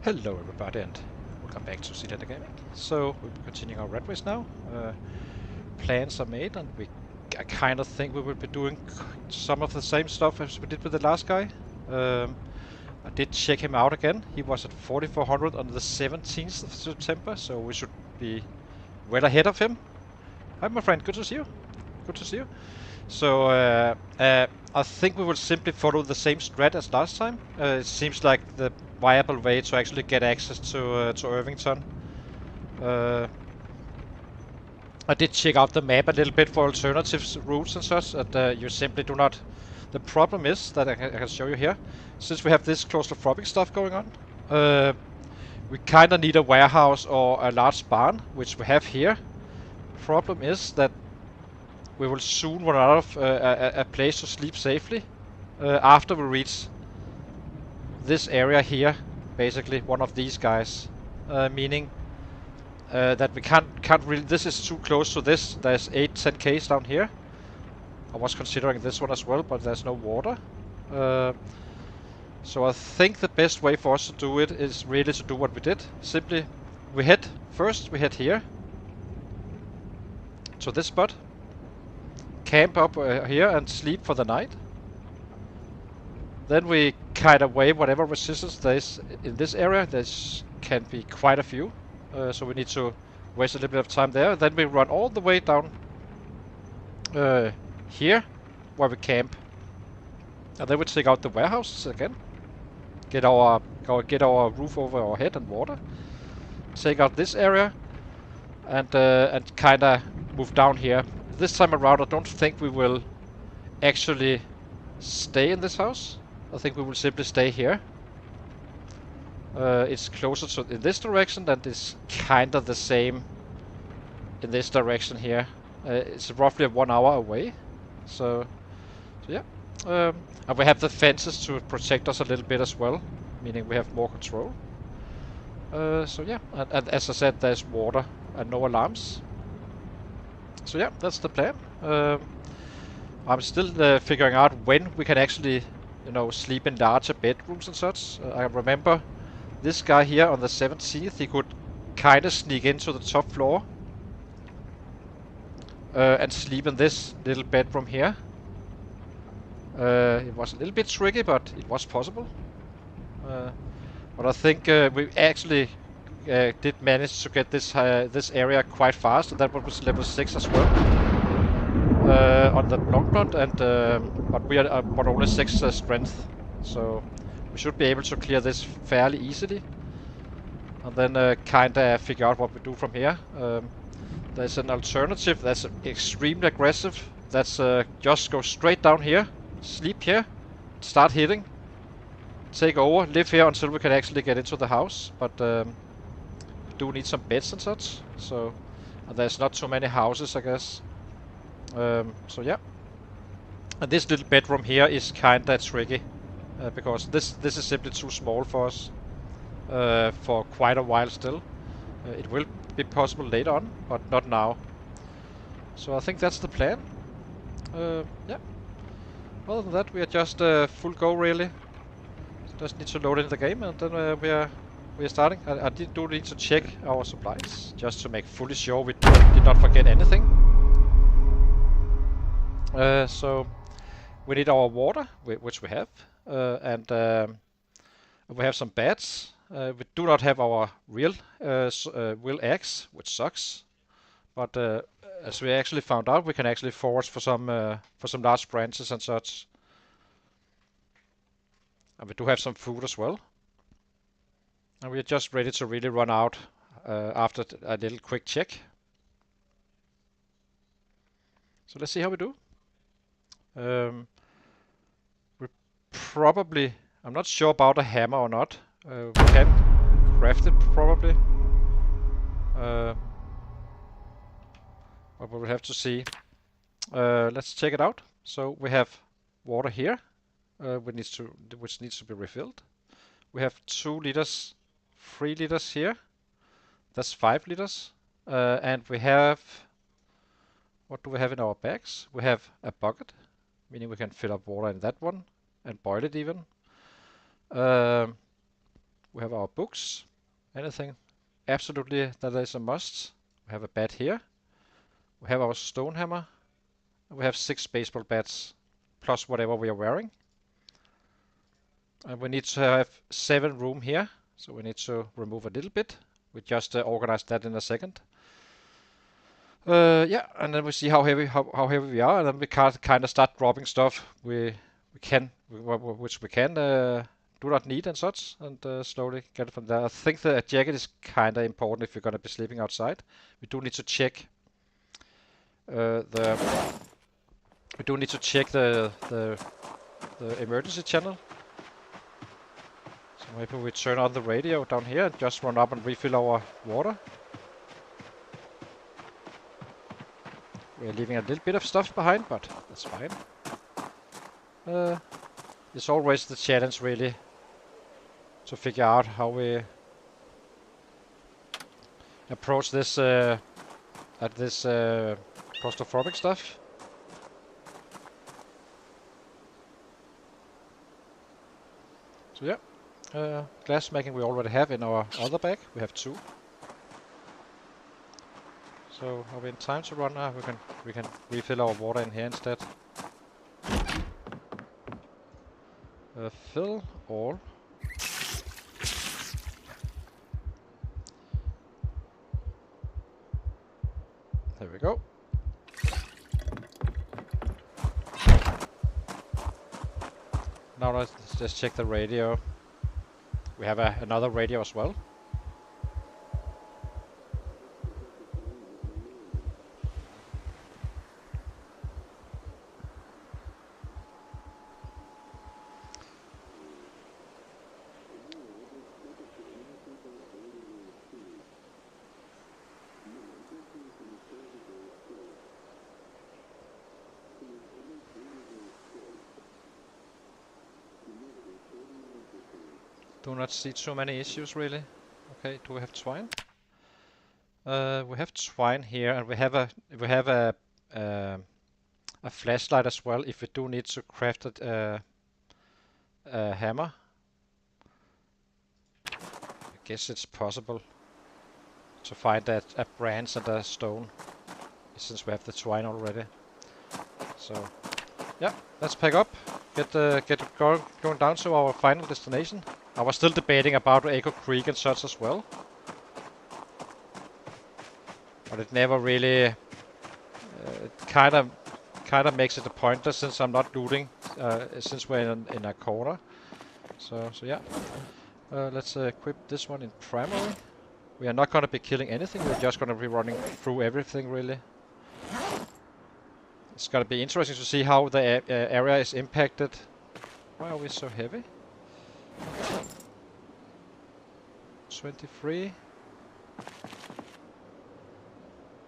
Hello everybody and welcome back to Seelander Gaming. So we'll be continuing our rat race now. Plans are made and I kind of think we will be doing some of the same stuff as we did with the last guy. I did check him out again. He was at 4400 on the 17th of September, so we should be well ahead of him. Hi my friend, good to see you. Good to see you. So I think we will simply follow the same strat as last time. It seems like the viable way to actually get access to Irvington. I did check out the map a little bit for alternative routes and such, and you simply do not. The problem is that I can show you here. Since we have this claustrophobic stuff going on, we kind of need a warehouse or a large barn, which we have here. Problem is that we will soon run out of a place to sleep safely after we reach this area here, basically one of these guys, meaning that we can't really. This is too close to this. There's 8-10Ks down here. I was considering this one as well, but there's no water. So I think the best way for us to do it is really to do what we did. Simply, we head here to this spot, camp up here and sleep for the night. Then we kind of weigh whatever resistance there is in this area. There can be quite a few, so we need to waste a little bit of time there. Then we run all the way down here, where we camp, and then we take out the warehouses again. Get our roof over our head and water. Take out this area, and kind of move down here. This time around, I don't think we will actually stay in this house. I think we will simply stay here. It's closer to in this direction, and it's kind of the same in this direction here. It's roughly 1 hour away. So yeah. And we have the fences to protect us a little bit as well, meaning we have more control. So yeah, and as I said, there's water and no alarms. So yeah, that's the plan. I'm still figuring out when we can actually, sleep in larger bedrooms and such. I remember this guy here on the 17th, he could kind of sneak into the top floor and sleep in this little bedroom here. It was a little bit tricky, but it was possible. But I think we actually did manage to get this area quite fast, and that was level 6 as well on the long blonde, and but we are but only 6 strength, so we should be able to clear this fairly easily, and then kind of figure out what we do from here. There's an alternative that's extremely aggressive. That's just go straight down here, sleep here, start hitting, take over, live here until we can actually get into the house, but we do need some beds and such, so there's not too many houses, I guess. So yeah, and this little bedroom here is kinda tricky because this is simply too small for us for quite a while still. It will be possible later on, but not now. So I think that's the plan. Yeah. Other than that, we are just full go really. Just need to load in the game, and then we are starting. I do need to check our supplies just to make fully sure we did not forget anything. So we need our water, which we have, and we have some bats. We do not have our real eggs, which sucks. But as we actually found out, we can actually forage for some large branches and such. And we do have some food as well. And we are just ready to really run out after a little quick check. So let's see how we do. We probably, I'm not sure about a hammer or not. We can craft it probably. But we'll have to see. Let's check it out. So we have water here, which needs to be refilled. We have 2 liters, 3 liters here. That's 5 liters. And we have, what do we have in our bags? We have a bucket, meaning we can fill up water in that one and boil it even. We have our books. Anything absolutely that is a must. We have a bat here. We have our stone hammer. And we have 6 baseball bats plus whatever we are wearing. And we need to have 7 room here. So we need to remove a little bit. We just organize that in a second. Yeah, and then we see how heavy we are, and then we can't kind of start dropping stuff which we can do not need and such, and slowly get it from there. I think the jacket is kind of important if you're gonna be sleeping outside. We do need to check the emergency channel. So maybe we turn on the radio down here and just run up and refill our water. We're leaving a little bit of stuff behind, but that's fine. It's always the challenge, really, to figure out how we approach this claustrophobic stuff. So yeah, glass making we already have in our other bag. We have 2. So are we in time to run? We can refill our water in here instead. Fill all. There we go. Now let's just check the radio. We have another radio as well. Do not see too many issues really. Okay, do we have twine? We have twine here, and we have a flashlight as well if we do need to craft a hammer. I guess it's possible to find a branch and a stone since we have the twine already. So yeah, let's pack up. Get going down to our final destination. I was still debating about Echo Creek and such as well, but it never really. It kind of makes it a pointless since I'm not looting, since we're in a corner. So yeah, let's equip this one in primary. We are not going to be killing anything. We're just going to be running through everything really. It's going to be interesting to see how the area is impacted. Why are we so heavy? 23.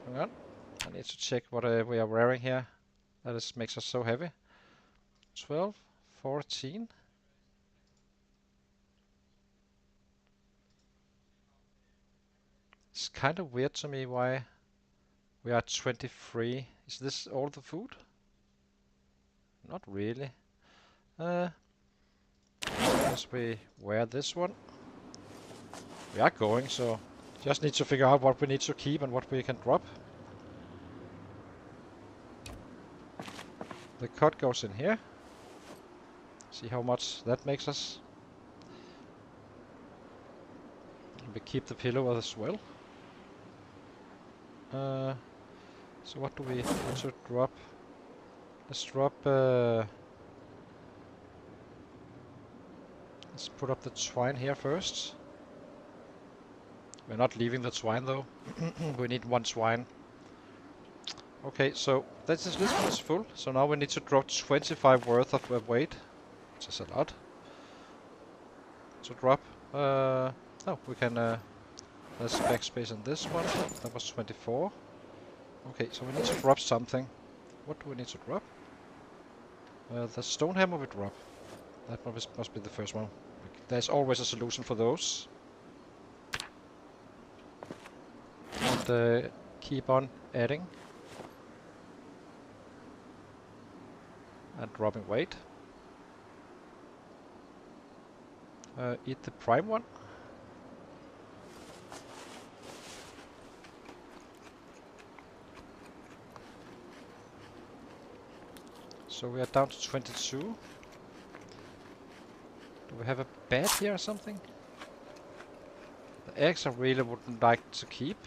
Hang on. I need to check what we are wearing here. That makes us so heavy. 12, 14. It's kind of weird to me why we are 23. Is this all the food? Not really. As we wear this one. We are going, so just need to figure out what we need to keep and what we can drop. The cut goes in here. See how much that makes us. And we keep the pillow as well. So what do we need to drop? Let's drop. Let's put up the twine here first. We're not leaving the twine though. We need 1 twine. Okay, so this one is full. So now we need to drop 25 worth of weight, which is a lot to drop. No, we can. Let's backspace on this one. That was 24. Okay, so we need to drop something. What do we need to drop? The stone hammer we drop. That must be the first one. There's always a solution for those. And keep on adding. And dropping weight. Eat the prime one. So we are down to 22. Do we have a bed here or something? The eggs I really wouldn't like to keep.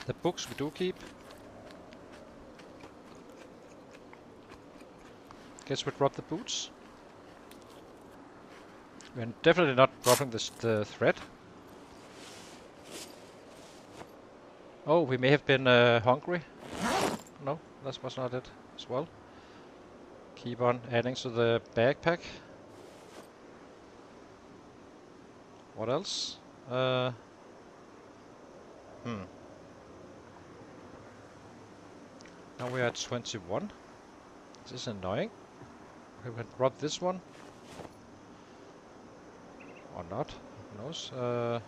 The books we do keep. Guess we drop the boots. We're definitely not dropping the thread. Oh, we may have been hungry. No, that was not it as well. Keep on adding to the backpack. What else? Now we are at 21. This is annoying. We can drop this one. Or not. Who knows? Okay,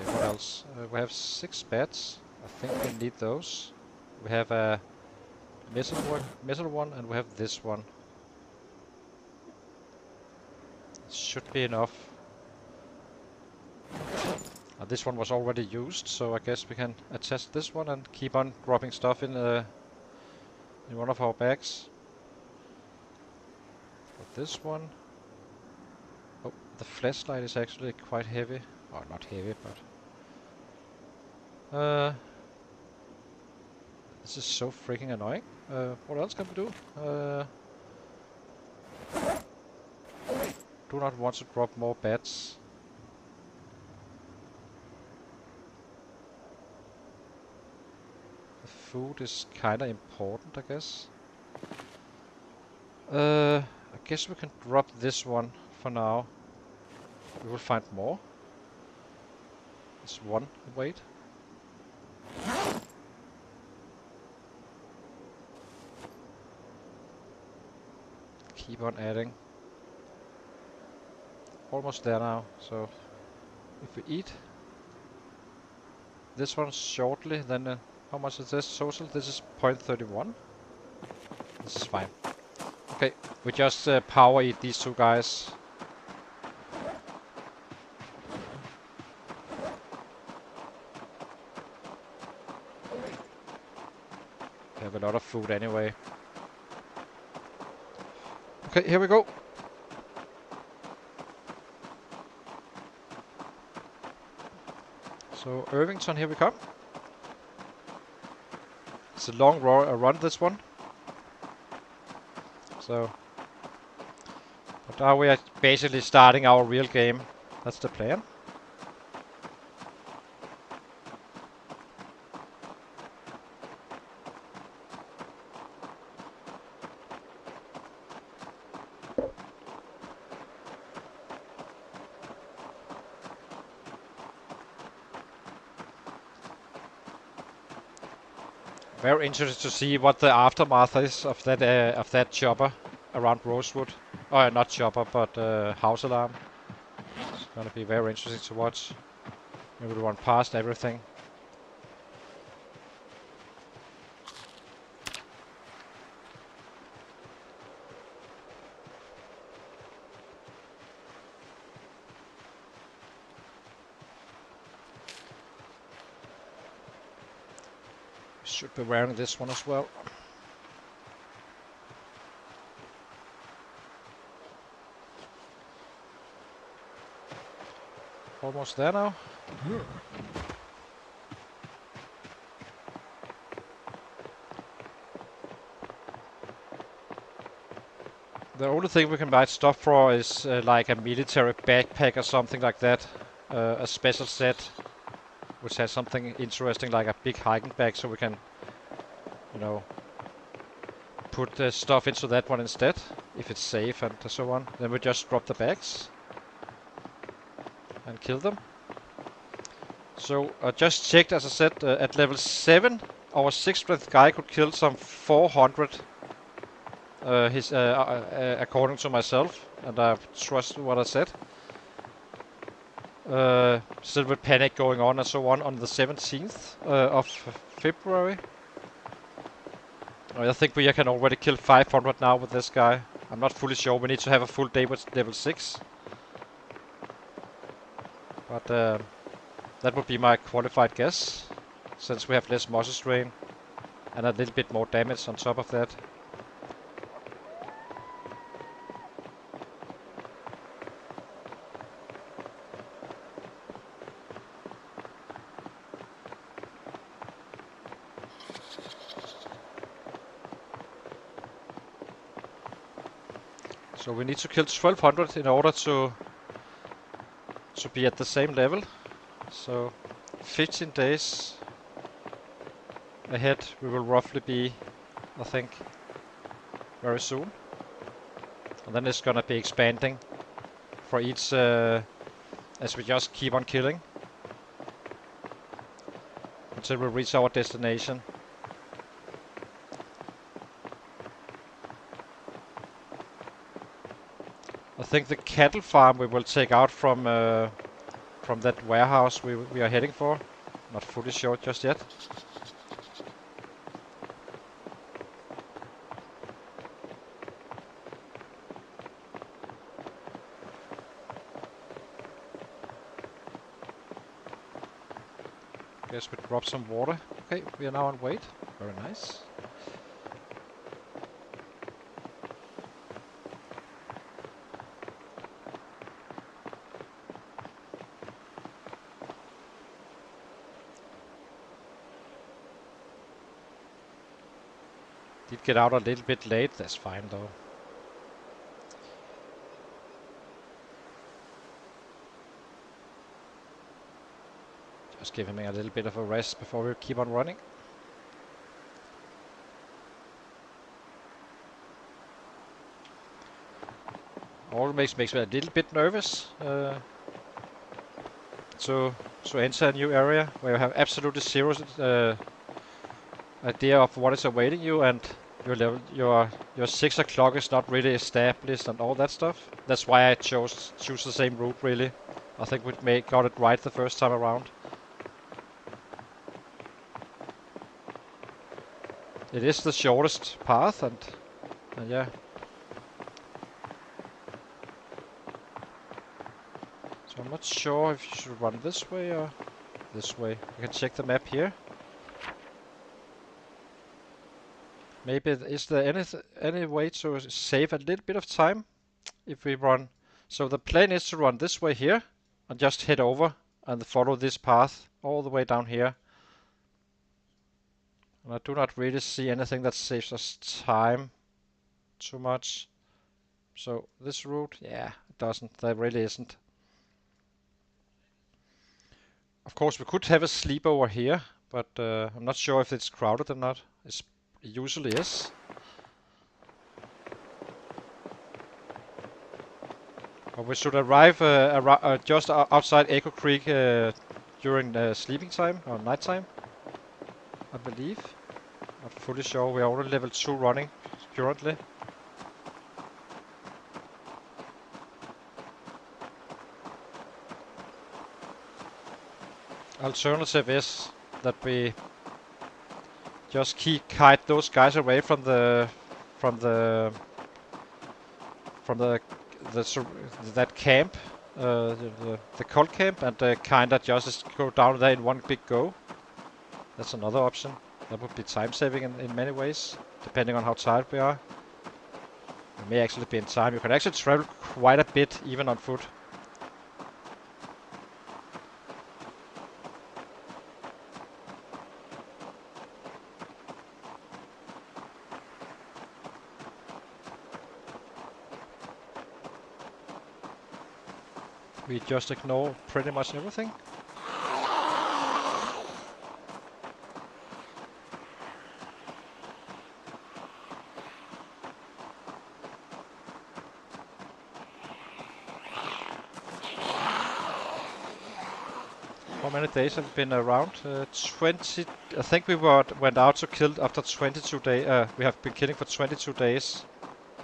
what else? We have 6 beds. I think we need those. We have a metal one, and we have this one. Should be enough. This one was already used, so I guess we can attach this one and keep on dropping stuff in one of our bags. But this one. Oh, the flashlight is actually quite heavy. Oh, not heavy, but this is so freaking annoying. What else can we do? Do not want to drop more beds. The food is kinda important, I guess. I guess we can drop this one for now. We will find more. It's 1 weight. Keep on adding. Almost there now, so if we eat this one shortly, then how much is this total? This is 0.31. This is fine. Okay, we just power eat these 2 guys. We have a lot of food anyway. Okay, here we go. So Irvington, here we come. It's a long run, this one. So, but now we are basically starting our real game. That's the plan. Very interested to see what the aftermath is of that chopper around Rosewood. Oh, not chopper, but house alarm. It's gonna be very interesting to watch. Maybe we'll run past everything. Should be wearing this one as well. Almost there now. The only thing we can buy stuff for is like a military backpack or something like that. A special set which has something interesting like a big hiking bag, so we can, you know, put the stuff into that one instead, if it's safe and so on. Then we just drop the bags and kill them. So I just checked, as I said, at level 7, our 6th strength guy could kill some 400, according to myself, and I trust what I said. Still with panic going on and so on the 17th of February. I think we can already kill 500 now with this guy. I'm not fully sure. We need to have a full day with level 6. But that would be my qualified guess, since we have less muscle strain and a little bit more damage on top of that. So we need to kill 1200 in order to be at the same level. So 15 days ahead we will roughly be, I think, very soon. And then it's gonna be expanding for each as we just keep on killing until we reach our destination. I think the cattle farm we will take out from that warehouse we are heading for. Not fully sure just yet. Guess we drop some water. Okay, we are now on weight. Very nice. Did get out a little bit late. That's fine though. Just give him a little bit of a rest before we keep on running. All makes me a little bit nervous to enter a new area where you have absolutely zero idea of what is awaiting you, and your level, your 6 o'clock is not really established and all that stuff. That's why I choose the same route really. I think we got it right the first time around. It is the shortest path, and yeah. So I'm not sure if you should run this way or this way. You can check the map here. Maybe is there any way to save a little bit of time if we run? So the plan is to run this way here and just head over and follow this path all the way down here. And I do not really see anything that saves us time too much. So this route, yeah, it doesn't. There really isn't. Of course, we could have a sleepover here, but I'm not sure if it's crowded or not. It usually is. But we should arrive just outside Echo Creek during sleeping time or night time, I believe. Not fully sure. We are already level 2 running currently. Alternative is that we just kite those guys away from that camp, the cult camp, and kinda just go down there in one big go. That's another option. That would be time saving in many ways, depending on how tired we are. We may actually be in time. You can actually travel quite a bit even on foot. We just ignore pretty much everything. How many days have been around? 20. I think we went out to kill after 22 days. We have been killing for 22 days,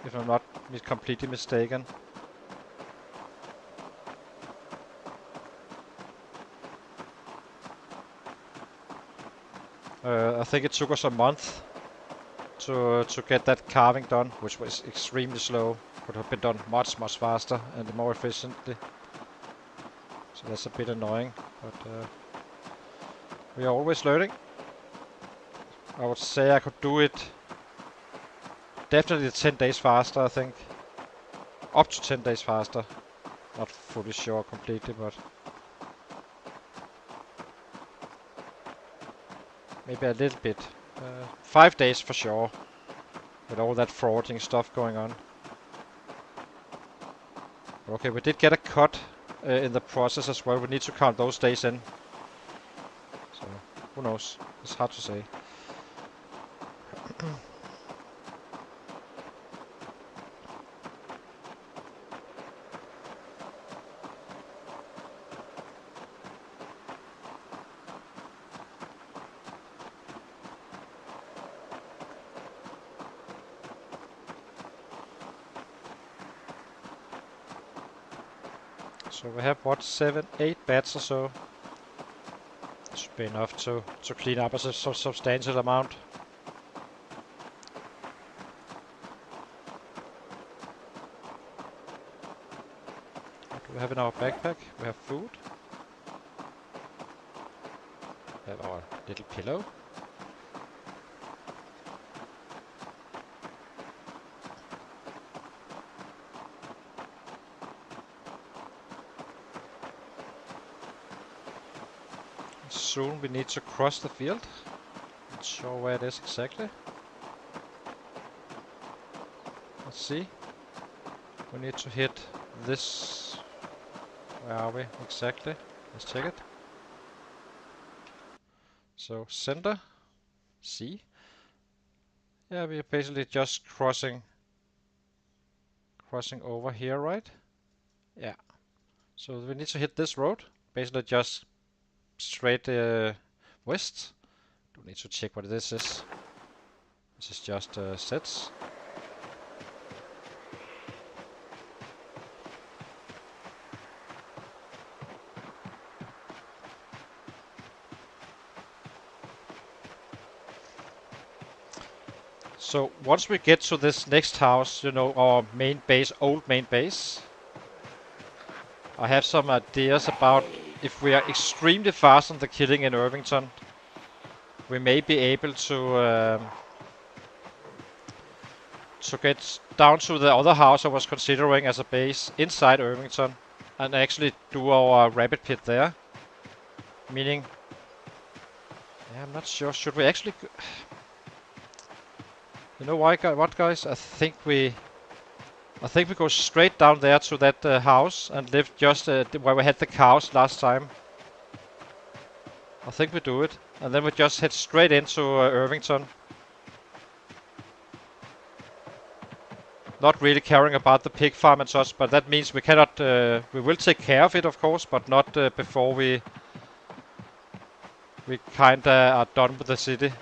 if I'm not completely mistaken. I think it took us a month to get that carving done, which was extremely slow. Could have been done much faster and more efficiently. So that's a bit annoying, but we are always learning. I would say I could do it definitely 10 days faster, I think. Up to 10 days faster. Not fully sure completely, but maybe a little bit. 5 days for sure, with all that foraging stuff going on. Okay, we did get a cut in the process as well. We need to count those days in. So, who knows? It's hard to say. So we have, what, 7, 8 bats or so. Should be enough to clean up as a substantial amount. What do we have in our backpack? We have food. We have our little pillow. Soon we need to cross the field. Not sure where it is exactly. Let's see. We need to hit this. Where are we exactly? Let's check it. So center, C. Yeah, we're basically just crossing over here, right? Yeah. So we need to hit this road. Basically just straight west. Do need to check what this is. This is just sets. So once we get to this next house, you know, our main base, old main base, I have some ideas about if we are extremely fast on the killing in Irvington, we may be able to get down to the other house I was considering as a base inside Irvington and actually do our rabbit pit there. Meaning, yeah, I'm not sure. Should we actually? You know why? What, guys? I think we go straight down there to that house and live just where we had the cows last time. I think we do it, and then we just head straight into Irvington. Not really caring about the pig farm and such, but that means we cannot. We will take care of it, of course, but not before we kinda are done with the city.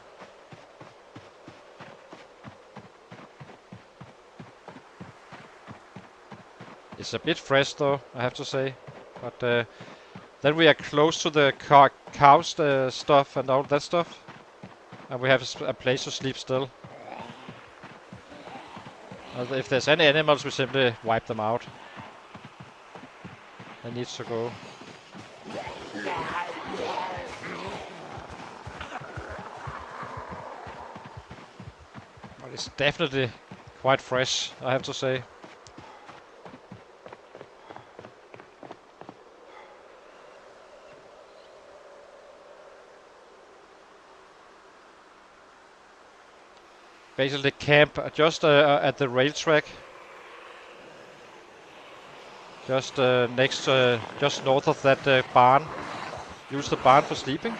It's a bit fresh though, I have to say. But then we are close to the cows stuff and all that stuff. And we have a place to sleep still. If there's any animals, we simply wipe them out. They need to go. But it's definitely quite fresh, I have to say. Basically camp just at the rail track. Just just north of that barn. Use the barn for sleeping.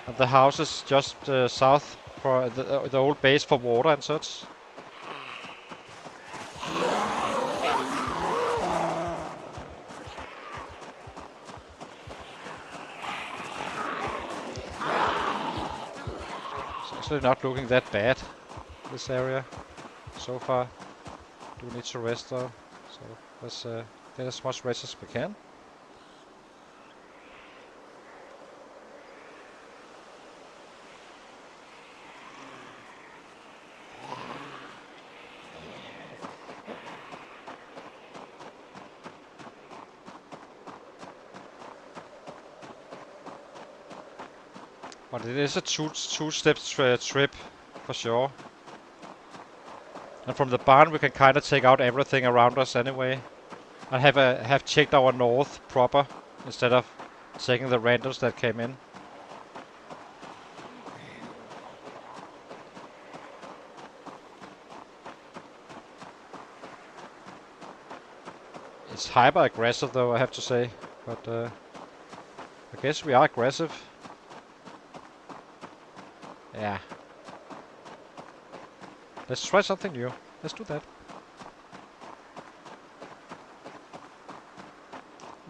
And the house is just south for the old base for water and such. It's actually not looking that bad, this area, so far. Do need to rest though, so let's get as much rest as we can. But it is a two-step trip for sure. And from the barn we can kind of take out everything around us anyway. I have checked our north proper instead of taking the randoms that came in. It's hyper aggressive though, I have to say. But I guess we are aggressive. Yeah. Let's try something new. Let's do that.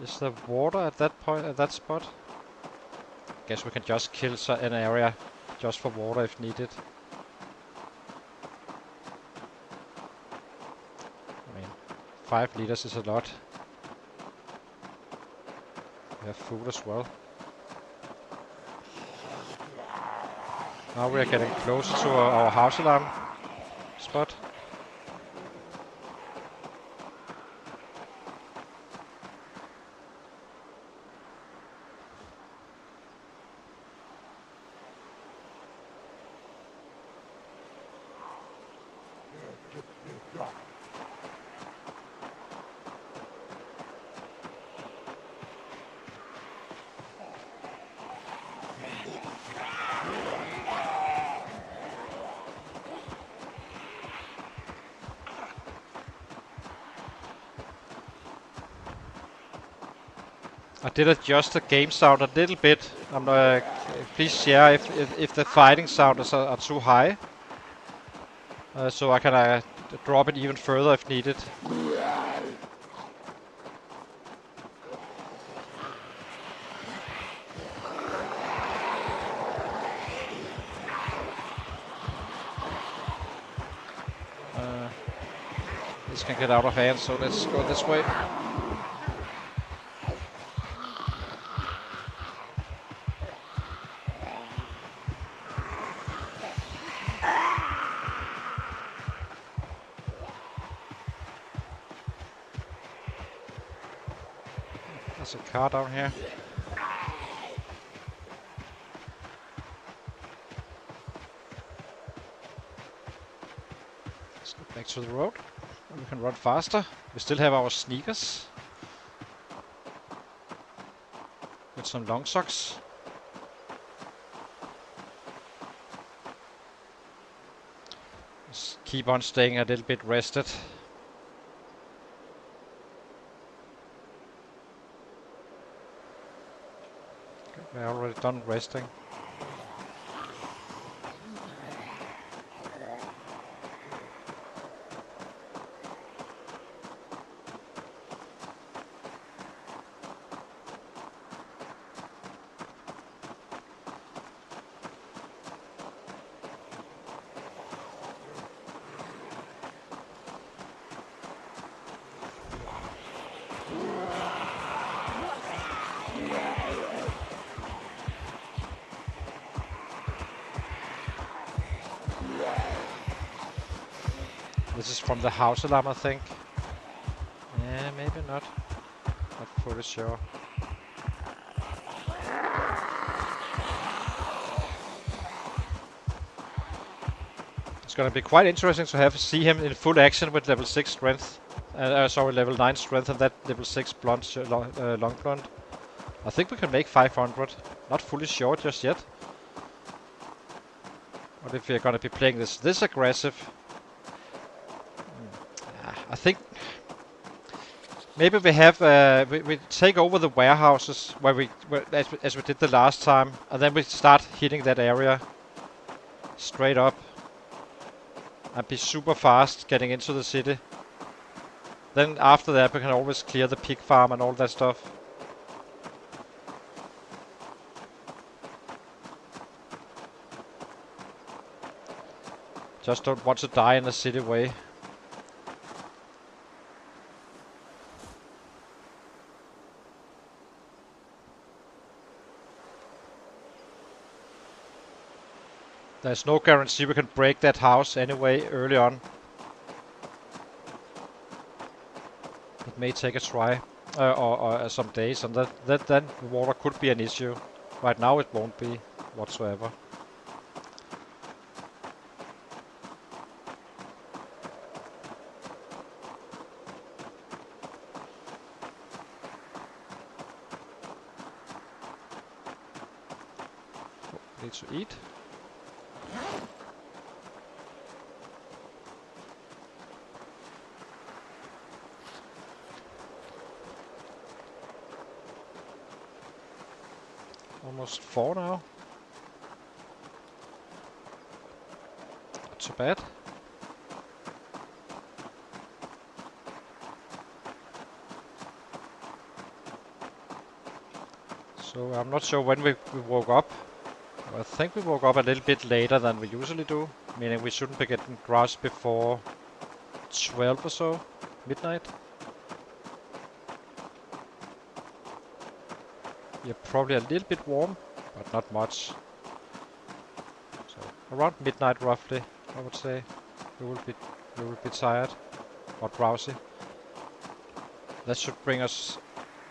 Is there water at that point, at that spot? Guess we can just kill an area just for water if needed. I mean, 5 liters is a lot. We have food as well. Now we are getting closer to our house alarm spot. I did adjust the game sound a little bit. Please share if the fighting sounds are too high, so I can drop it even further if needed. This can get out of hand, so let's go this way. There's a car down here. Let's go back to the road. We can run faster. We still have our sneakers. With some long socks. Just keep on staying a little bit rested. We're already done resting. This is from the house alarm, I think. Yeah, maybe not. Not fully sure. It's gonna be quite interesting to see him in full action with level 6 strength. Sorry, level 9 strength and that level 6 blunt, long blunt. I think we can make 500. Not fully sure just yet. But if we're gonna be playing this aggressive, I think maybe we have we take over the warehouses as we did the last time, and then we start hitting that area straight up and be super fast getting into the city. Then after that we can always clear the pig farm and all that stuff. Just don't want to die in the city way. There's no guarantee we can break that house anyway early on. It may take a try or some days, and then the water could be an issue. Right now it won't be whatsoever. Need to eat. Almost 4 now. Not too bad. So I'm not sure when we woke up. I think we woke up a little bit later than we usually do, meaning we shouldn't be getting grass before 12 or so, midnight. Yeah, probably a little bit warm, but not much. So around midnight roughly, I would say. We will be tired or drowsy. That should bring us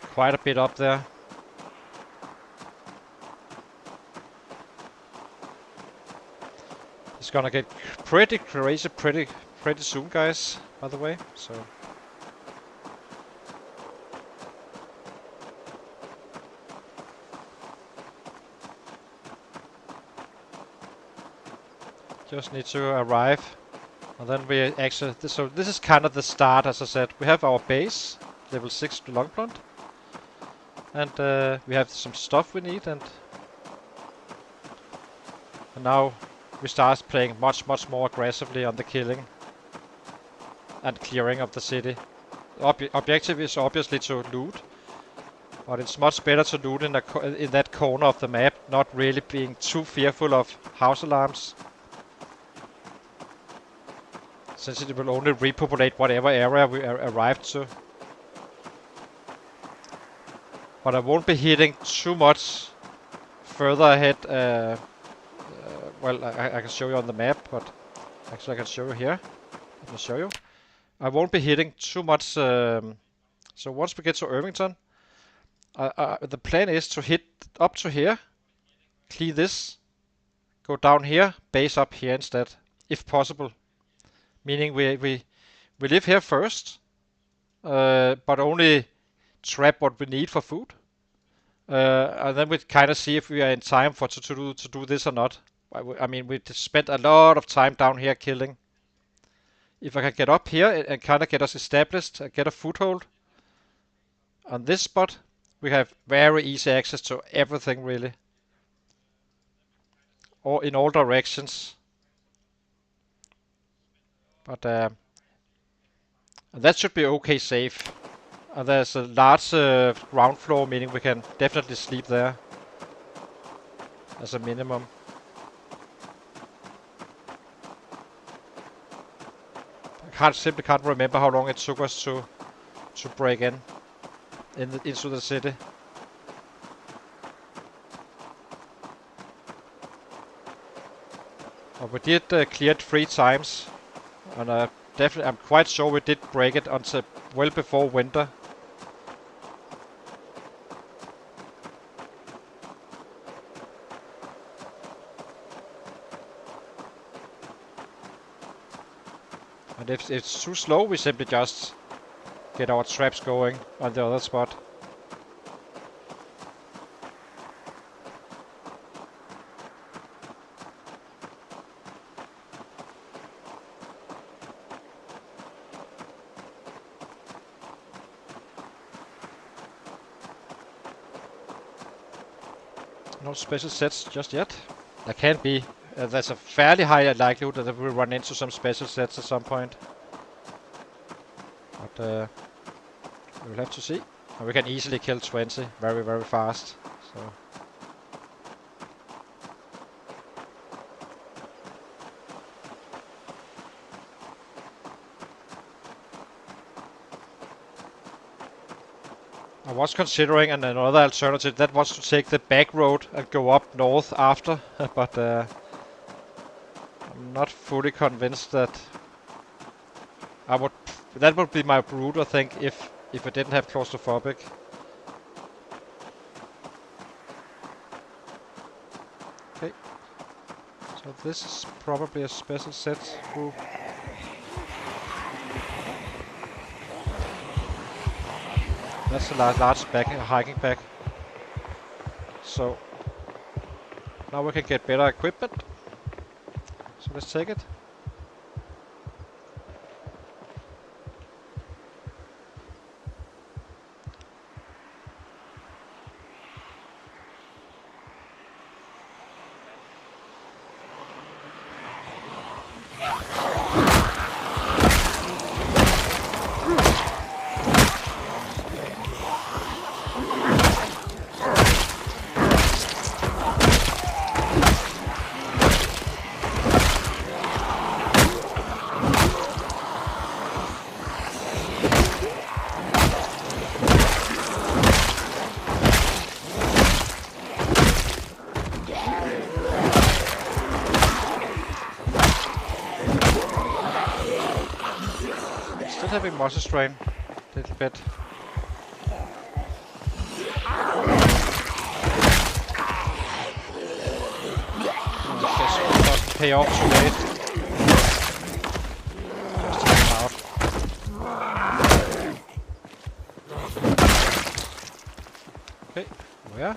quite a bit up there. It's gonna get pretty crazy pretty soon, guys, by the way, so. Just need to arrive. And then we actually, so this is kind of the start, as I said. We have our base, level 6 long plant. And we have some stuff we need, and now we start playing much more aggressively on the killing and clearing of the city. Objective is obviously to loot, but it's much better to loot in that corner of the map, not really being too fearful of house alarms, since it will only repopulate whatever area we arrive to. But I won't be hitting too much further ahead. Well, I can show you on the map, but actually I can show you here. Let me show you. I won't be hitting too much. So once we get to Irvington, the plan is to hit up to here, clear this, go down here, base up here instead, if possible. Meaning we live here first, but only trap what we need for food. And then we kind of see if we are in time for to do this or not. I mean, we spent a lot of time down here killing. If I can get up here and kind of get us established, get a foothold on this spot, we have very easy access to everything really, or in all directions. But that should be okay safe. And there's a large ground floor, meaning we can definitely sleep there as a minimum. Simply can't remember how long it took us to break into the city. But we did clear it 3 times, and I'm quite sure we did break it until well before winter. And if it's too slow, we simply just get our traps going on the other spot. No special sets just yet. There can be. There's a fairly high likelihood that we'll run into some special sets at some point. But we'll have to see. And we can easily kill 20 very fast. So. I was considering another alternative. That was to take the back road and go up north after, but I'm not fully convinced that that would be my route, I think, if I didn't have claustrophobic. Okay. So this is probably a special set group. That's a large hiking bag. So now we can get better equipment. So let's take it. Still having muscle strain. A little bit. I guess it doesn't pay off too late. Just take him out. Okay, where?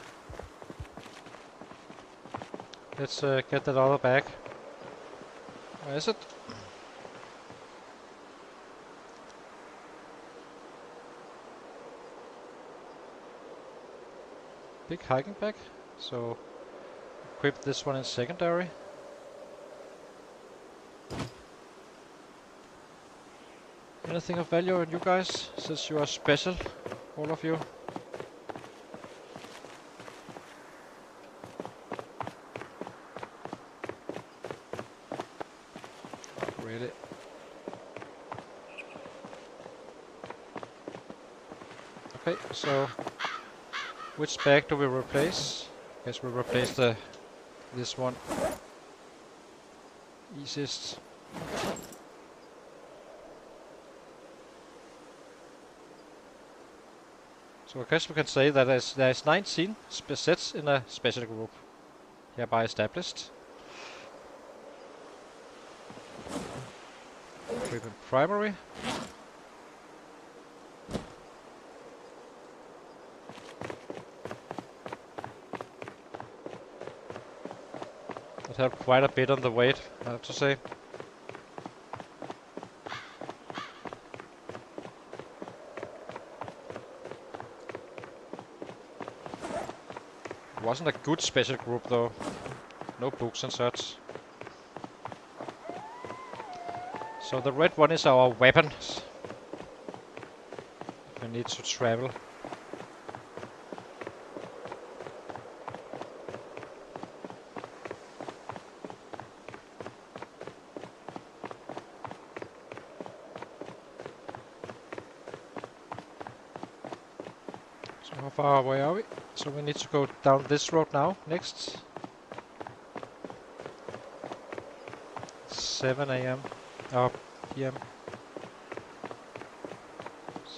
Let's get that other bag. Where is it? Big hiking bag. So equip this one in secondary. Anything of value on you guys, since you are special, all of you? Not really. Okay, so which bag do we replace? Guess we'll replace this one. Easiest. So I guess we can say that there is 19 sets in a special group, hereby established. Equipment primary. That helped quite a bit on the weight, I have to say. Wasn't a good special group though. No books and such. So the red one is our weapons. If we need to travel. So how far away are we? So we need to go down this road now, next. 7 AM. PM.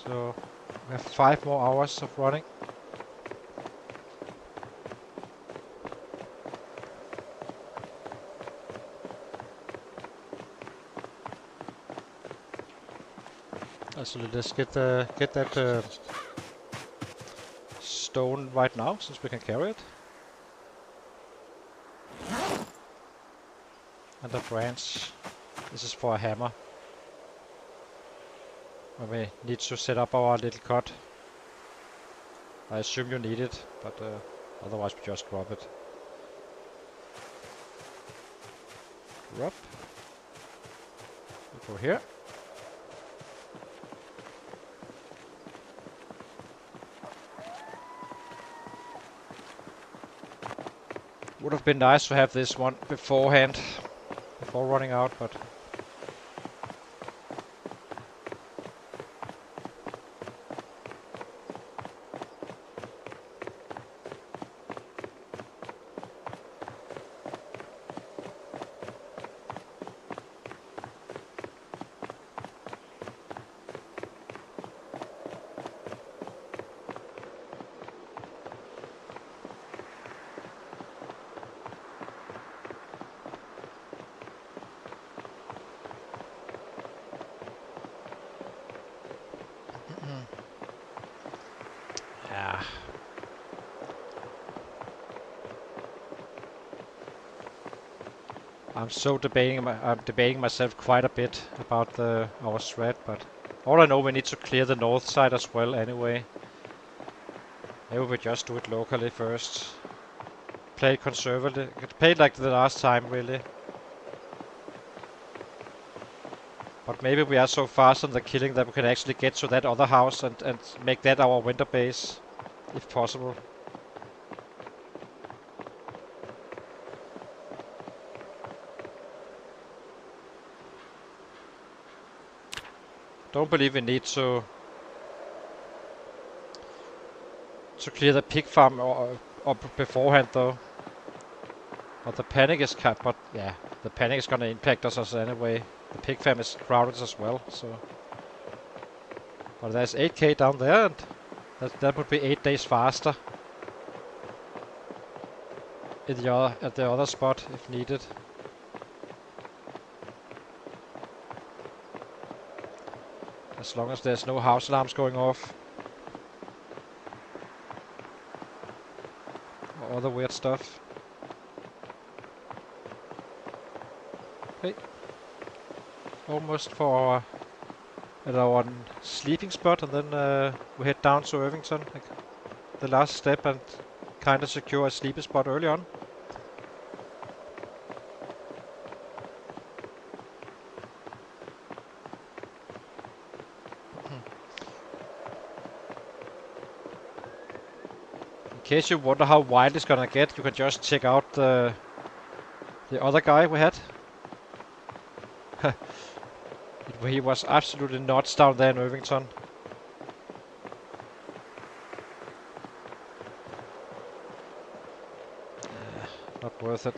So we have 5 more hours of running. So let's get that stone right now, since we can carry it. And the branch. This is for a hammer. When we need to set up our little cot. I assume you need it, but otherwise we just drop it. Drop. We go here. Would have been nice to have this one beforehand, before running out, but yeah. I'm debating myself quite a bit about our strat, but all I know, we need to clear the north side as well anyway. Maybe we just do it locally first. Play it conservative. Play it like the last time, really. But maybe we are so fast on the killing that we can actually get to that other house and make that our winter base, if possible. Don't believe we need to clear the pig farm or beforehand though. But the panic is the panic is gonna impact us anyway. The pig farm is crowded as well, so But there's 8k down there, and that would be 8 days faster at the other spot if needed. As long as there's no house alarms going off. Or other weird stuff. Okay. Almost for at our sleeping spot, and then we head down to Irvington. Like the last step, and kind of secure a sleeping spot early on. In case you wonder how wild it's gonna get, you can just check out the other guy we had. He was absolutely nuts down there in Irvington. Not worth it.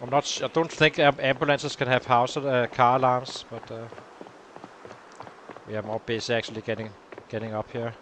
I don't think ambulances can have car alarms, but we are more busy actually getting up here.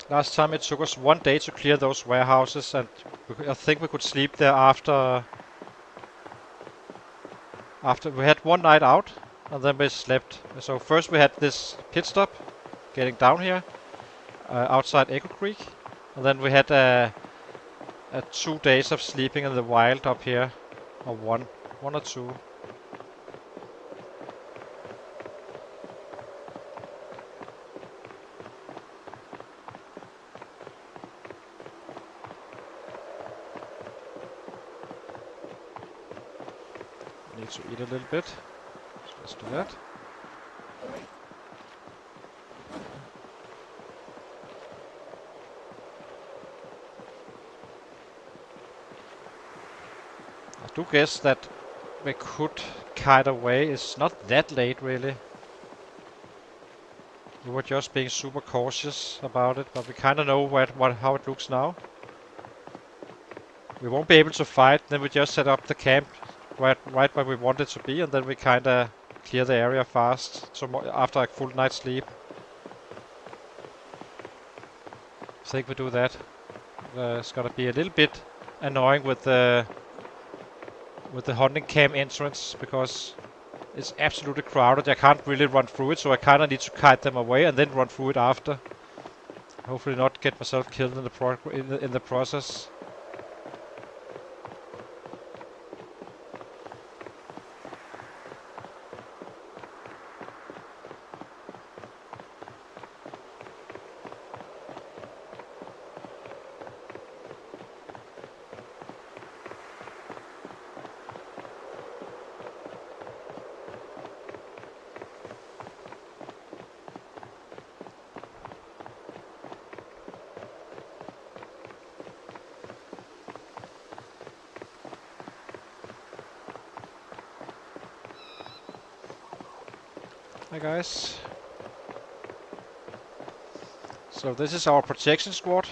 Last time it took us 1 day to clear those warehouses, and I think we could sleep there after we had 1 night out, and then we slept. So first we had this pit stop, getting down here, outside Echo Creek, and then we had 2 days of sleeping in the wild up here, or one or two. Need to eat a little bit, so let's do that. I do guess that we could kite away. It's not that late really. We were just being super cautious about it, but we kind of know how it looks now. We won't be able to fight, then we just set up the camp right where we want it to be, and then we kind of clear the area fast after a full night's sleep. I think we do that. It's gonna be a little bit annoying with the hunting camp entrance, because it's absolutely crowded. I can't really run through it, so I kind of need to kite them away and then run through it after. Hopefully not get myself killed in the process. Hi guys. So this is our protection squad.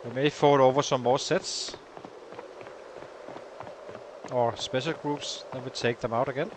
We may fall over some more sets or special groups, then we take them out again.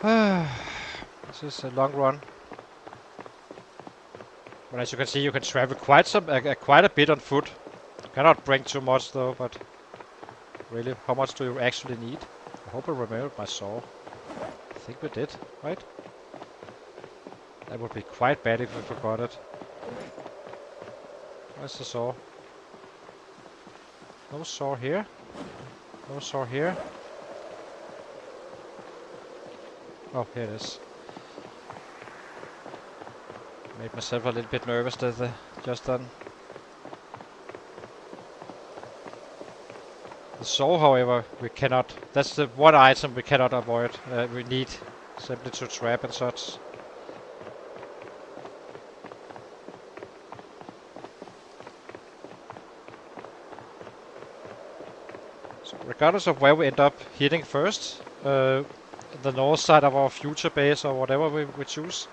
This is a long run. But as you can see, you can travel quite a bit on foot. You cannot bring too much though, but really, how much do you actually need? I hope I remembered my saw. I think we did, right? That would be quite bad if we forgot it. Where's the saw? No saw here. No saw here. Oh, here it is. Made myself a little bit nervous that just done. The saw, however, we cannot. That's the one item we cannot avoid. We need simply to trap and such. So regardless of where we end up hitting first, the north side of our future base or whatever we choose,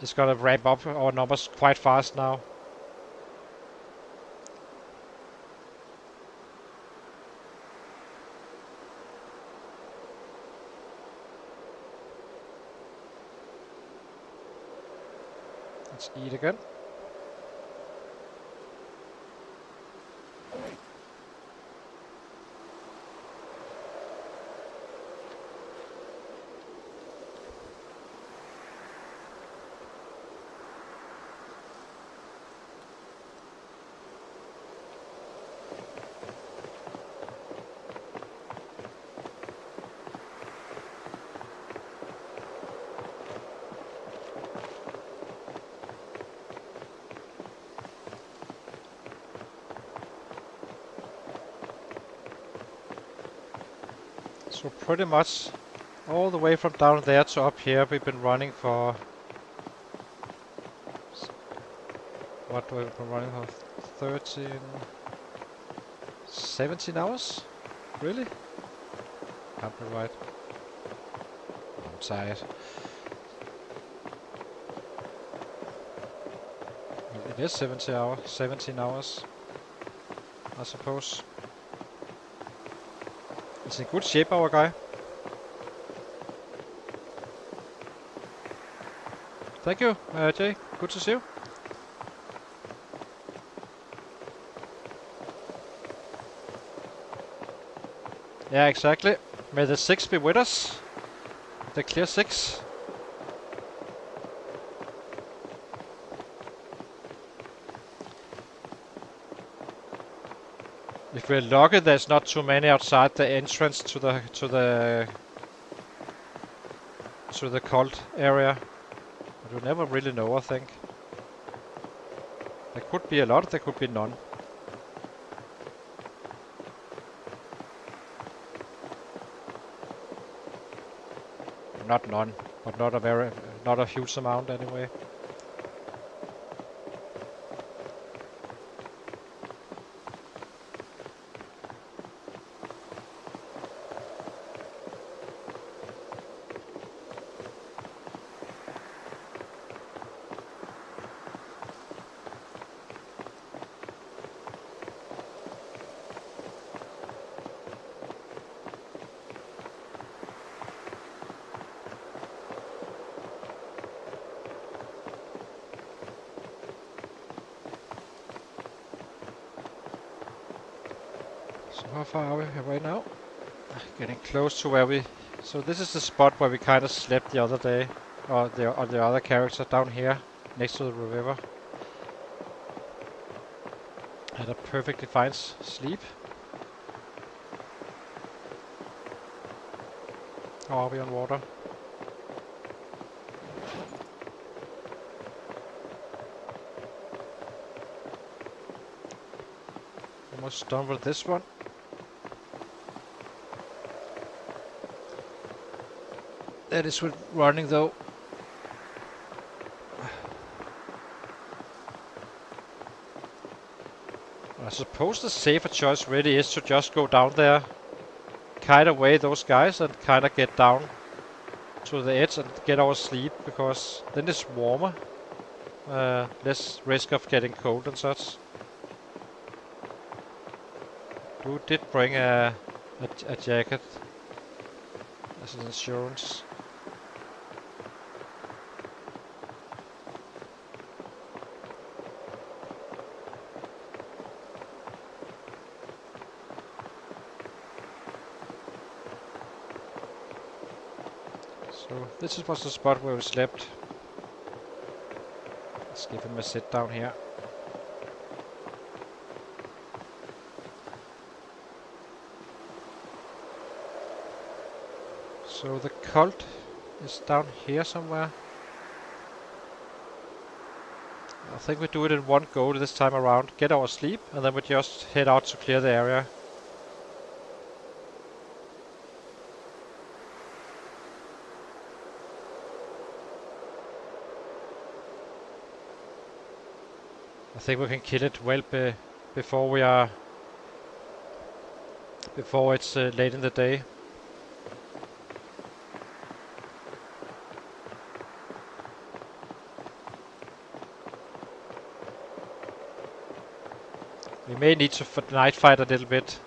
is gonna ramp up our numbers quite fast now. Let's eat again. So pretty much all the way from down there to up here we've been running for... What have we been running for? 13... 17 hours? Really? Can't be right. I'm tired. It is 17 hours, I suppose. It's in good shape, our guy. Thank you, Jay. Good to see you. Yeah, exactly. May the 6 be with us. The clear 6. If we're lucky, there's not too many outside the entrance to the cult area. But you never really know, I think. There could be a lot, there could be none. Not none, but not a huge amount anyway. So how far are we away now? Getting close to where we... So this is the spot where we kind of slept the other day. Or on the other character down here, next to the river. Had a perfectly fine sleep. How are we on water? Almost done with this one. That is with running though. I suppose the safer choice really is to just go down there, kite away those guys and kind of get down to the edge and get our sleep, because then it's warmer. Less risk of getting cold and such. You did bring a jacket as an insurance. So this was the spot where we slept. Let's give him a sit down here. So the cult is down here somewhere. I think we do it in one go this time around. Get our sleep, and then we just head out to clear the area. I think we can kill it well before it's late in the day. We may need to night fight a little bit.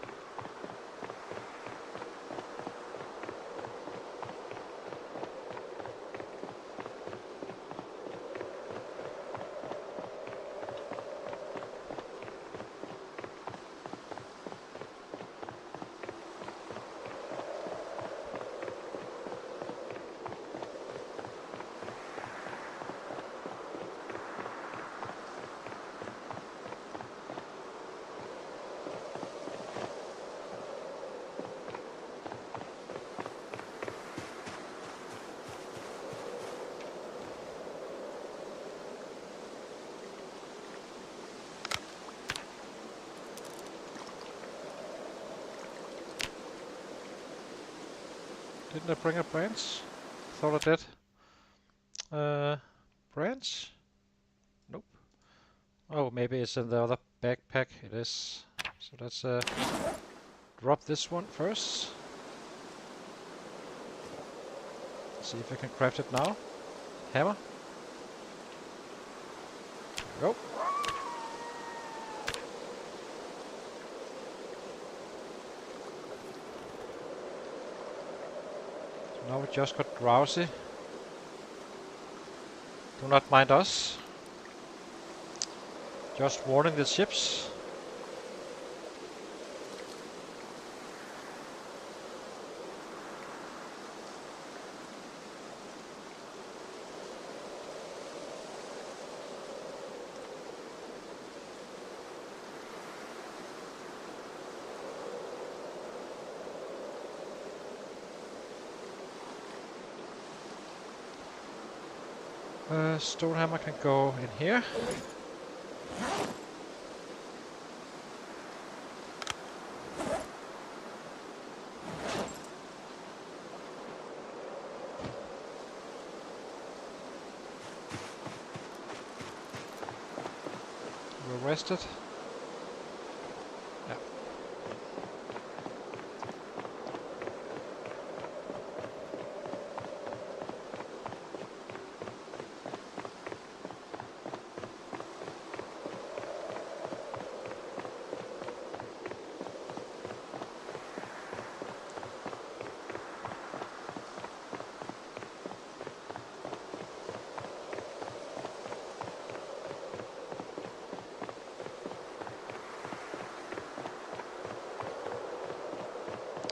Didn't I bring a branch? Thought I did. Branch? Nope. Oh, maybe it's in the other backpack. It is. So let's drop this one first. See if I can craft it now. Hammer. There we go. So now we just got drowsy. Do not mind us. Just warning the ships. Stonehammer can go in here. We're rested. Yeah.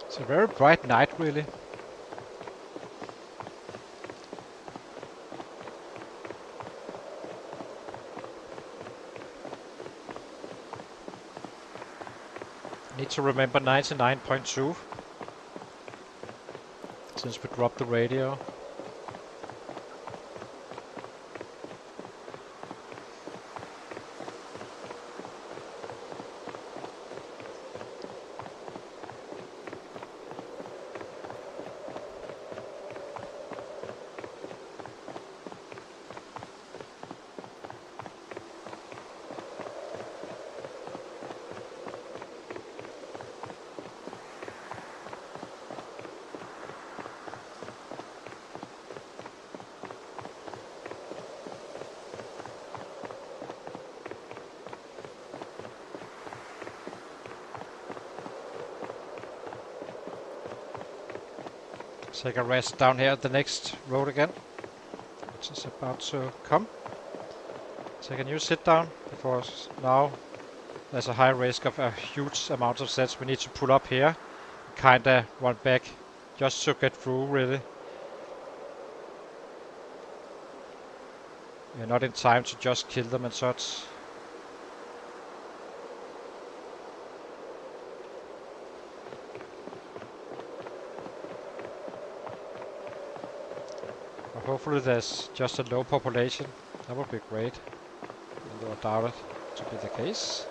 It's a very bright night, really. Need to remember 99.2 since we dropped the radio. Take a rest down here at the next road again, which is about to come. Take a new sit down, because now there's a high risk of a huge amount of sets. We need to pull up here, kinda run back, just to get through really. We're not in time to just kill them and such. But hopefully there's just a low population. That would be great. Although I doubt it to be the case.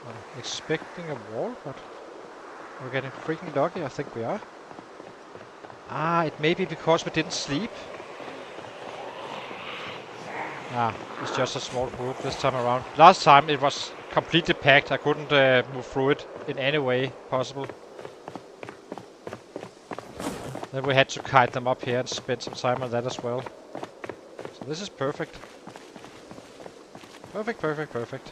I'm expecting a wall, but we're getting freaking lucky. I think we are. Ah, it may be because we didn't sleep. Ah, it's just a small group this time around. Last time it was completely packed. I couldn't move through it in any way possible. Then we had to kite them up here and spend some time on that as well. So this is perfect. Perfect, perfect, perfect.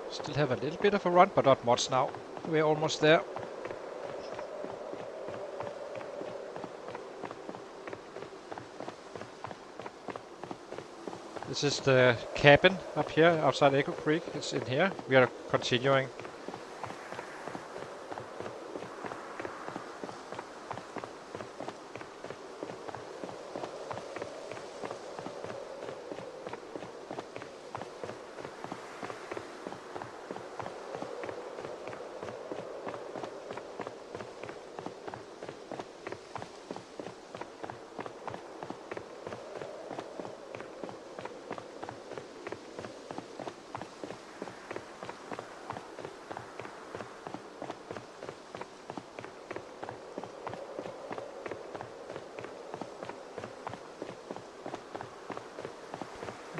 Still have a little bit of a run, but not much now. We're almost there. This is the cabin up here outside Echo Creek. It's in here. We are continuing.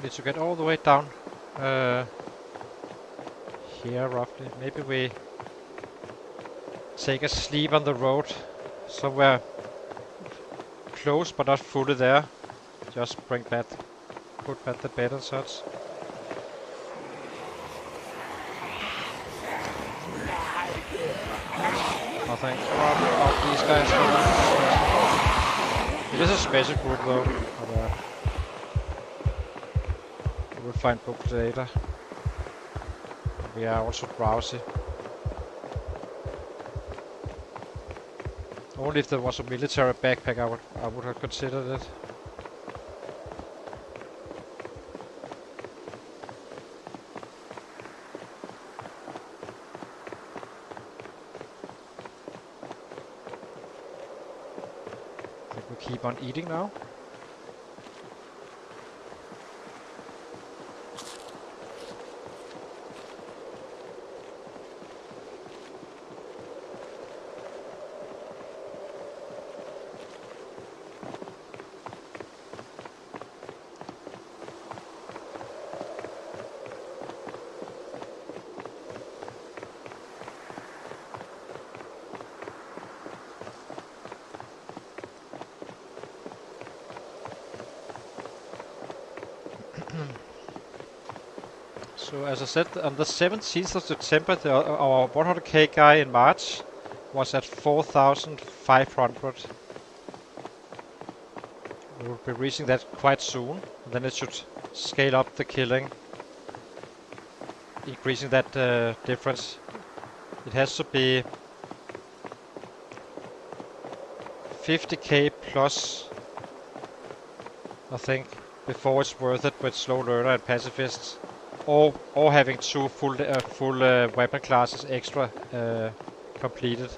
Need to get all the way down here roughly. Maybe we take a sleep on the road somewhere close but not fully there. Just put back the bed and such. Nothing wrong about these guys. It is a special group though. But, we'll find books later. We are also drowsy. Only if there was a military backpack I would have considered it. I think we keep on eating now. So as I said, on the 17th of September, our 100k guy in March was at 4,500. We will be reaching that quite soon. Then it should scale up the killing, increasing that difference. It has to be 50k plus, I think, before it's worth it with slow learner and pacifists. Or having two full weapon classes extra completed.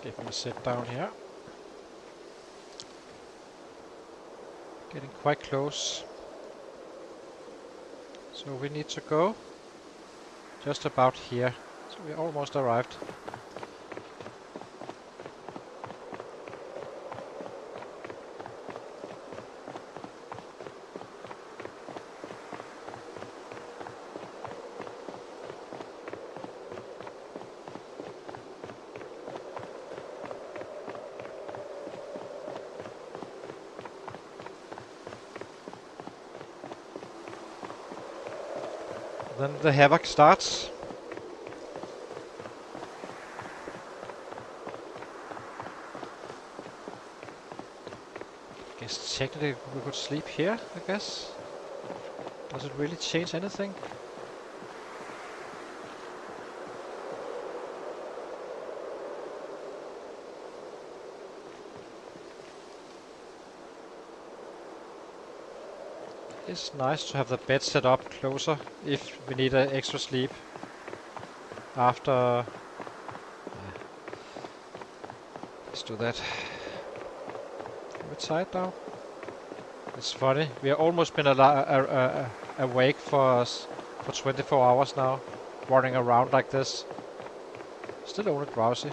Give him a sit down here. Getting quite close. So we need to go just about here. So we almost arrived. Then the havoc starts. Guess technically we could sleep here, I guess. Does it really change anything? It's nice to have the bed set up closer if we need an extra sleep after. Let's do that. We're tired now. It's funny. We have almost been awake for 24 hours now, running around like this. Still only drowsy.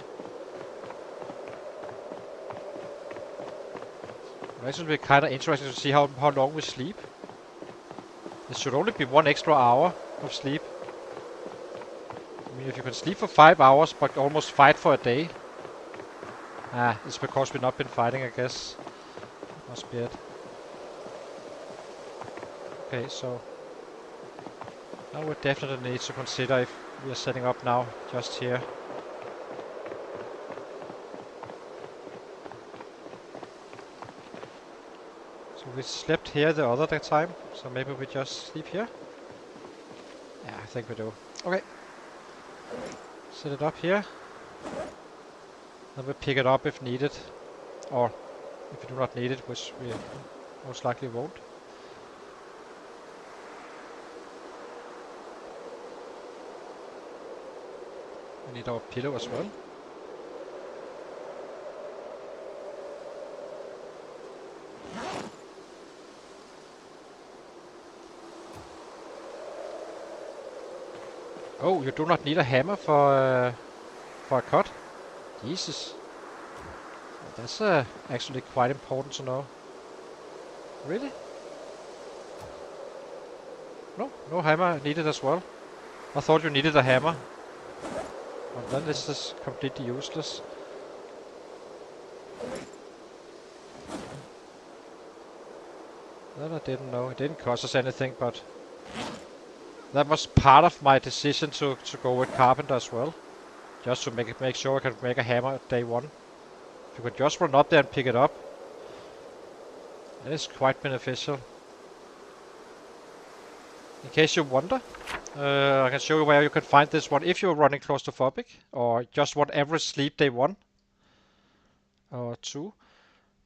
It'll actually be kind of interesting to see how long we sleep. It should only be 1 extra hour of sleep. I mean, if you can sleep for 5 hours but almost fight for a day. It's because we've not been fighting, I guess. Must be it. Okay, so now we definitely need to consider if we are setting up now, just here. So we slept here the other time, so maybe we just sleep here? Yeah, I think we do. Okay. Set it up here. Then we pick it up if needed. Or if we do not need it, which we most likely won't. We need our pillow as well. Oh, you do not need a hammer for a cut? Jesus. That's actually quite important to know. Really? No hammer needed as well. I thought you needed a hammer. Well, then this is completely useless. That I didn't know. It didn't cost us anything, but that was part of my decision to go with carpenter as well. Just to make sure I can make a hammer day 1. If you could just run up there and pick it up, that is quite beneficial. In case you wonder, I can show you where you can find this one if you're running claustrophobic or just want average sleep day 1 or 2.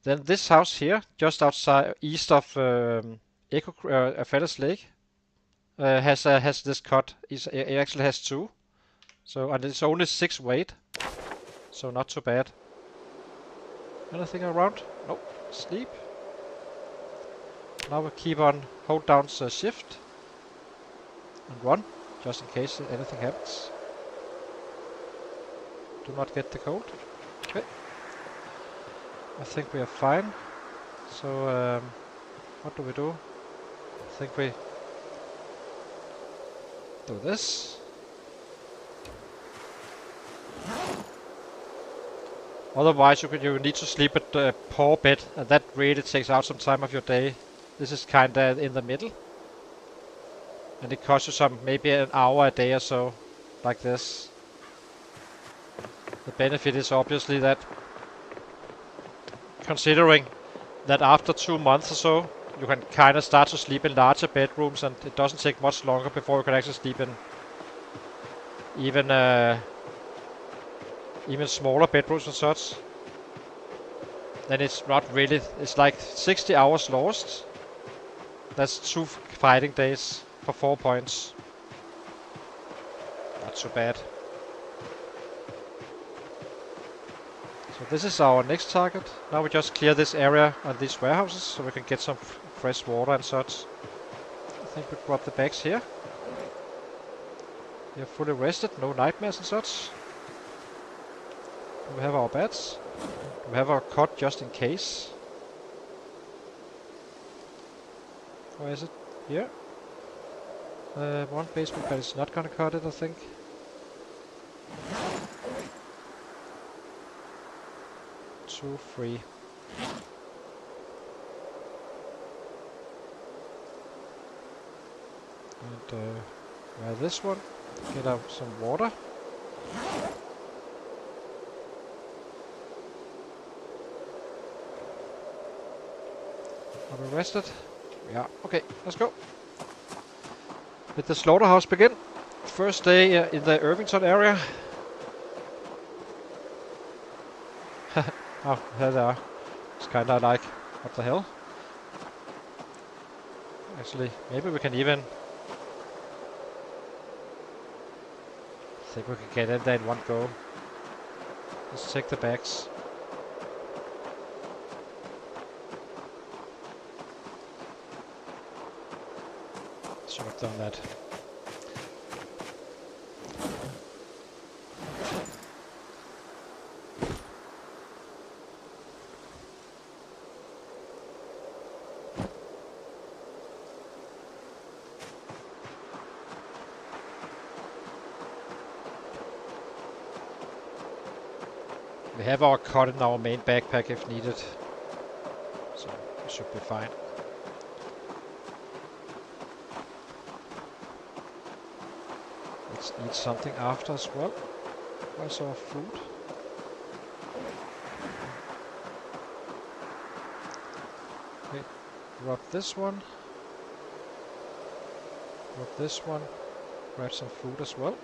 Then this house here, just outside east of Feathers Lake, has this cut. It actually has 2. So, and it's only 6 weight, so not too bad. Anything around? Nope. Sleep. Now we keep on, hold down the shift and run, just in case anything happens. Do not get the cold. Okay. I think we are fine. So, what do we do? I think we do this. Otherwise, you need to sleep at a poor bed, and that really takes out some time of your day. This is kinda in the middle, and it costs you maybe an hour a day or so, like this. The benefit is obviously that, considering that after 2 months or so, you can kinda start to sleep in larger bedrooms, and it doesn't take much longer before you can actually sleep in even smaller bedrooms and such. Then it's not really, it's like 60 hours lost. That's 2 fighting days for 4 points. Not so bad. So this is our next target. Now we just clear this area and these warehouses so we can get some fresh water and such. I think we drop the bags here. We are fully rested, no nightmares and such. We have our beds. We have our cot just in case. Where is it? Here. One basement bed is not gonna cut it, I think. Two, 3. And This one. Get out some water. Are we rested? Yeah. Okay, let's go. Let the slaughterhouse begin. First day in the Irvington area. Oh, there they are. It's kinda like, what the hell? Actually, maybe we can even... I think we can get in there in one go. Let's take the bags. Should have done that. We have our cut in our main backpack if needed, so we should be fine. Let's eat something after as well. Where's our food? Okay, rub this one. Rub this one. Grab some food as well.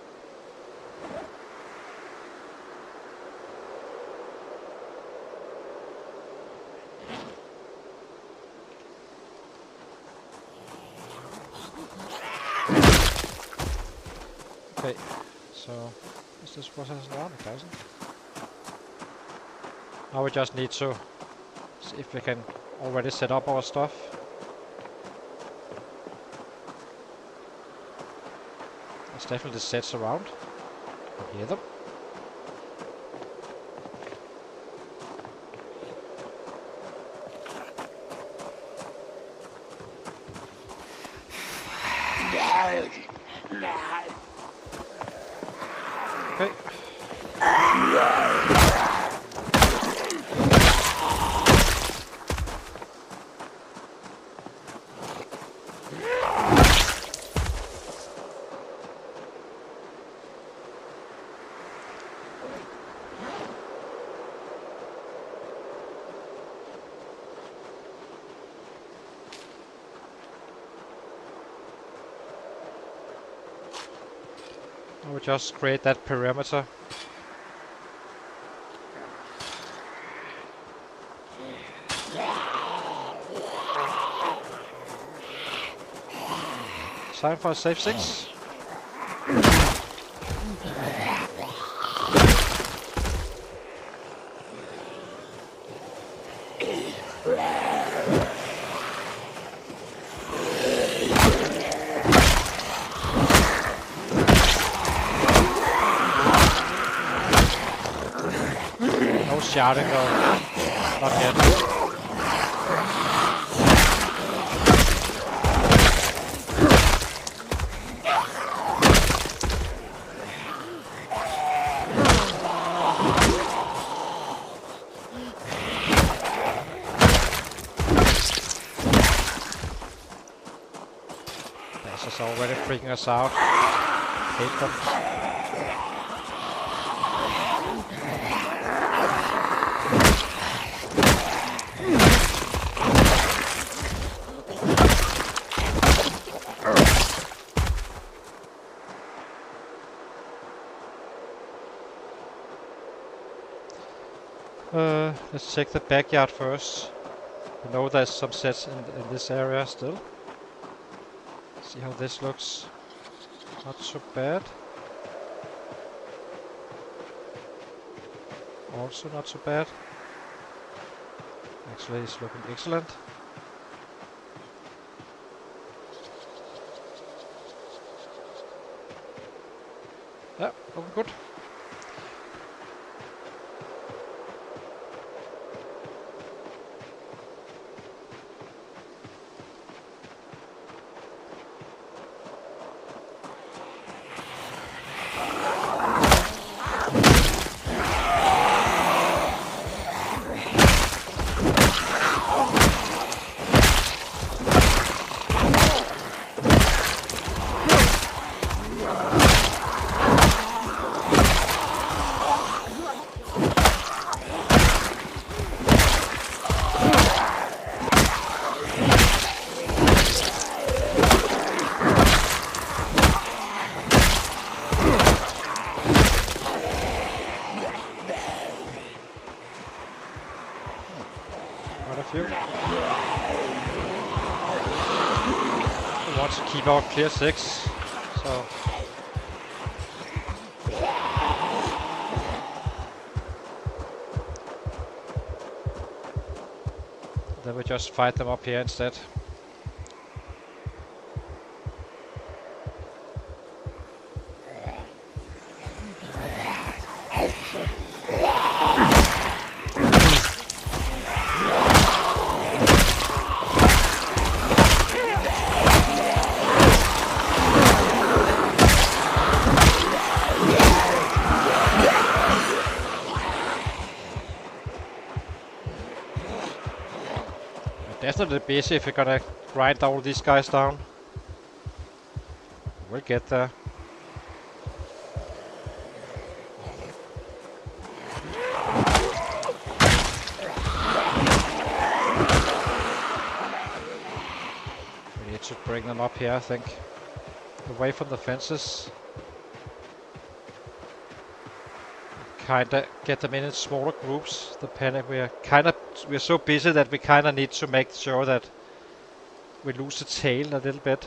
Okay, so does this process around? It doesn't. Now we just need to see if we can already set up our stuff. There's definitely sets around. I hear them. Okay. I will just create that perimeter. Time for a safe 6. No shouting though. Not yet. This is already freaking us out. Hate them. Let's check the backyard first. I know there's some sets in this area still. See how this looks. Not so bad. Also not so bad. Actually, it's looking excellent. Yeah, looking good. keep our clear 6. So then we just fight them up here instead. Definitely busy if we're gonna grind all these guys down. We'll get there. We need to bring them up here, I think. Away from the fences. Kinda get them in smaller groups. We're so busy that we kinda need to make sure that we lose the tail a little bit.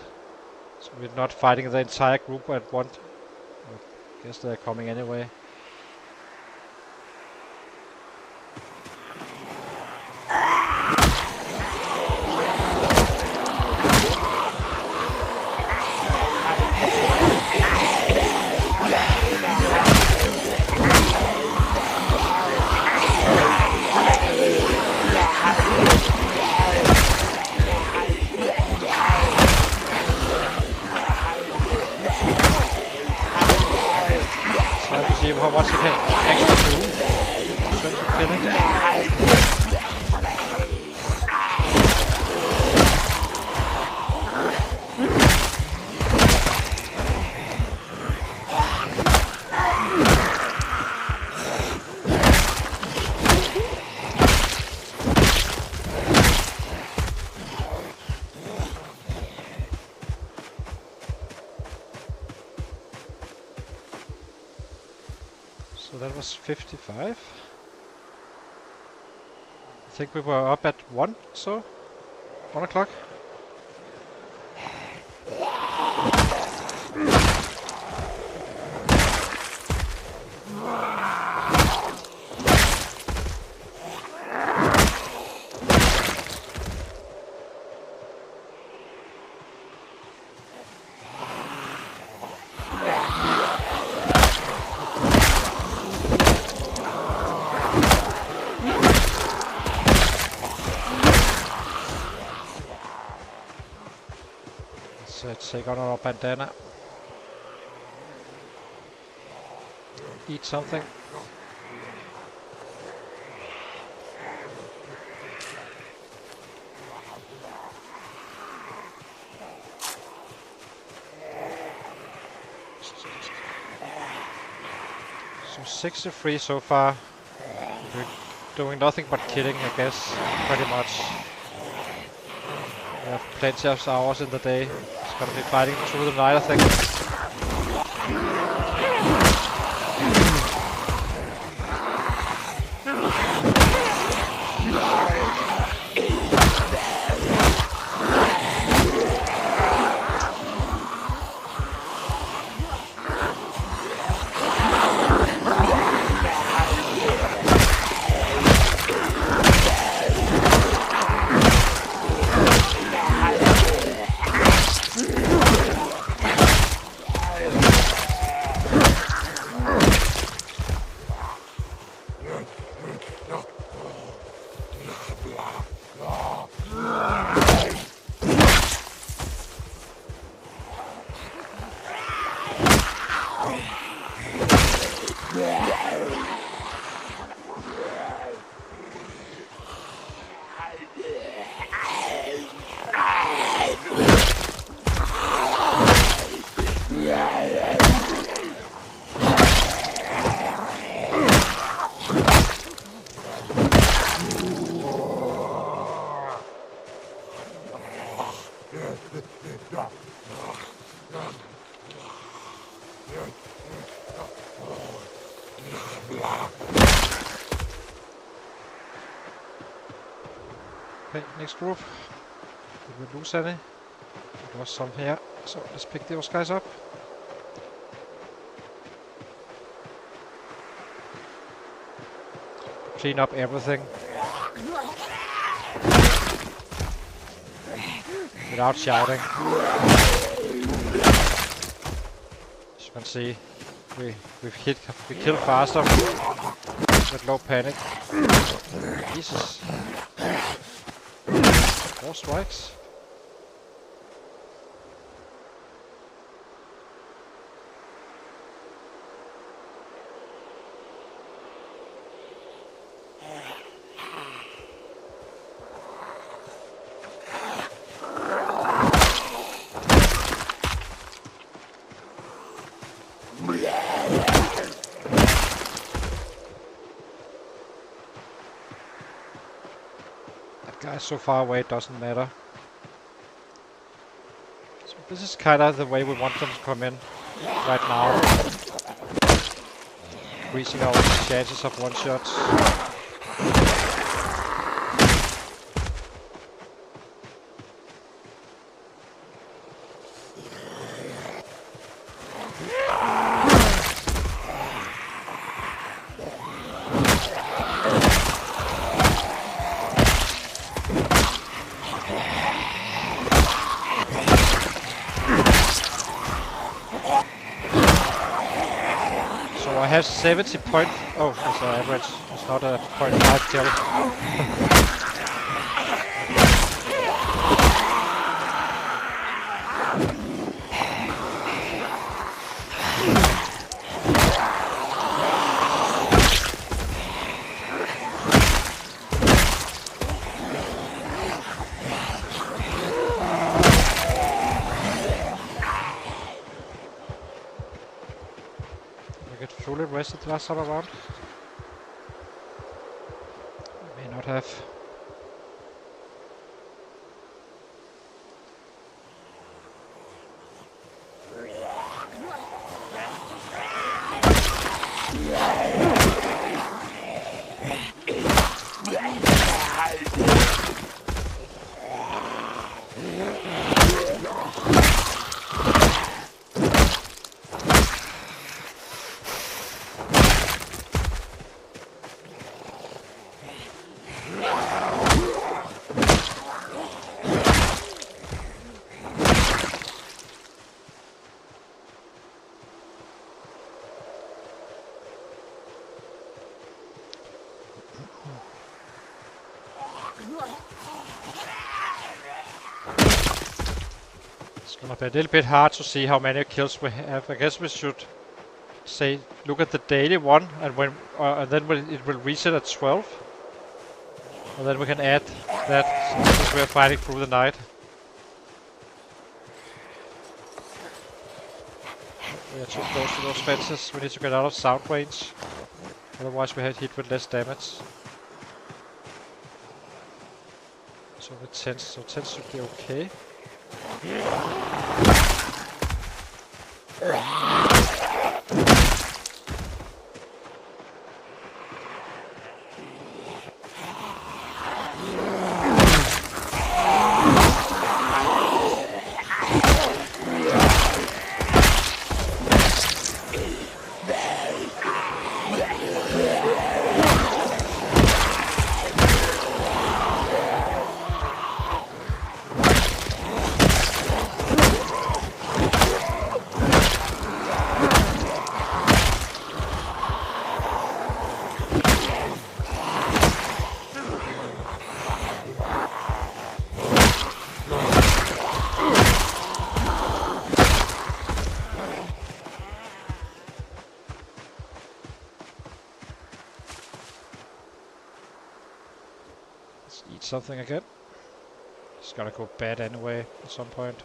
So we're not fighting the entire group at once. I guess they're coming anyway. See how much it can actually do in terms of killing. So that was 55. I think we were up at 1, so 1 o'clock. Let's take on our bandana. Eat something. So 63 so far. We're doing nothing but killing, I guess, pretty much. We have plenty of hours in the day. It's gonna be fighting through the night, I think. Okay, next group. Did we lose any? There was some here So let's pick those guys up. Clean up everything. Without shouting. As you can see, we kill faster with low panic. Jesus. 4 strikes. Guys so far away, it doesn't matter. So this is kind of the way we want them to come in right now. Increasing our chances of one-shots. I have 70 point. Oh, that's an average. It's not a 0.5 kill. Fully rested last time around. May not have. It's gonna be a little bit hard to see how many kills we have. I guess we should say look at the daily one, and when and then it will reset at 12, and then we can add that since we are fighting through the night. We are too close to those fences. We need to get out of sound range, otherwise we hit with less damage. So the tents, should be okay. Eat something again. It's gonna go bad anyway at some point.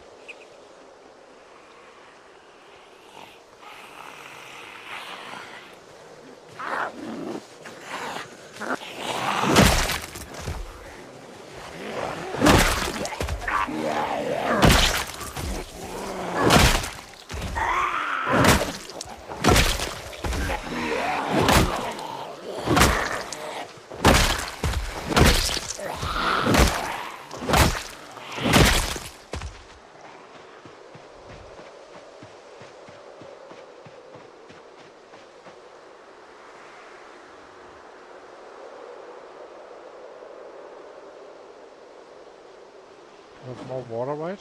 With more water, right?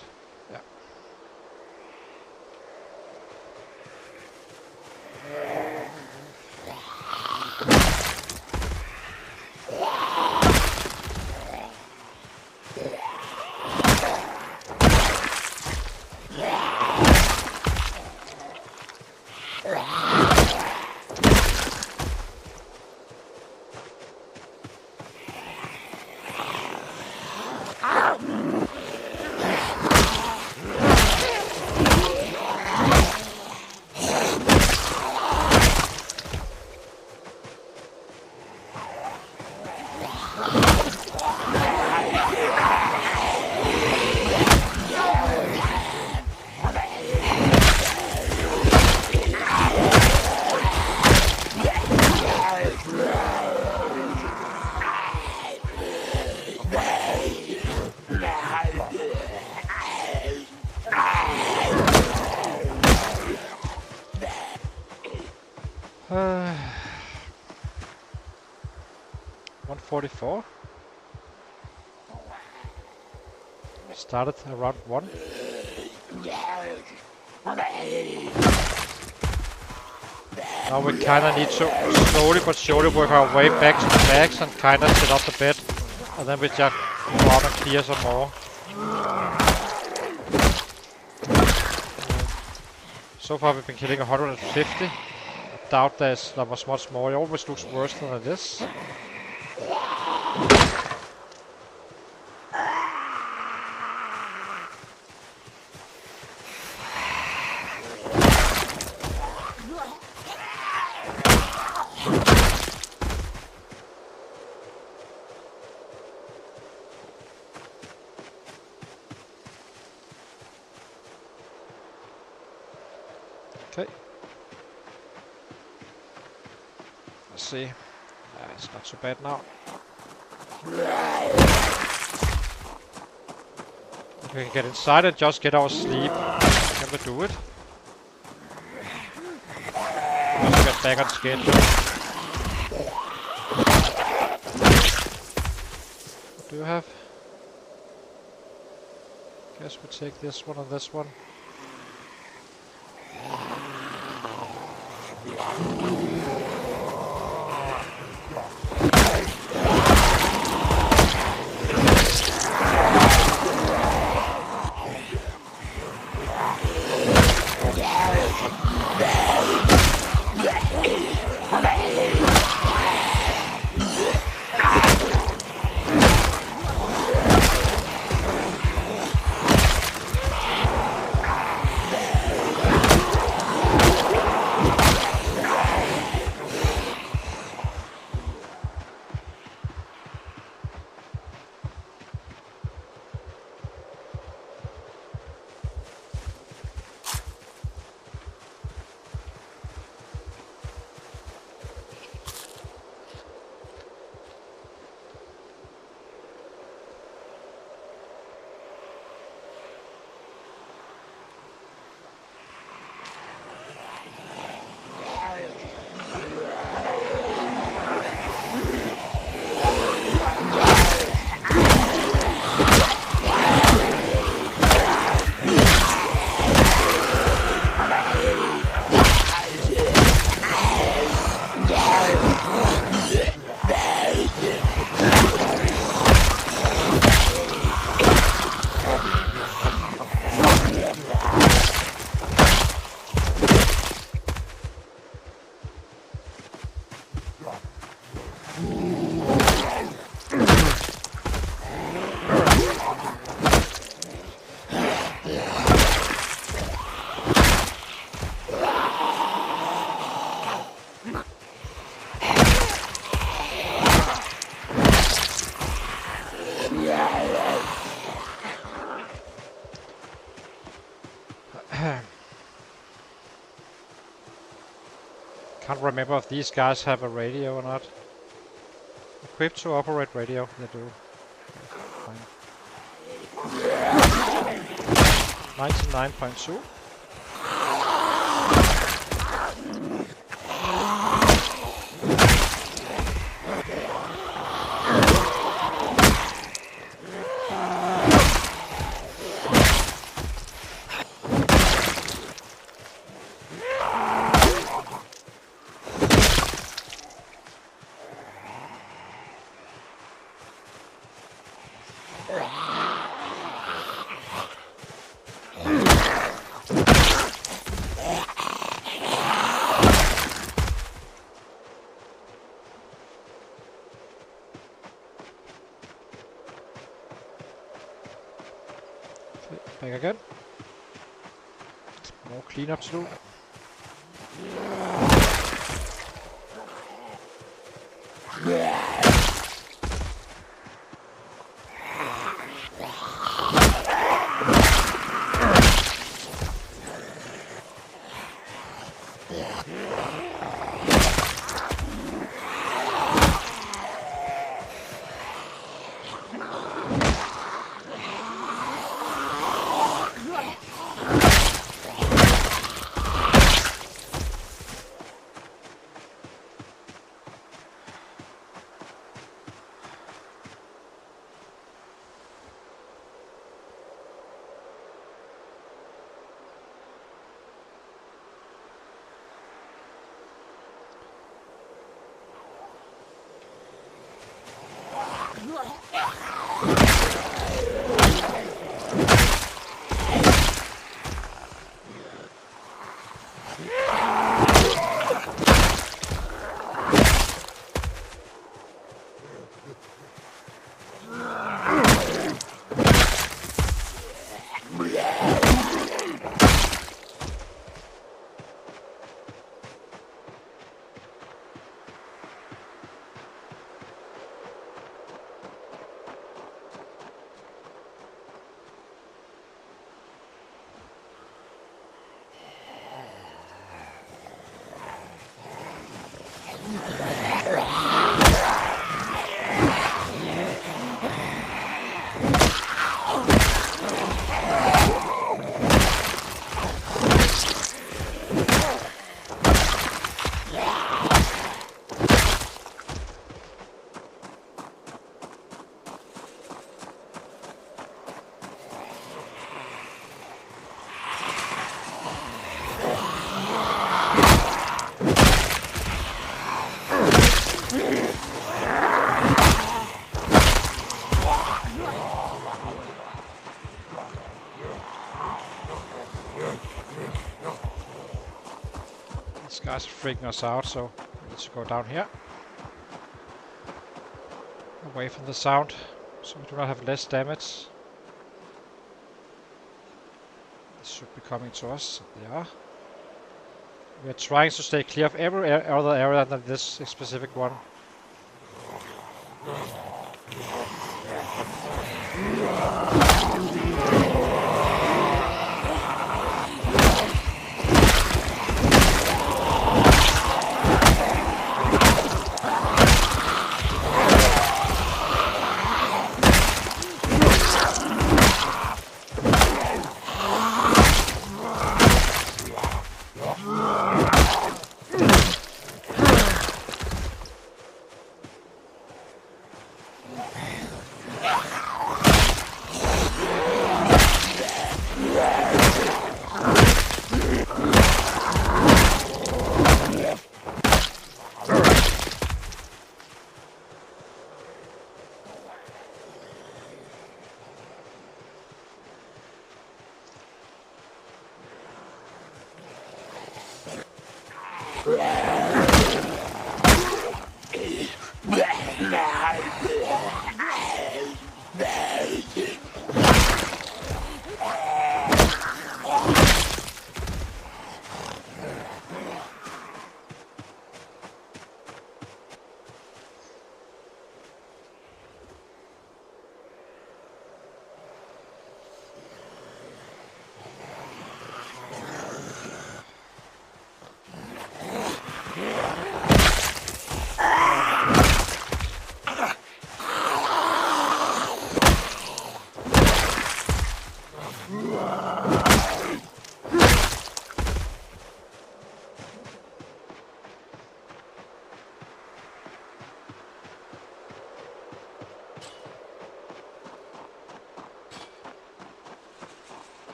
Yeah. Uh, 144. Started around 1. Now we kinda need to slowly but surely work our way back to the bags and kinda set up the bed. And then we just go out and clear some more. So far we've been killing 150. I doubt that was much more. It always looks worse than it is. Okay. Let's see. It's not so bad now. If we can get inside and just get our sleep, can we do it? Just get back on schedule. What do you have? Guess we take this one and this one. Can't remember if these guys have a radio or not. Equipped to operate radio, they do. Fine. 99.2. Back again. More cleanup to do. These guys are freaking us out, so let's go down here. Away from the sound, so we do not have less damage. This should be coming to us. They are. We are trying to stay clear of every other area than this specific one.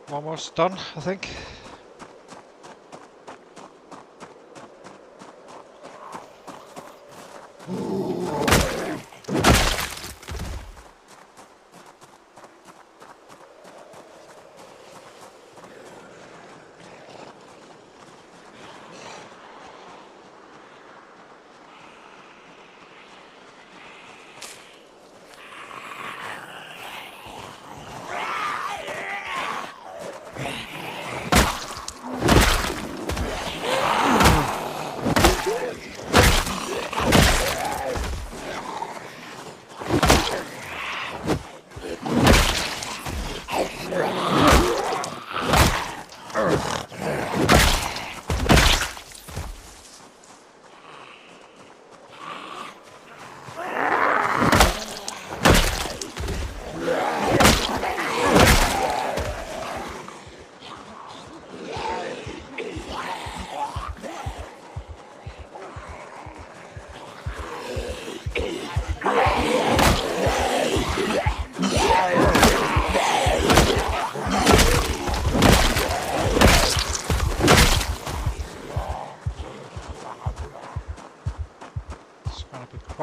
Almost done, I think.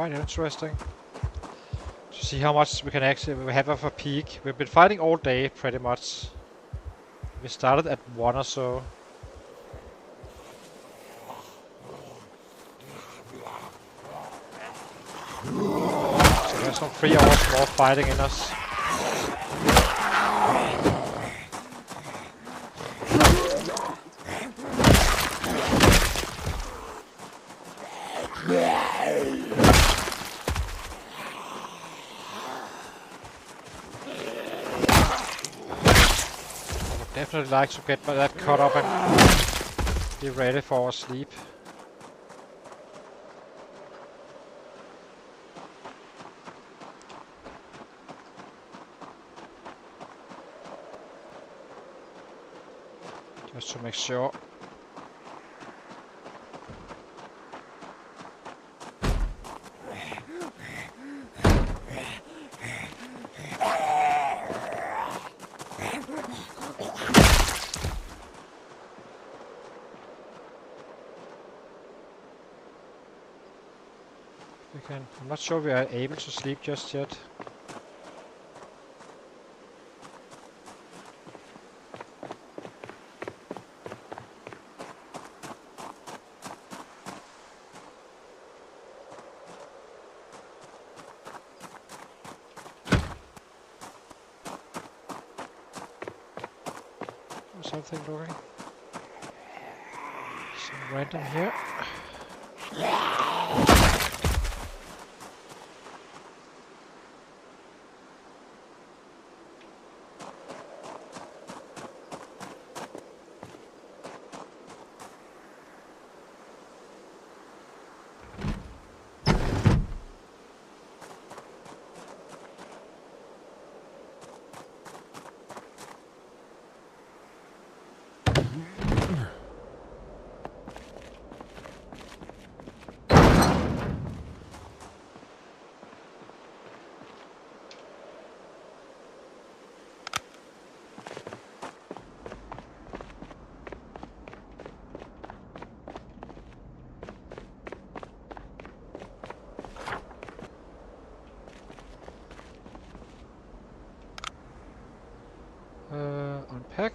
quite interesting to see how much we can actually have of a peak. We've been fighting all day pretty much. We started at 1 or so. So there's some 3 hours more fighting in us. Definitely like to get that cut up and be ready for our sleep. Just to make sure. I'm not sure we are able to sleep just yet. Something looking. Some random here. Unpack.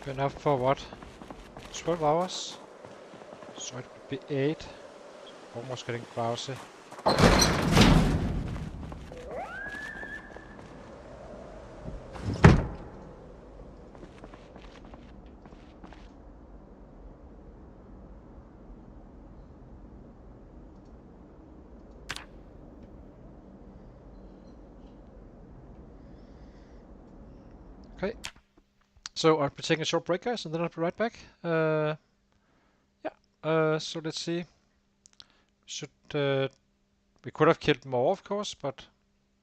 Enough for what? 12 hours? So it would be 8. Almost getting drowsy. Okay. So I'll be taking a short break, guys, and then I'll be right back. So let's see. Should we could have killed more, of course, but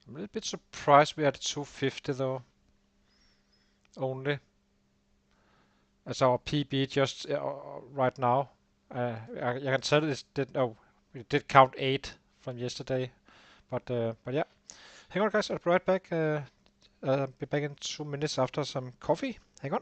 I'm a little bit surprised we had 250 though. Only as our PB just right now. I can tell it did. Oh, we did count 8 from yesterday, but yeah. Hang on, guys. I'll be right back. I'll be back in 2 minutes after some coffee. Hang on.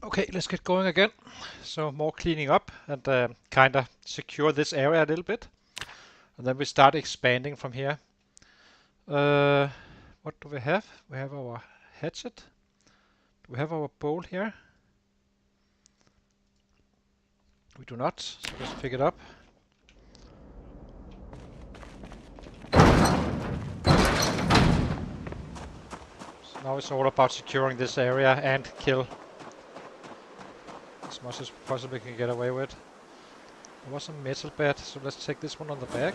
Okay, let's get going again. So more cleaning up and kind of secure this area a little bit. And then we start expanding from here. What do we have? We have our hatchet. Do we have our bowl here? We do not, so let's pick it up. So now it's all about securing this area and kill as much as possibly can get away with. There was a metal bed, so let's take this one on the back.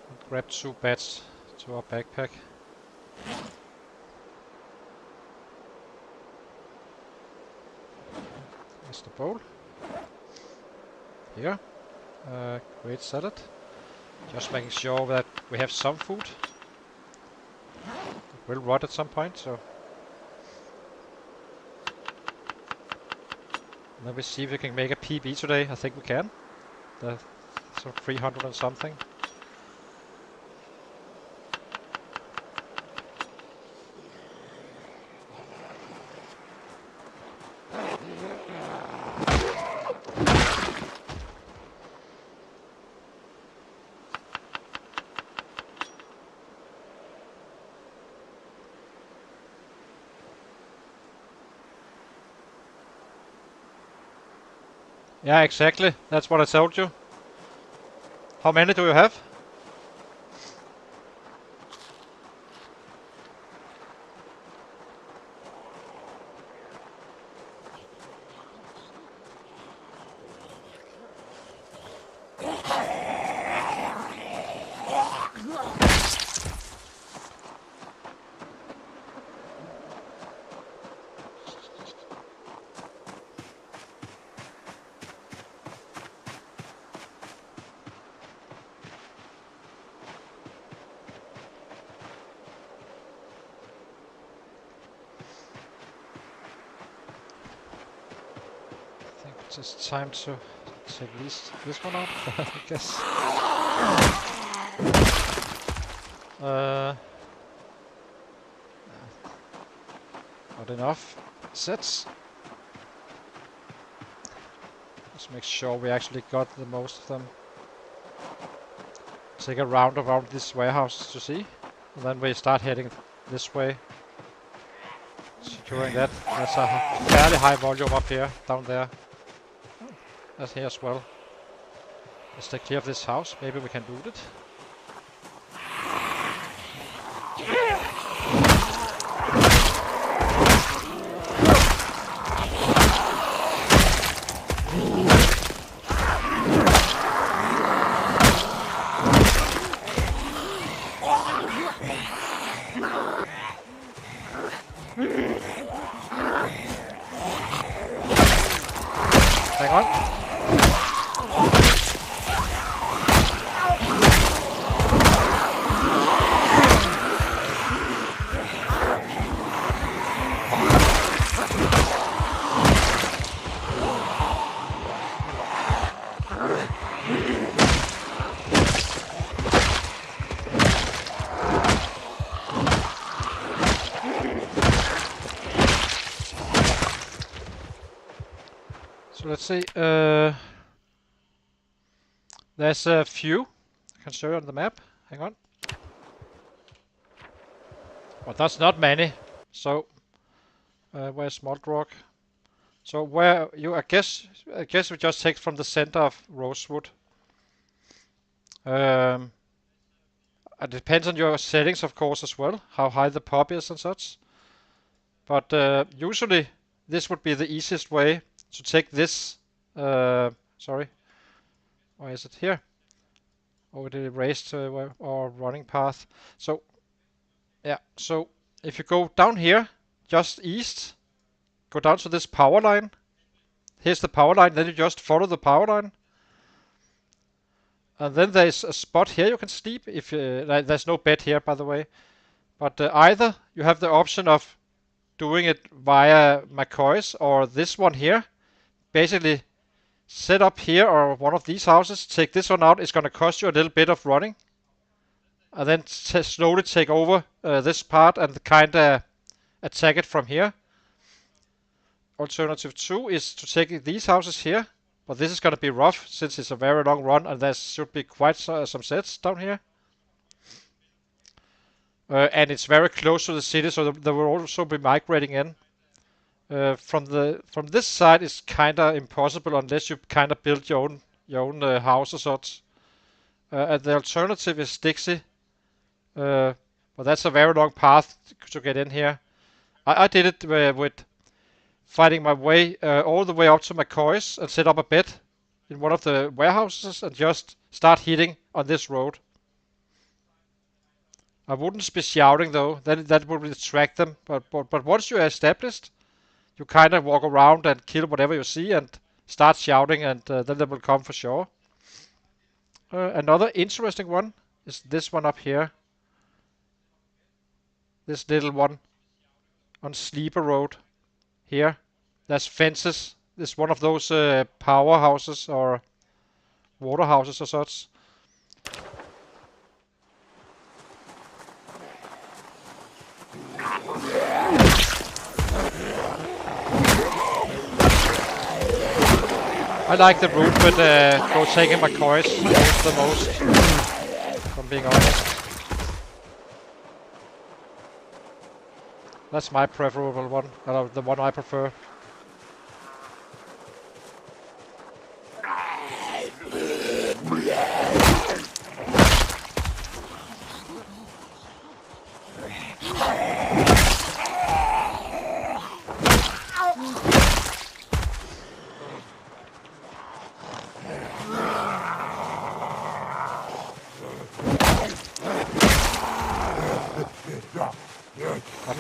And grab 2 beds to our backpack. Here's the bowl. Here. Great salad. Just making sure that we have some food. It will rot at some point, so Let me see if we can make a PB today. I think we can. So 300 and something. Yeah, exactly. That's what I told you. How many do you have? I think it's just time to take this one out, I guess. Not enough sets. Let's make sure we actually got the most of them. Take a round around this warehouse to see. And then we start heading this way. Securing that. That's a fairly high volume up here, down there. That's here as well. Let's take clear of this house. Maybe we can loot it. Hang on. So let's see. There's a few. I can show you on the map. Hang on. But that's not many. So where's Moldrock? So where you? I guess we just take from the center of Rosewood. It depends on your settings, of course, as well. How high the pop is and such. But usually this would be the easiest way to take this. Sorry. Why is it here? Oh, it erased our running path. So, yeah. So if you go down here, just east, go down to this power line. Here's the power line. Then you just follow the power line. And then there's a spot here you can sleep. If there's no bed here, by the way. But either you have the option of doing it via McCoy's or this one here. Basically, set up here or one of these houses. Take this one out. It's going to cost you a little bit of running. And then slowly take over this part and kind of attack it from here. Alternative 2 is to take these houses here. But this is going to be rough since it's a very long run and there should be quite some sets down here. And it's very close to the city, so there will also be migrating in. From this side, it's kind of impossible unless you kind of build your own house or such. And the alternative is Dixie. But that's a very long path to get in here. I did it with fighting my way all the way up to McCoy's and set up a bed in one of the warehouses and just start hitting on this road. I wouldn't be shouting though, then that would distract them. But once you're established, you kind of walk around and kill whatever you see and start shouting, and then they will come for sure. Another interesting one is this one up here. This little one on Sleeper Road. Here, there's fences is one of those powerhouses or water houses or such. I like the route with rotating my coins the most, if I'm being honest. That's my preferable one, the one I prefer.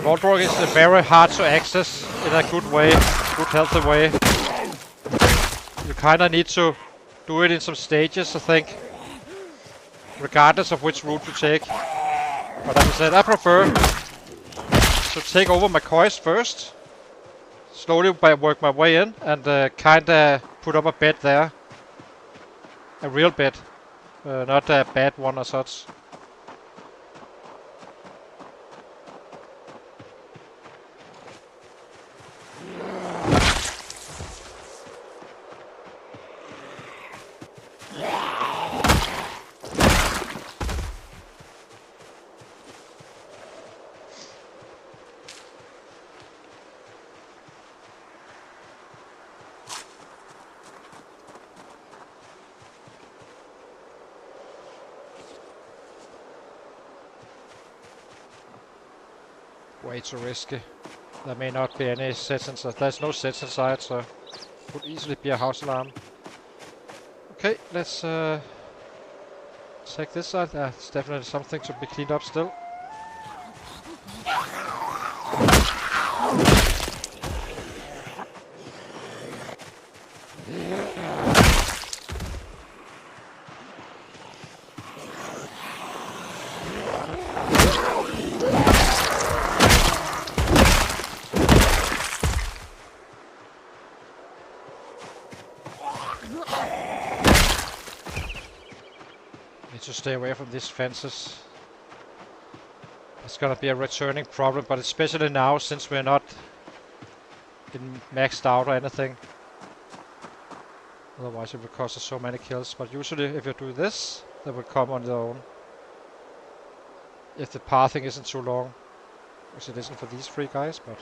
Wallbrook is very hard to access in a good way, good healthy way. You kinda need to do it in some stages, I think, regardless of which route you take. But as I said, I prefer to take over my coins first, slowly work my way in, and kinda put up a bed there. A real bed, not a bad one as such. Way too risky. There may not be any sets inside. There's no sets inside, so it could easily be a house alarm. Okay, let's check this side. It's definitely something to be cleaned up still. To stay away from these fences. It's gonna be a returning problem, but especially now since we're not maxed out or anything. Otherwise it would cost us so many kills, but usually if you do this, they will come on their own. If the pathing isn't too long. Which it isn't for these three guys, but...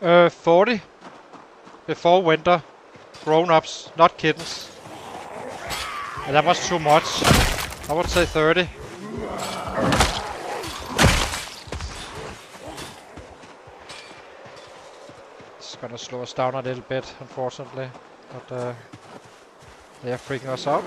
Uh, 40 before winter. Grown-ups, not kittens. And that was too much. I would say 30. It's gonna slow us down a little bit, unfortunately. But they are freaking us out.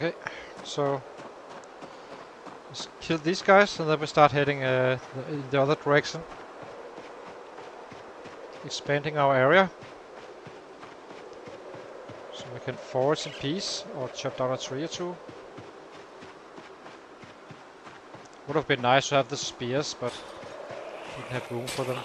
Okay, so let's kill these guys and then we start heading in the other direction. Expanding our area. So we can forage in peace or chop down a tree or two. Would have been nice to have the spears, but didn't have room for them.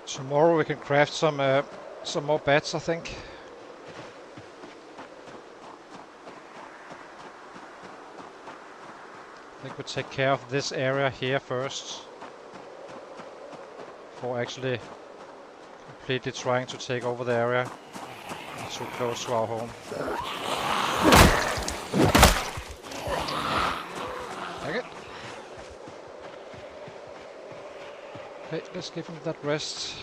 Tomorrow we can craft some more bats, I think. I think we take care of this area here first, before actually completely trying to take over the area too close to our home. Take it. Okay, let's give him that rest.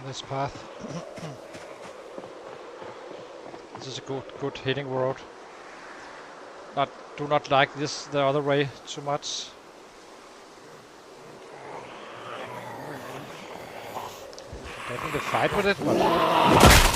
This path. This is a good hitting road. Do not like this the other way too much. Definitely fight with it, but...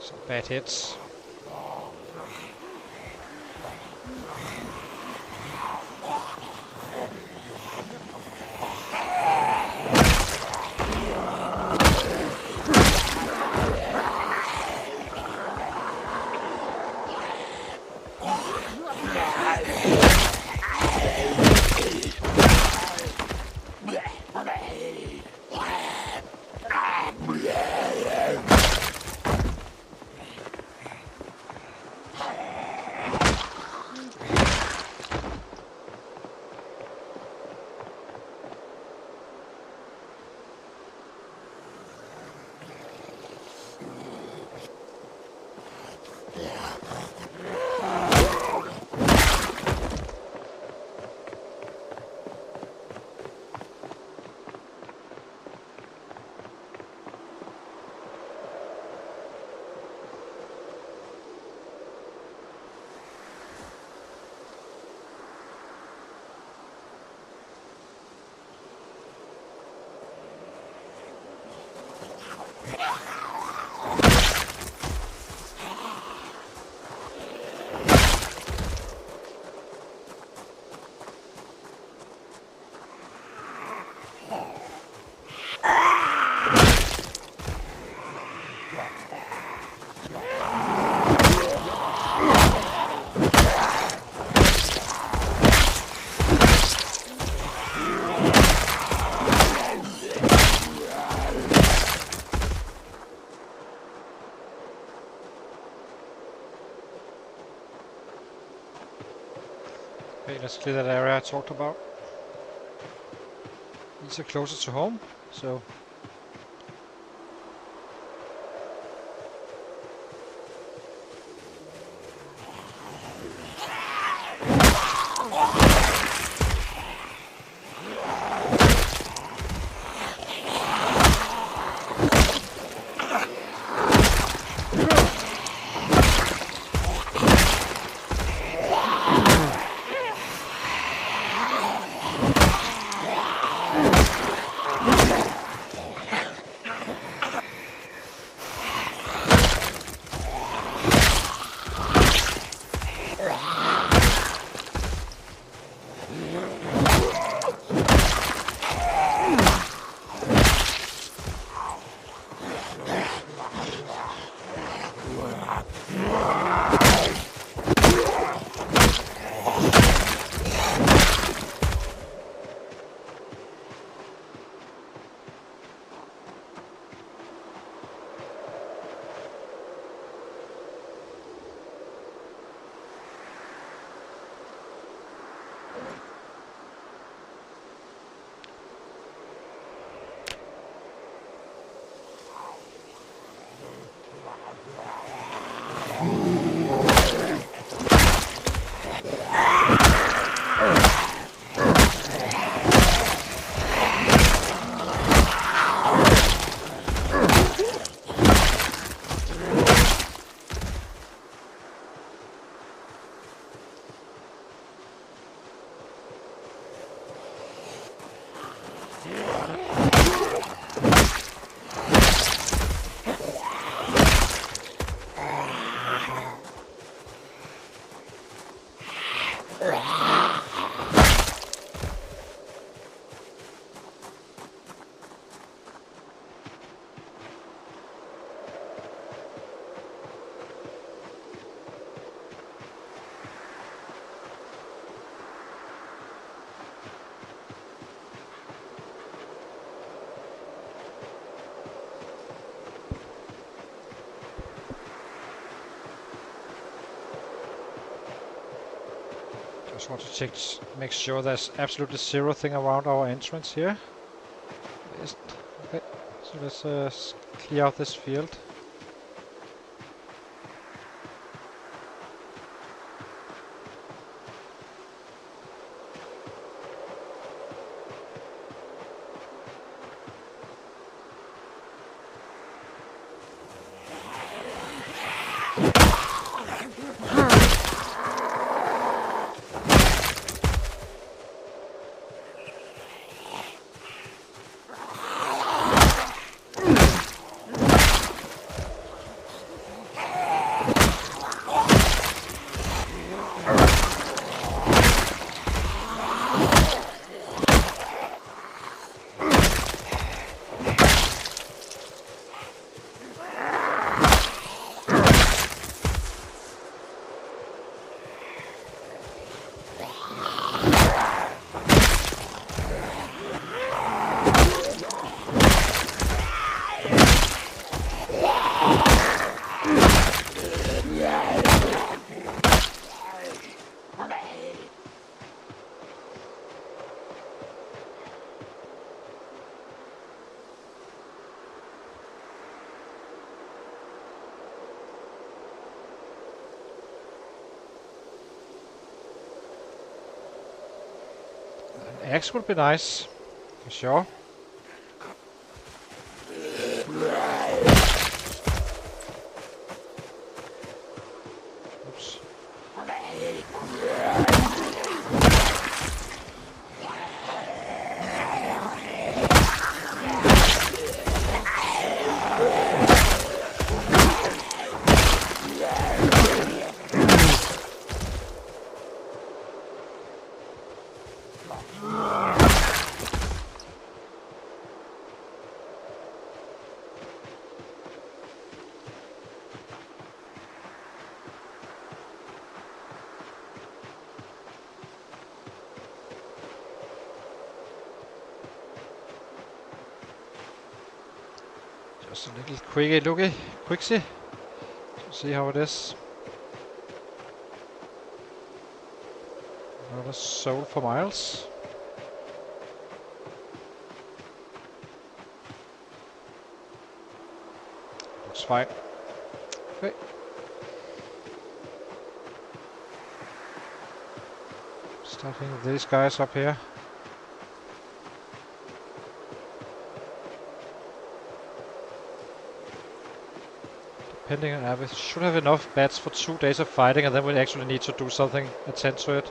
Some bad hits. Okay, let's clear that area I talked about. These are closer to home, so... Just want to check, make sure there's absolutely zero thing around our entrance here. Okay, so let's clear out this field. Axe would be nice, for sure. Oops. Just a little quicksy, to see how it is. Not a soul for miles. Looks fine. Okay. Starting with these guys up here. Depending on, we should have enough bats for 2 days of fighting, and then we actually need to do something, attend to it.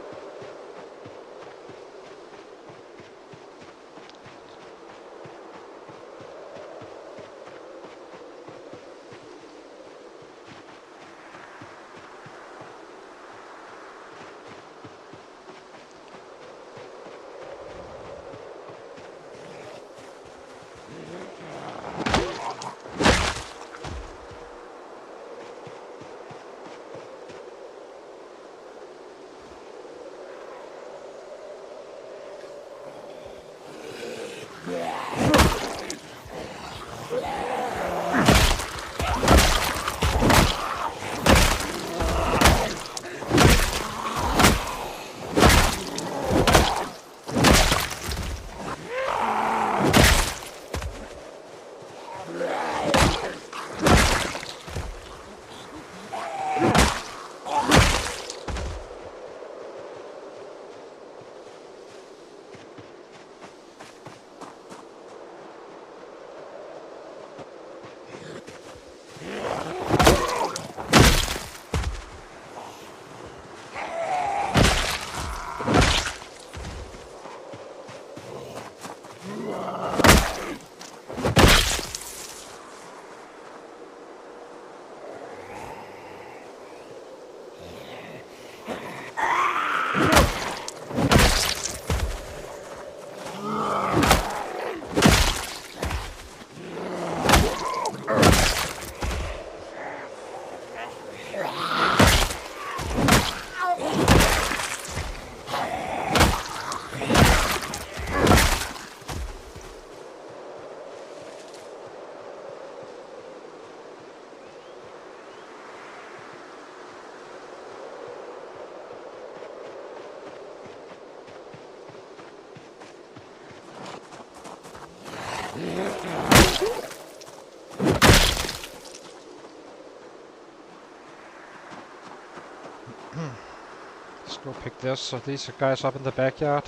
Go pick this. So these are guys up in the backyard.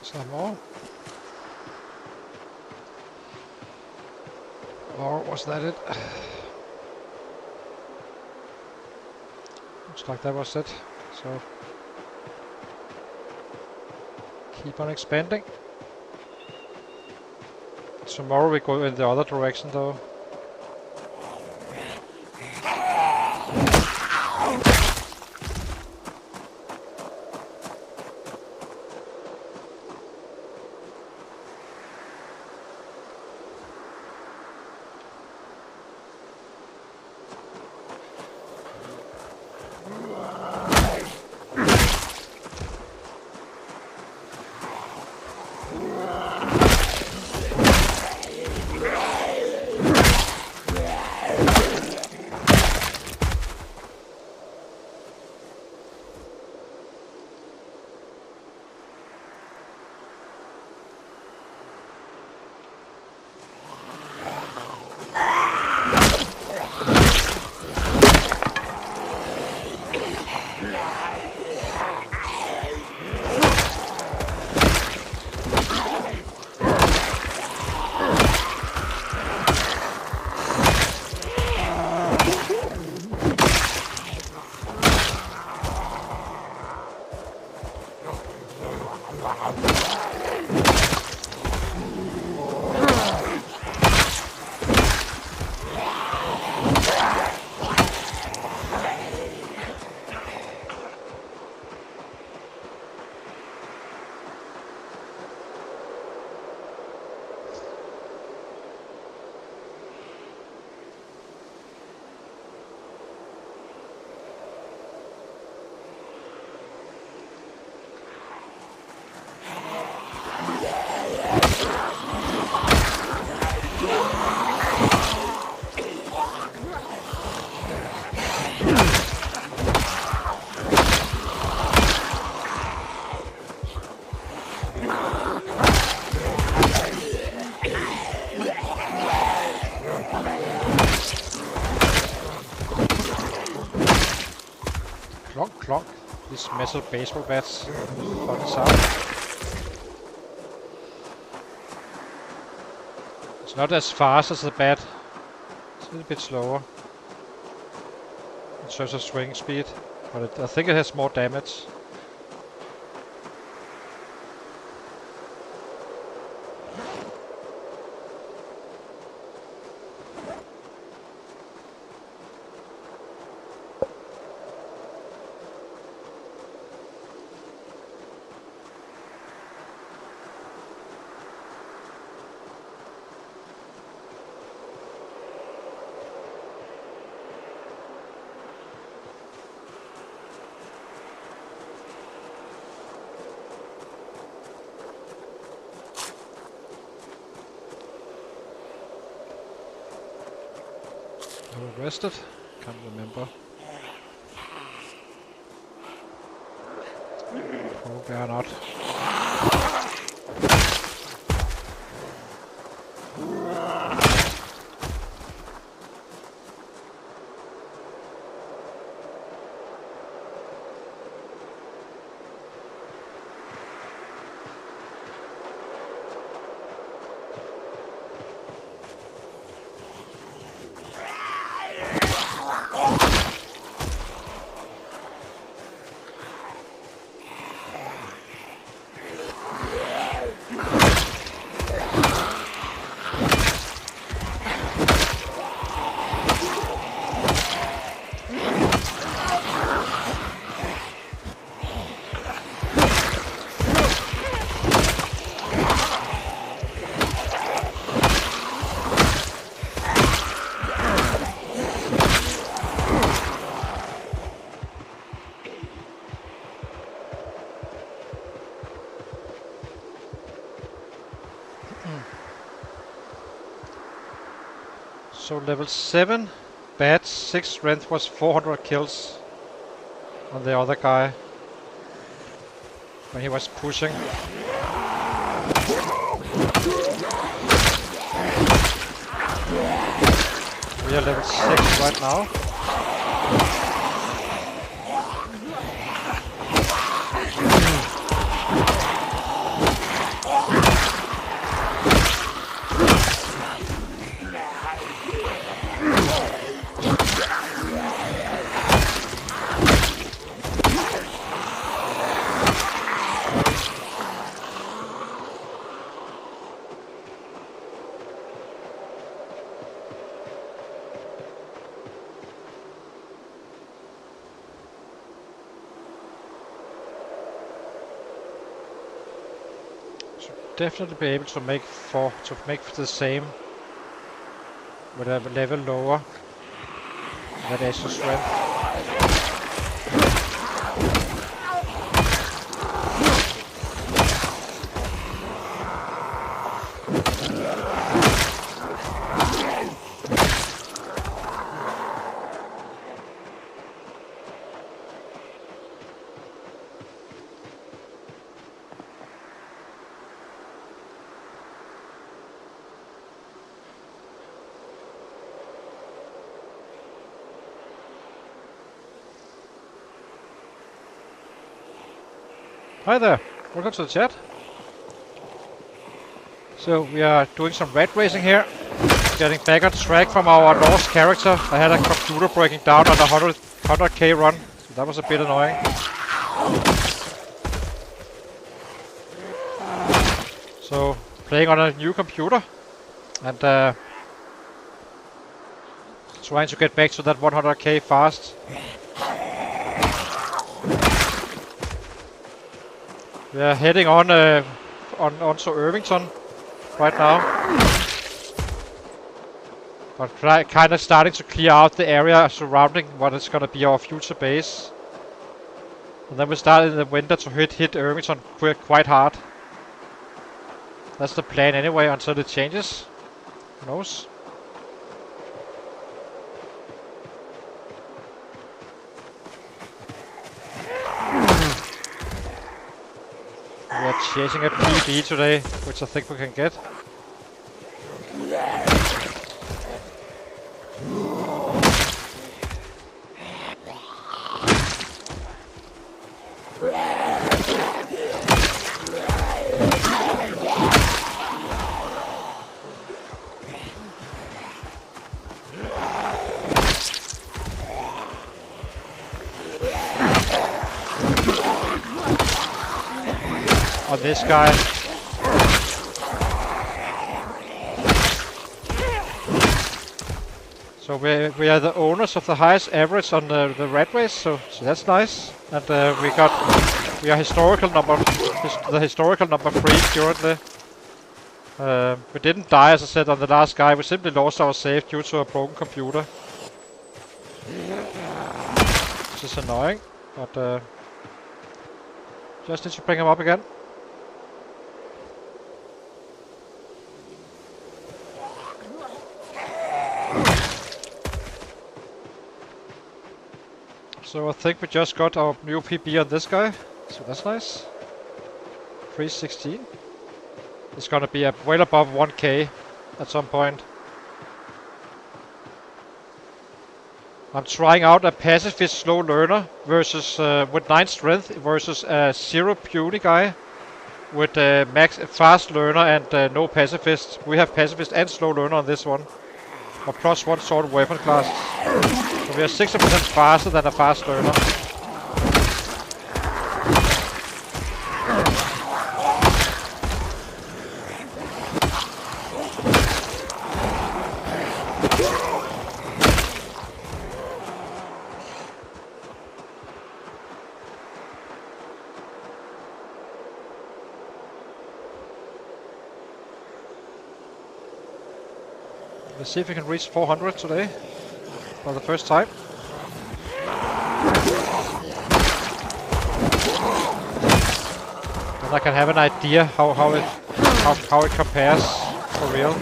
Some more. Or was that it? Looks like that was it. So keep on expanding. Tomorrow we go in the other direction though. Clonk, clonk. These metal baseball bats. Fun sound. It's not as fast as the bat. It's a little bit slower in terms of swing speed, but I think it has more damage. rested? Can't remember. Probably are not. So level 7, bad, 6 strength was 400 kills on the other guy when he was pushing. We are level 6 right now. Definitely be able to make the same with a level lower. That extra strength. Hi there, welcome to the chat. So we are doing some rat racing here, getting back on track from our lost character. I had a computer breaking down on a 100k run, so that was a bit annoying. So playing on a new computer and trying to get back to that 100k fast. We are heading onto Irvington right now, but kind of starting to clear out the area surrounding what is going to be our future base. And then we start in the winter to hit Irvington quite hard. That's the plan anyway, until it changes. Who knows? We are chasing a PB today, which I think we can get. On this guy. So we are the owners of the highest average on the rat race, so that's nice. And we are the historical number 3 currently. We didn't die, as I said, on the last guy. We simply lost our save due to a broken computer, which is annoying. But just need to bring him up again. So I think we just got our new PB on this guy. So that's nice. 316. It's gonna be well above 1k at some point. I'm trying out a pacifist slow learner versus with 9 strength versus a 0 puny guy with max fast learner and no pacifist. We have pacifist and slow learner on this one. Or +1 sword weapon classes. So we are 60% faster than a fast learner. Let's see if we can reach 400 today for the first time. And I can have an idea how it compares for real.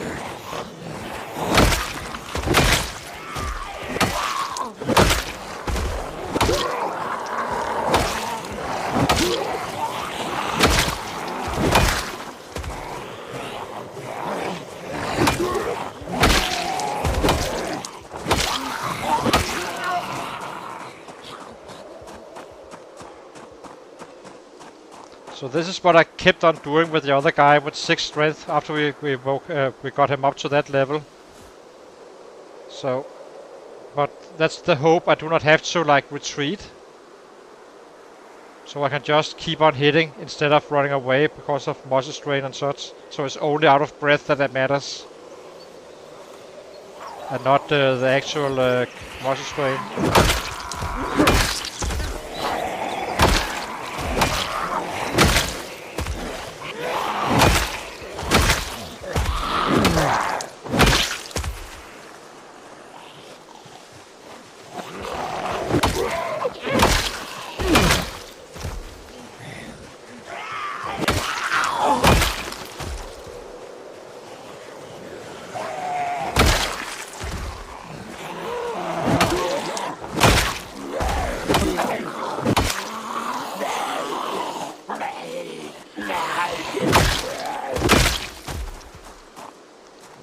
So this is what I kept on doing with the other guy with 6 strength after we got him up to that level. So, but that's the hope. I do not have to like retreat. So I can just keep on hitting instead of running away because of muscle strain and such. So it's only out of breath that matters. And not the actual muscle strain.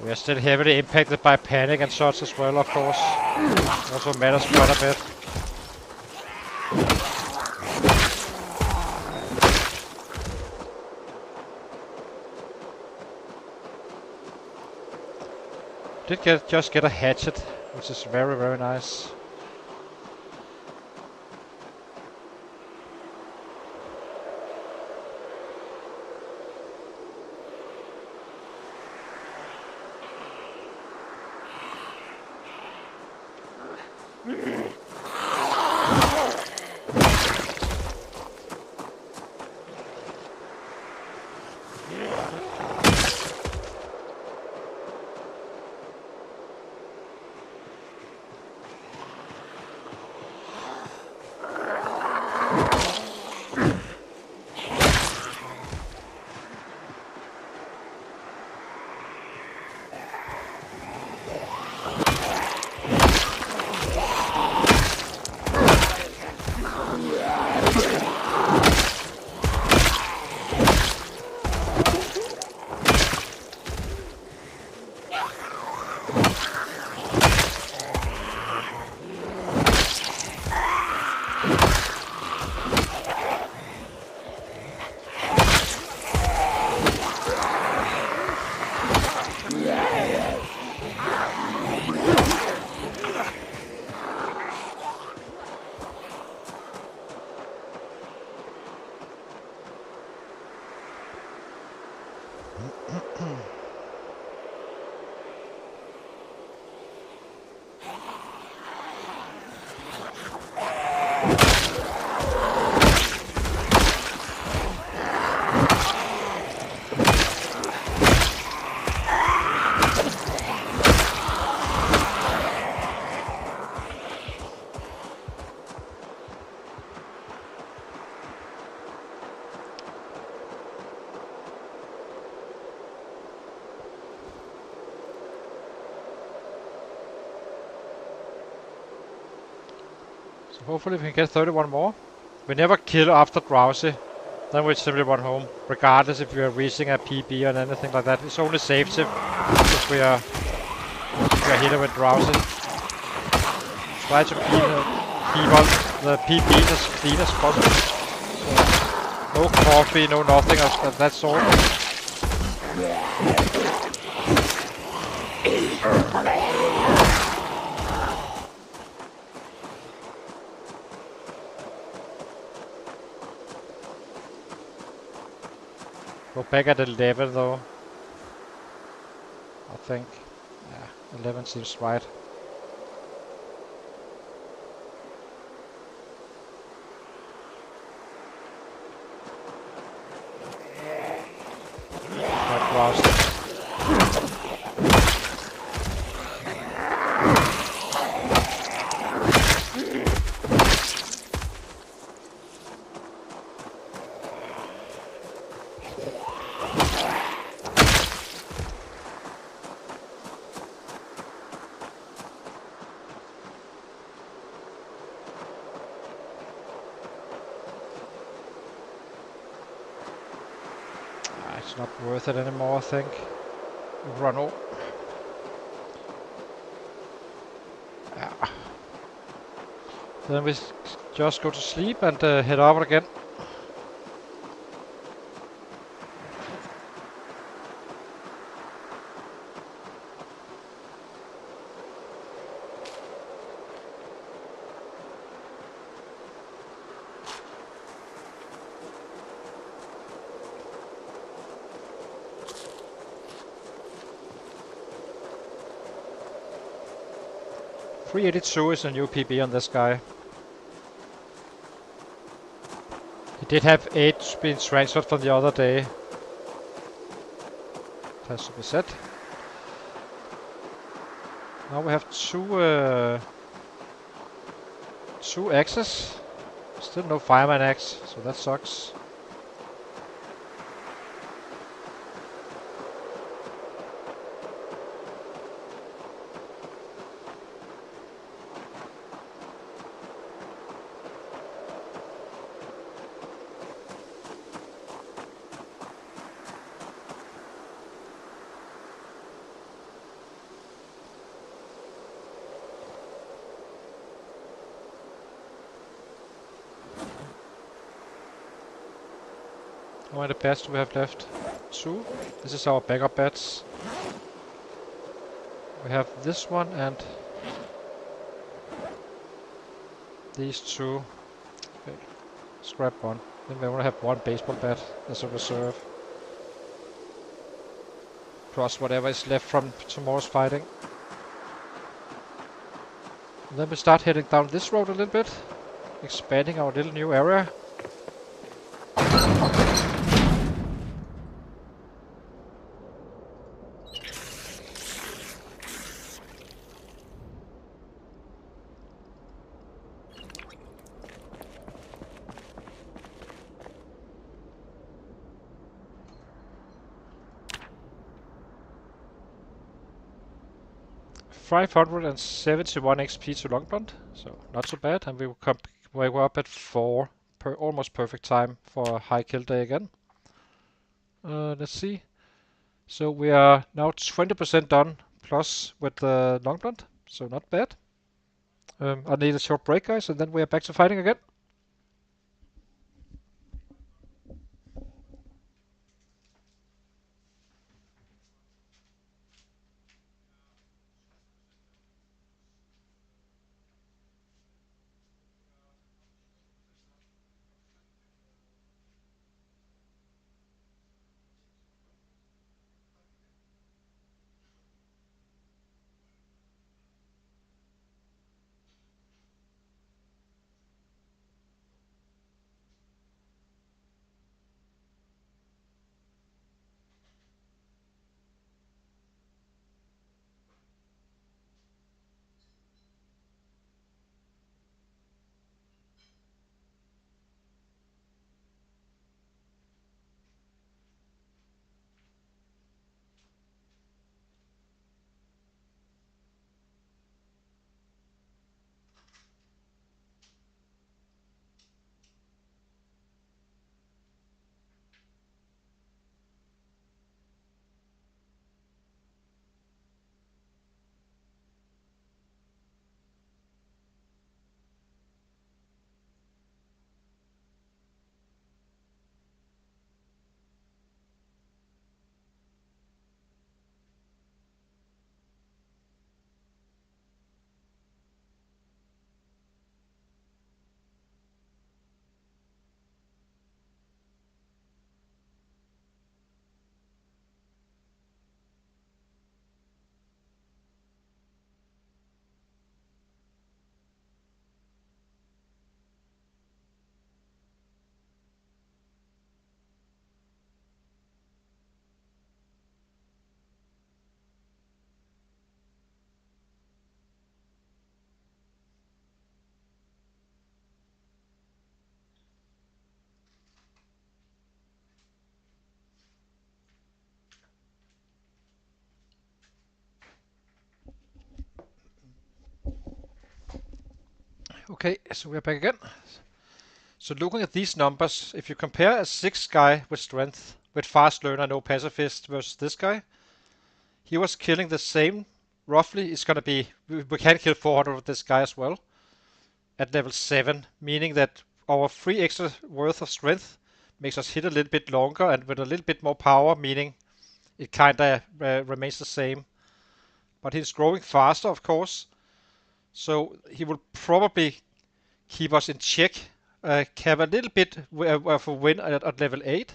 We are still heavily impacted by panic and such as well, of course. Also matters quite a bit. Just get a hatchet, which is very, very nice. Hopefully we can get 31 more. We never kill after drowsy. Then we simply run home, regardless if we are reaching a PB or anything like that. It's only safety if we are hit with drowsy. Try to keep on the PBs as clean as possible. So, no coffee, no nothing of that sort. Go back at 11 though. I think. Yeah, 11 seems right. That was it's not worth it anymore, I think. We run over. Yeah. Then we just go to sleep and head over again. .382 is a new PB on this guy. He did have 8 being transferred from the other day. Has to be said. Now we have two axes. Still no fireman axe, so that sucks. How many beds do we have left? 2. This is our backup beds. We have this one and these 2. Okay. Scrap one. Then we only have 1 baseball bat as a reserve. Plus whatever is left from tomorrow's fighting. And then we start heading down this road a little bit. Expanding our little new area. 571 XP to long blunt, so not so bad, and we were up at 4, almost perfect time for a high kill day again. Let's see. So we are now 20% done plus with the long blunt, so not bad. I need a short break, guys, and then we are back to fighting again. Okay, so we're back again. So looking at these numbers, if you compare a 6 guy with strength, with fast learner, no pacifist versus this guy, he was killing the same, roughly. It's gonna be, we can kill 400 with this guy as well, at level 7, meaning that our 3 extra worth of strength makes us hit a little bit longer and with a little bit more power, meaning it kinda remains the same. But he's growing faster, of course, so he will probably keep us in check. Have a little bit of a win at level 8,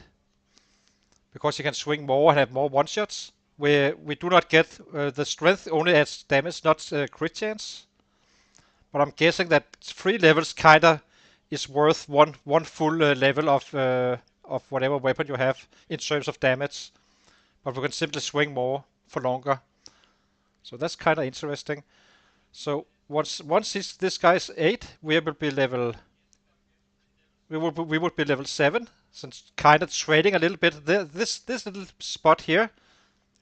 because he can swing more and have more one-shots. We do not get the strength only as damage, not crit chance. But I'm guessing that 3 levels kinda is worth one full level of whatever weapon you have in terms of damage. But we can simply swing more for longer. So that's kinda interesting. So once this guy's 8, we will be level. We would be level 7, since kind of trading a little bit. This little spot here,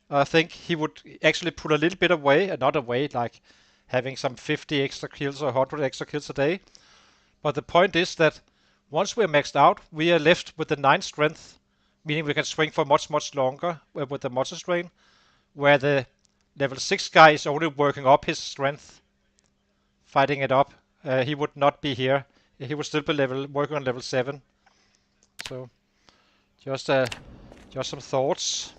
I think he would actually put a little bit away, not away like having some 50 extra kills or 100 extra kills a day. But the point is that once we're maxed out, we are left with the 9 strength, meaning we can swing for much longer with the muscle strain, where the level 6 guy is only working up his strength, fighting it up. He would not be here. He would still be working on level 7. So just some thoughts,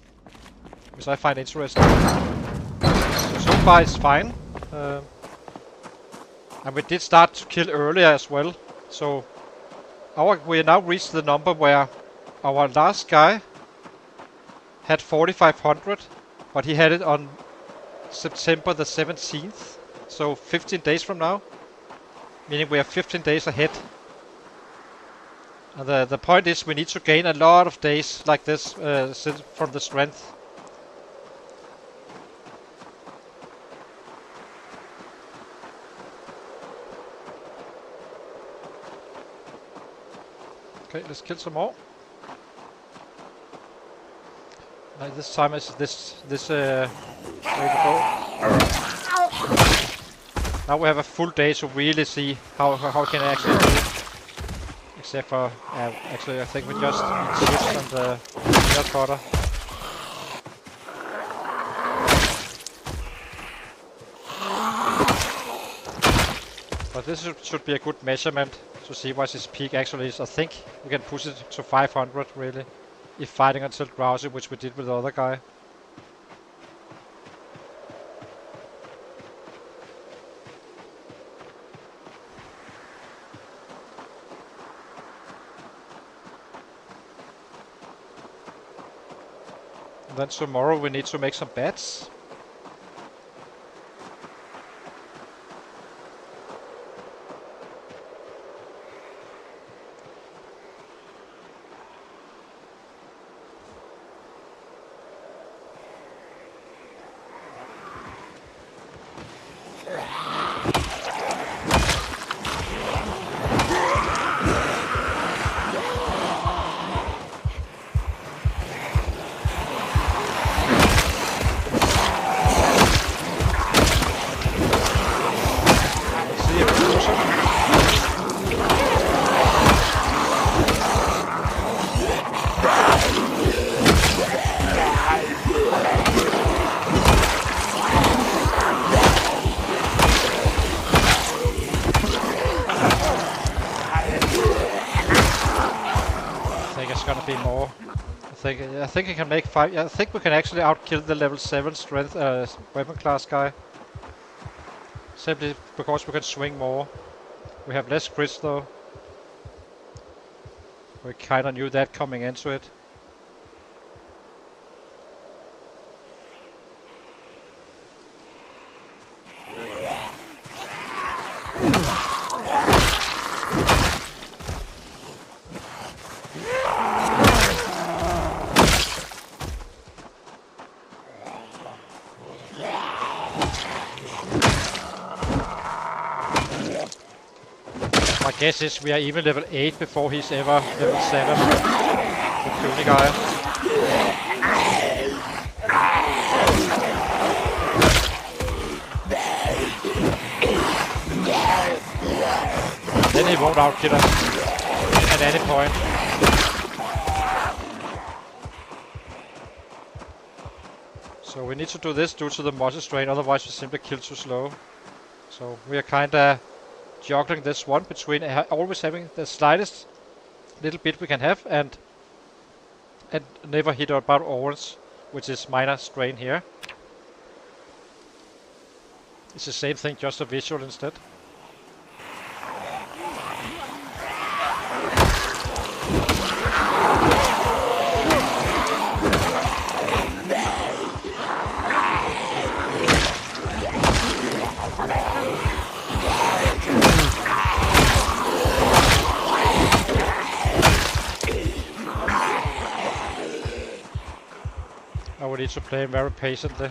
which I find interesting. So far it's fine. And we did start to kill earlier as well. So we now reached the number where our last guy had 4,500, but he had it on September the 17th. So 15 days from now. Meaning we are 15 days ahead. And the point is we need to gain a lot of days like this from the strength. Okay, let's kill some more. This time is this way to go. Now we have a full day to really see how can I actually do it. Except for, actually I think we just switched on the air cutter. But this should be a good measurement to see what his peak actually is. I think we can push it to 500 really, if fighting until drowsy, which we did with the other guy. Then tomorrow we need to make some bets. I think I can make 5. I think we can actually outkill the level 7 strength weapon class guy. Simply because we can swing more. We have less crits though. We kinda knew that coming into it. My guess is we are even level 8 before he's ever level 7. The puny guy. Then he won't outkit us at any point. So we need to do this due to the muscle strain, otherwise we simply kill too slow. So we are kinda juggling this one between always having the slightest little bit we can have and never hit about orange, which is minor strain here. It's the same thing, just a visual instead. I will need to play him very patiently.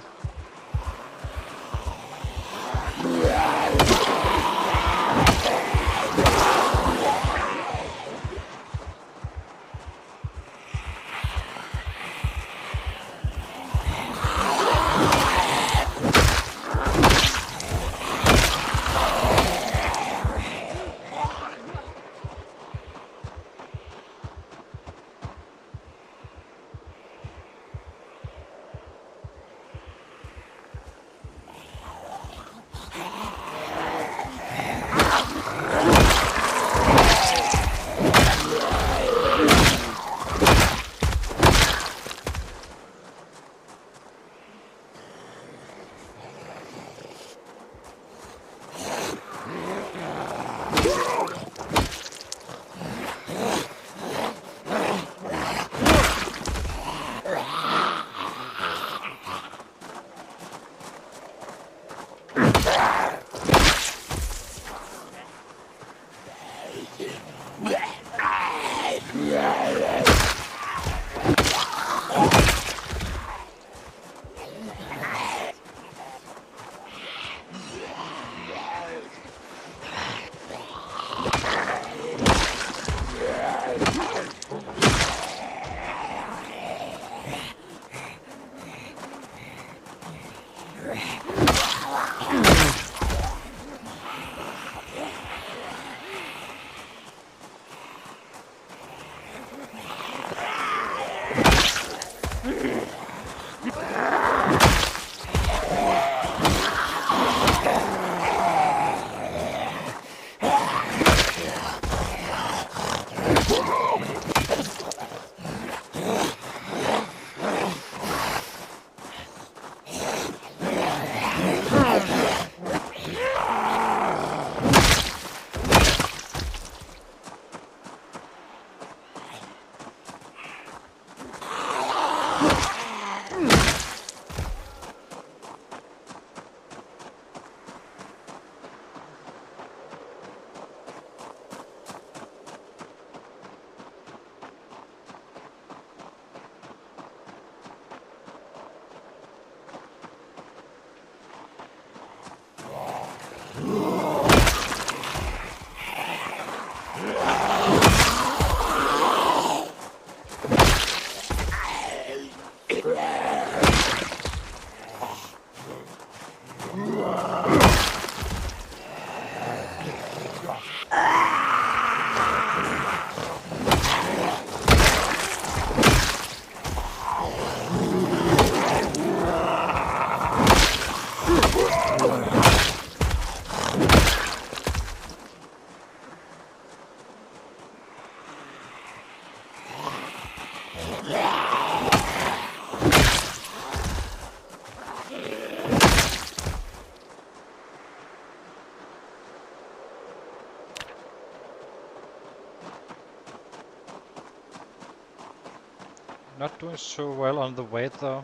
Not doing so well on the weight though.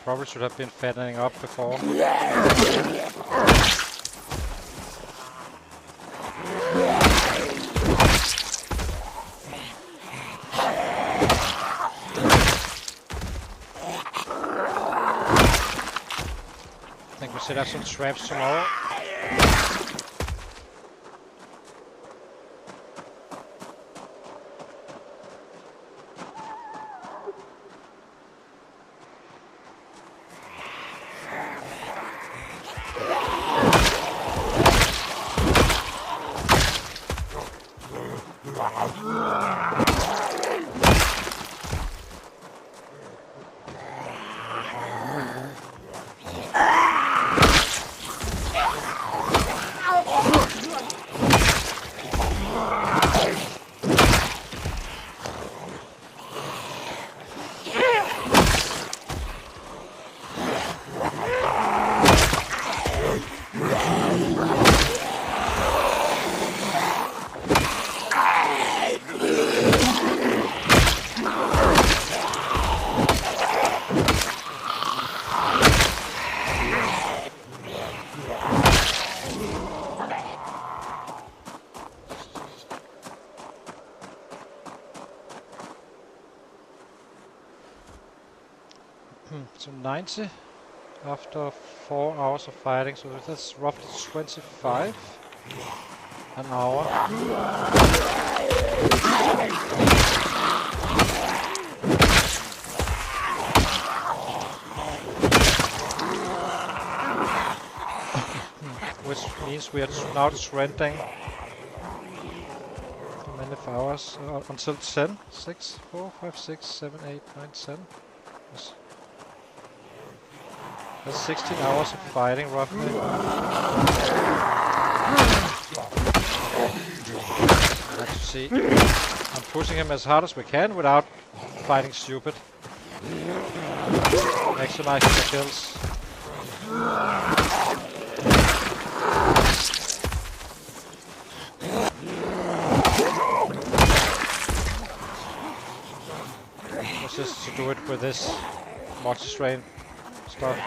Probably should have been fattening up before. I think we should have some traps tomorrow. So 90 after 4 hours of fighting, so that's roughly 25 an hour. Which means we are now trending how many hours until 10? 6, 4, 5, 6, 7, 8, 9, 10. Yes. That's 16 hours of fighting roughly. Let's see. I'm pushing him as hard as we can without fighting stupid. Maximizing the kills. Let's just to do it with this multi-strain stuff.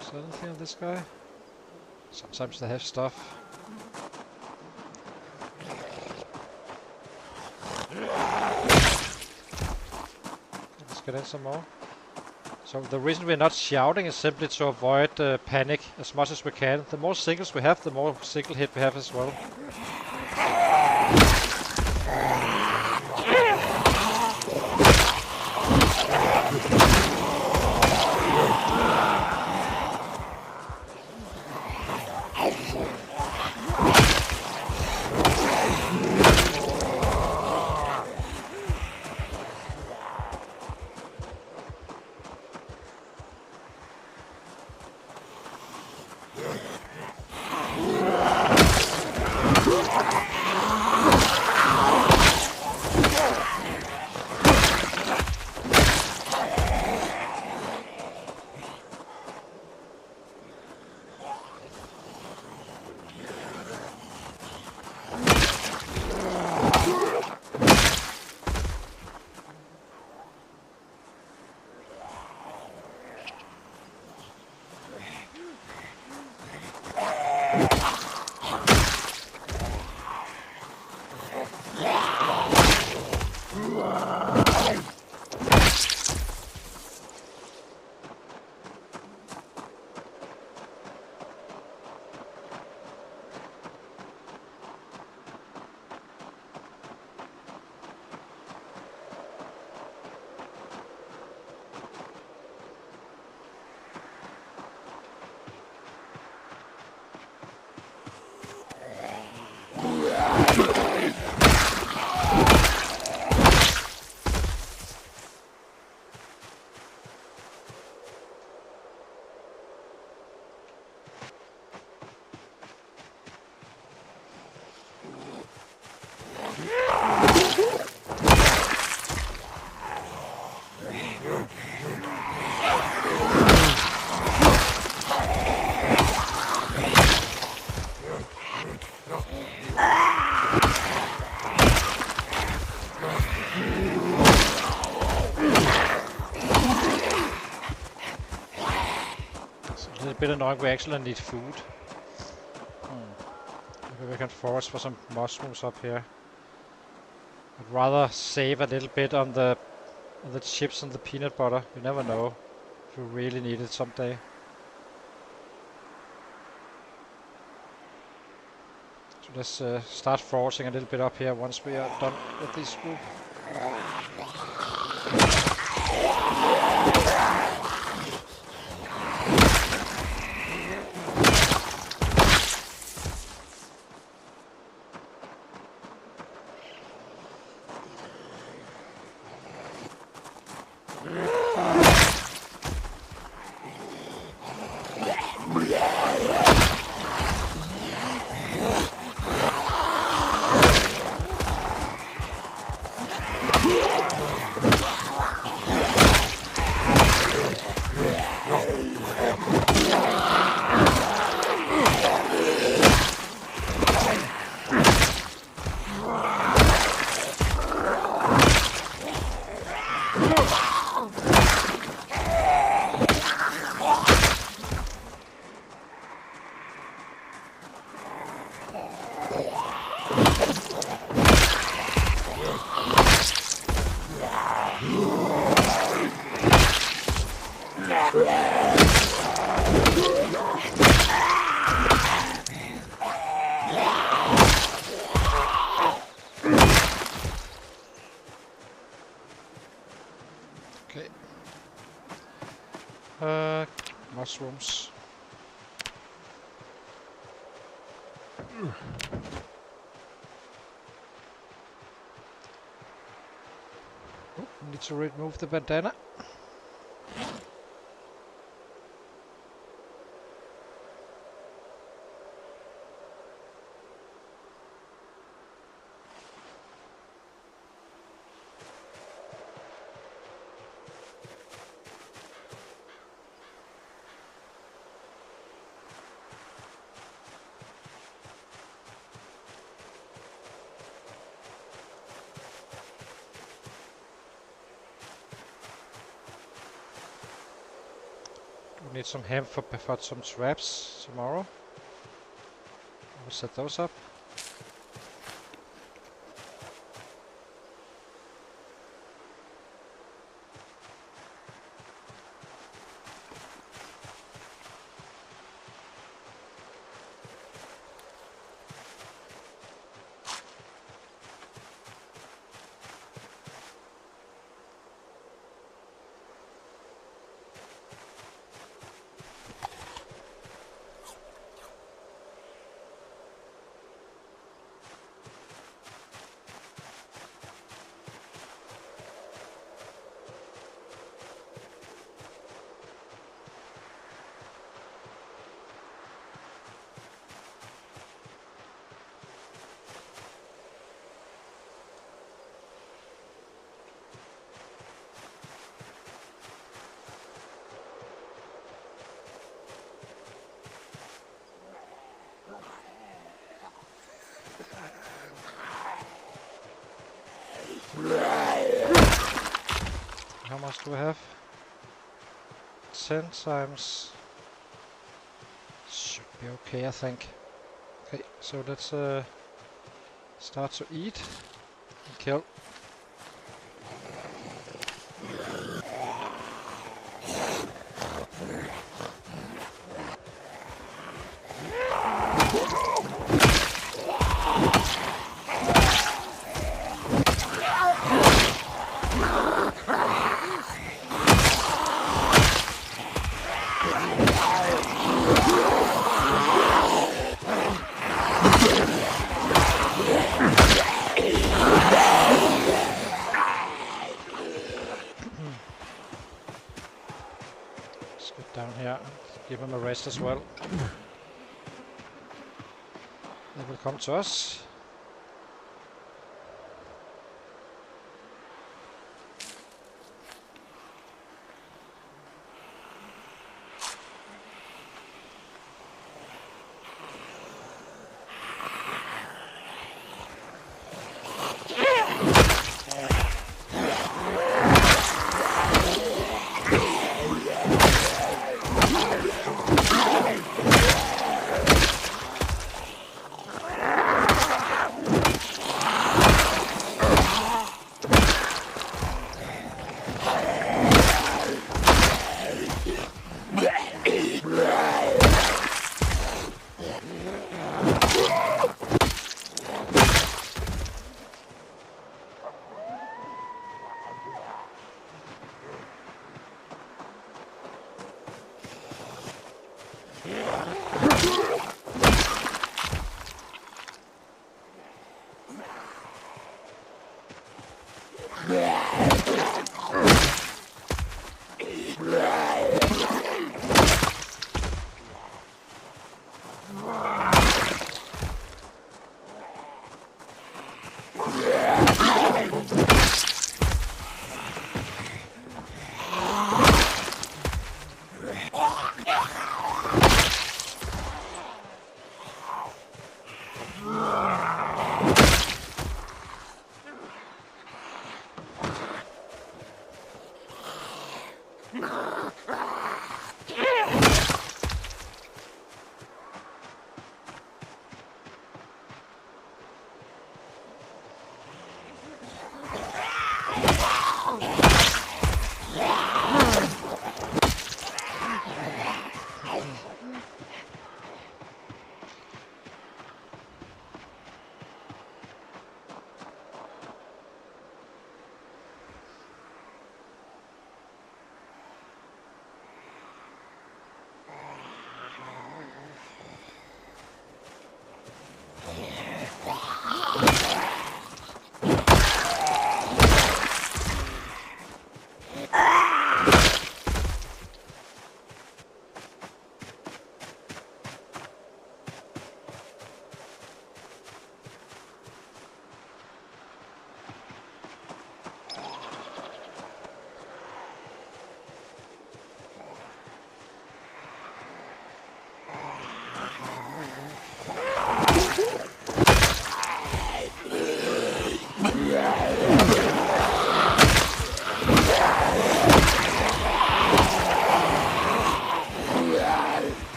Is there anything on this guy? Sometimes they have stuff. Let's get in some more. So the reason we're not shouting is simply to avoid panic as much as we can. The more singles we have, the more single hit we have as well. A bit annoying, we actually need food. Maybe we can forage for some mushrooms up here. I'd rather save a little bit on the chips and the peanut butter. You never know if you really need it someday. So let's start forcing a little bit up here once we are done with this group. Okay. Mushrooms. Oh, need to remove the bandana. We need some hemp for some traps tomorrow. We'll set those up. How much do we have? 10 times. Should be okay, I think. Okay, so let's start to eat and kill. Down here, give him a rest as well. They will come to us.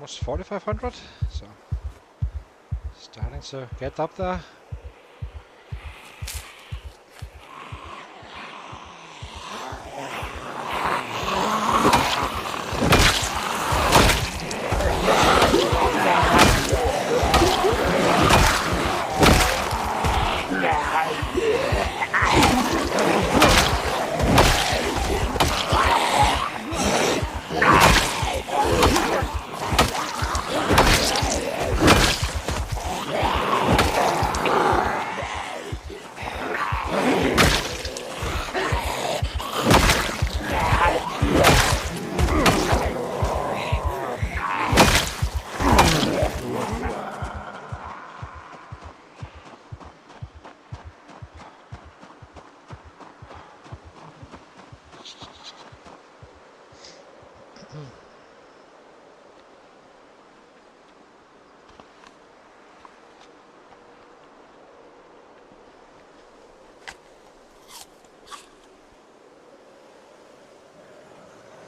almost 4,500, so starting to get up there.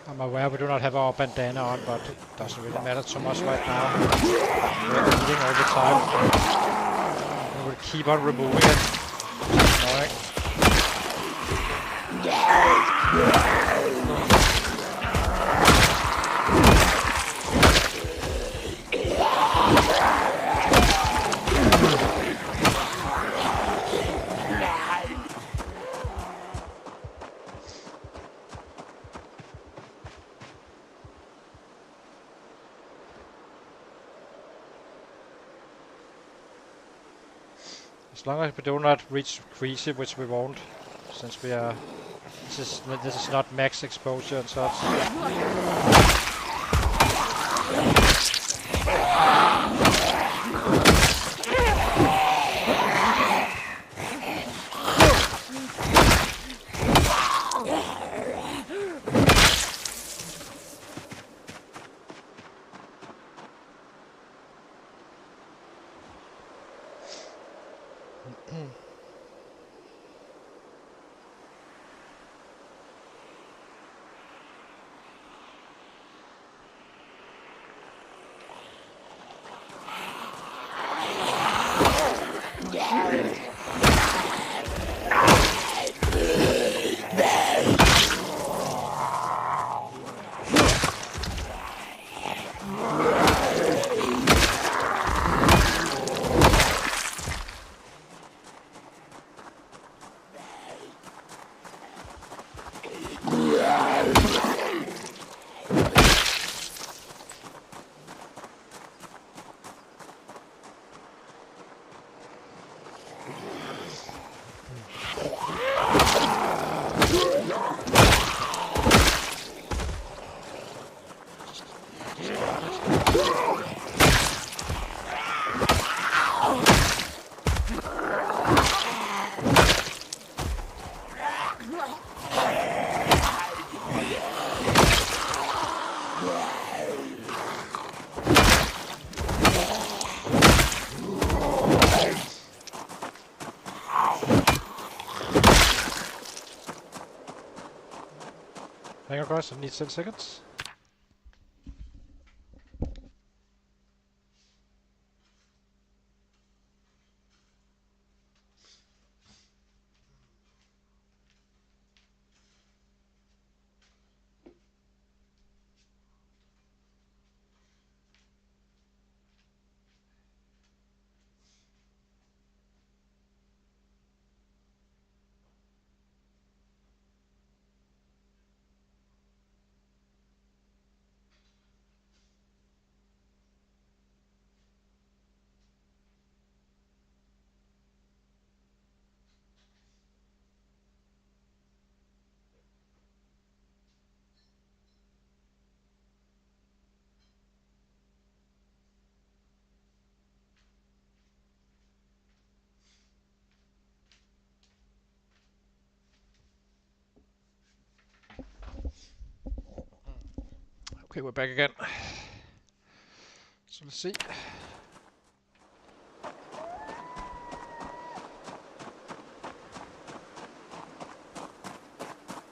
I'm aware we do not have our bandana on, but it doesn't really matter too much right now. We're bleeding all the time. And we'll keep on removing it. It's annoying. As long as we do not reach greasy, which we won't, since we are. This is not max exposure and such. Hang on guys, I need 10 seconds. Okay, we're back again. So let's see.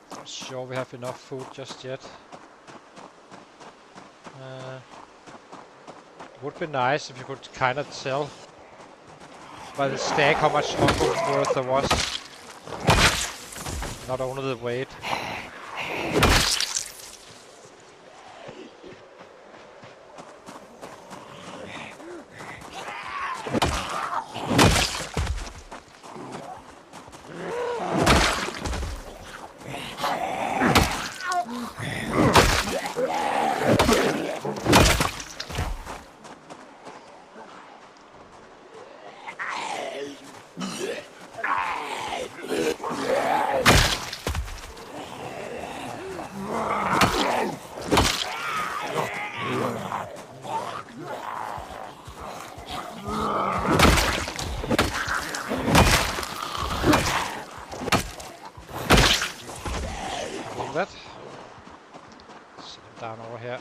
Not sure we have enough food just yet. It would be nice if you could kind of tell by the stack how much hunger worth there was. Not only the weight. That. Sit him down over here.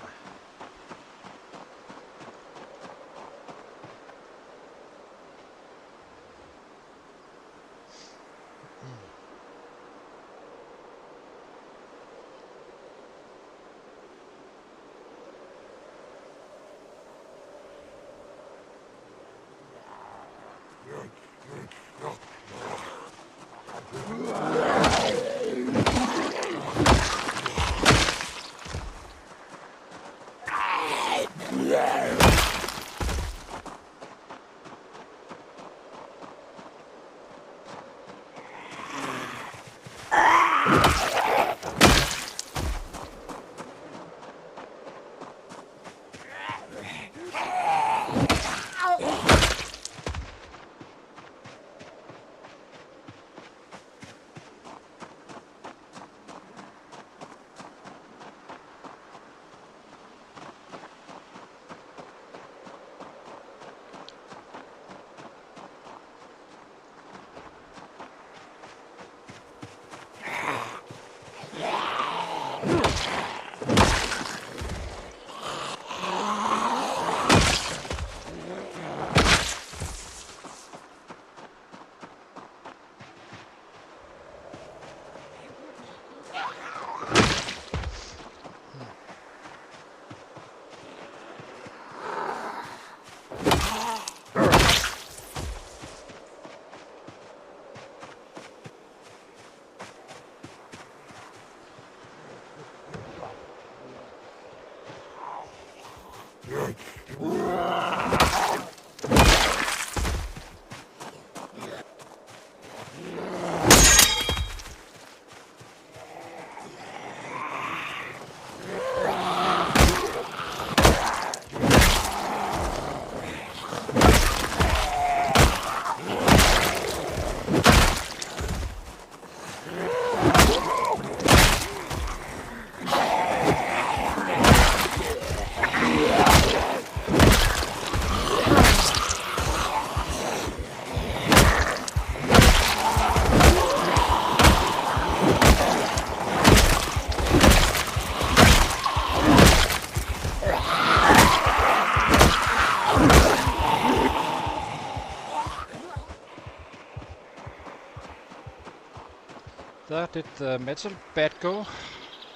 There did the metal bat go.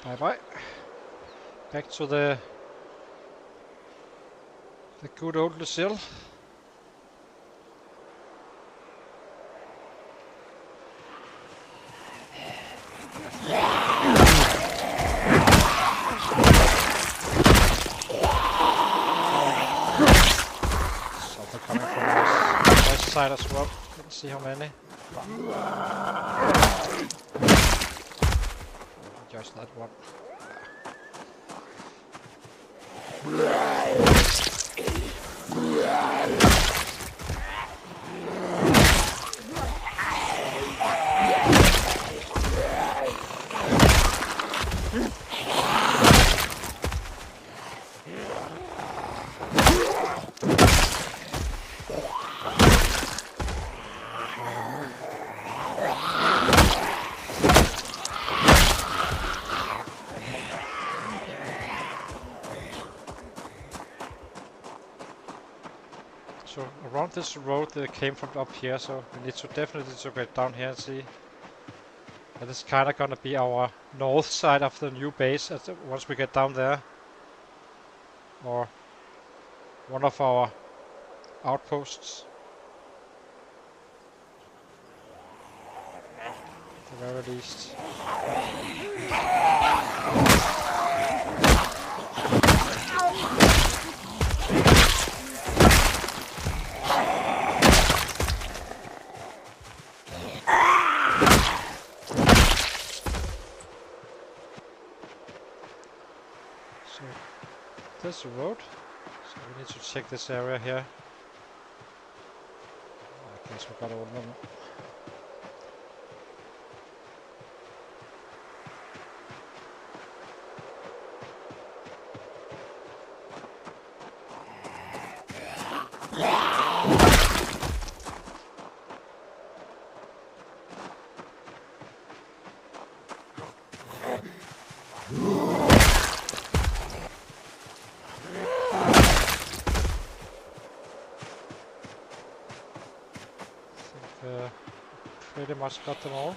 Bye bye. Back to the good old Lucille. Something coming from the west side as well. Let's see how many. Just that one. So around this road that came from up here, so we need to definitely to get down here and see. That is kind of gonna be our north side of the new base once we get down there. Or one of our outposts. At the very least. So there's the road. So we need to check this area here. I guess we got all of them. Pretty much got them all.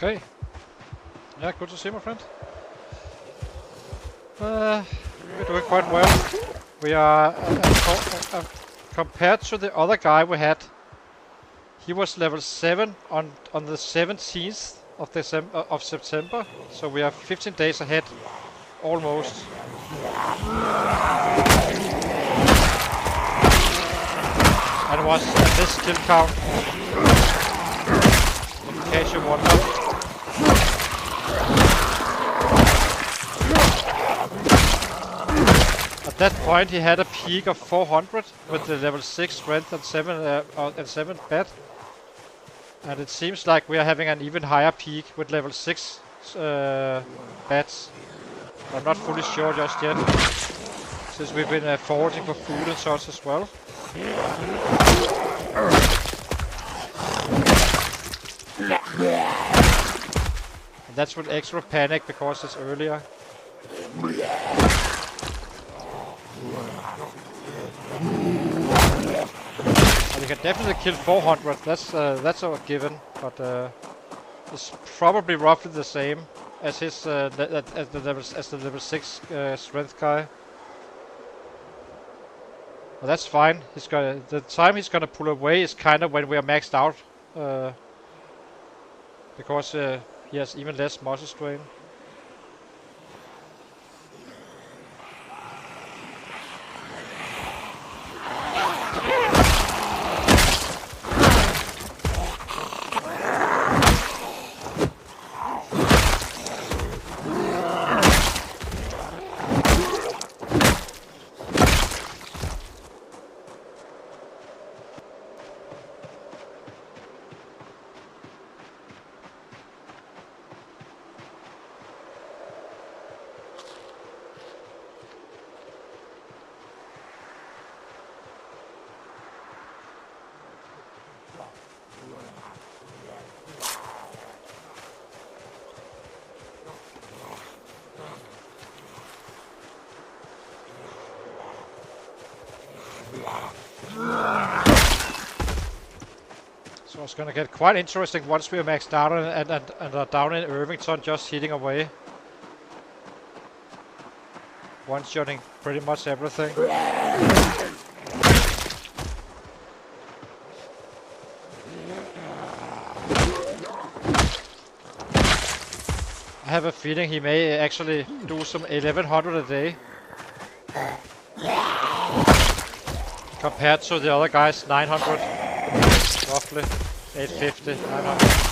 Okay. Yeah, good to see, my friend. We're doing quite well. We are compared to the other guy we had. He was level 7 on the 17th of September, so we are 15 days ahead, almost. And it was at this kill count, in case you wonder. At that point he had a peak of 400 with the level 6 strength and 7 bat. And it seems like we are having an even higher peak with level 6 bats. I'm not fully sure just yet, since we've been foraging for food and such as well. And that's with extra panic because it's earlier. And you can definitely kill 400. That's a given, but it's probably roughly the same as his as the level 6 strength guy. Well, that's fine. The time he's gonna pull away is kind of when we are maxed out, because he has even less muscle strain. So it's gonna get quite interesting once we are maxed out and are down in Irvington, just hitting away. One-shotting pretty much everything. I have a feeling he may actually do some 1100 a day. Compared to the other guys, 900. Roughly. 850, 900.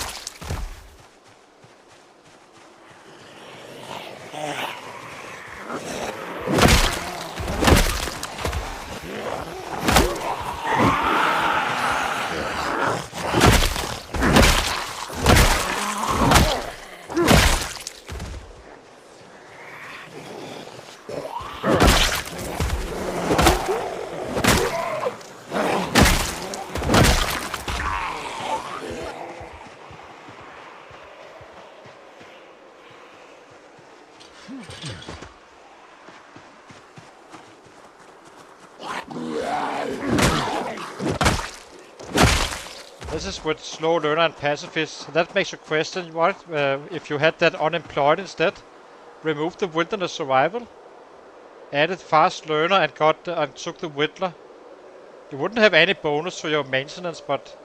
This is with slow learner and pacifist. That makes you question what if you had that unemployed instead. Remove the wilderness survival, added fast learner and took the whittler. You wouldn't have any bonus to your maintenance, but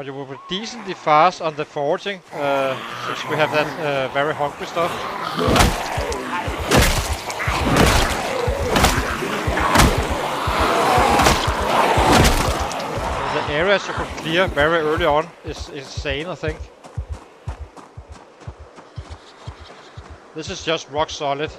you would be decently fast on the foraging since we have that very hungry stuff. The areas you could clear very early on is insane, I think. This is just rock solid.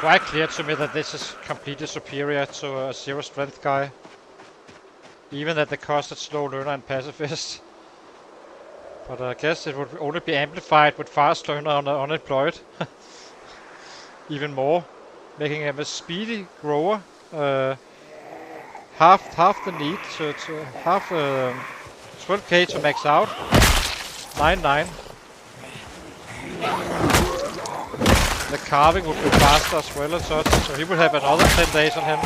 Quite clear to me that this is completely superior to a zero strength guy. Even at the cost of slow learner and pacifist. But I guess it would only be amplified with fast learner on unemployed. Even more. Making him a speedy grower. Half the need to half 12k to max out. 9.9. The carving would be faster as well as such, so he would have another 10 days on him.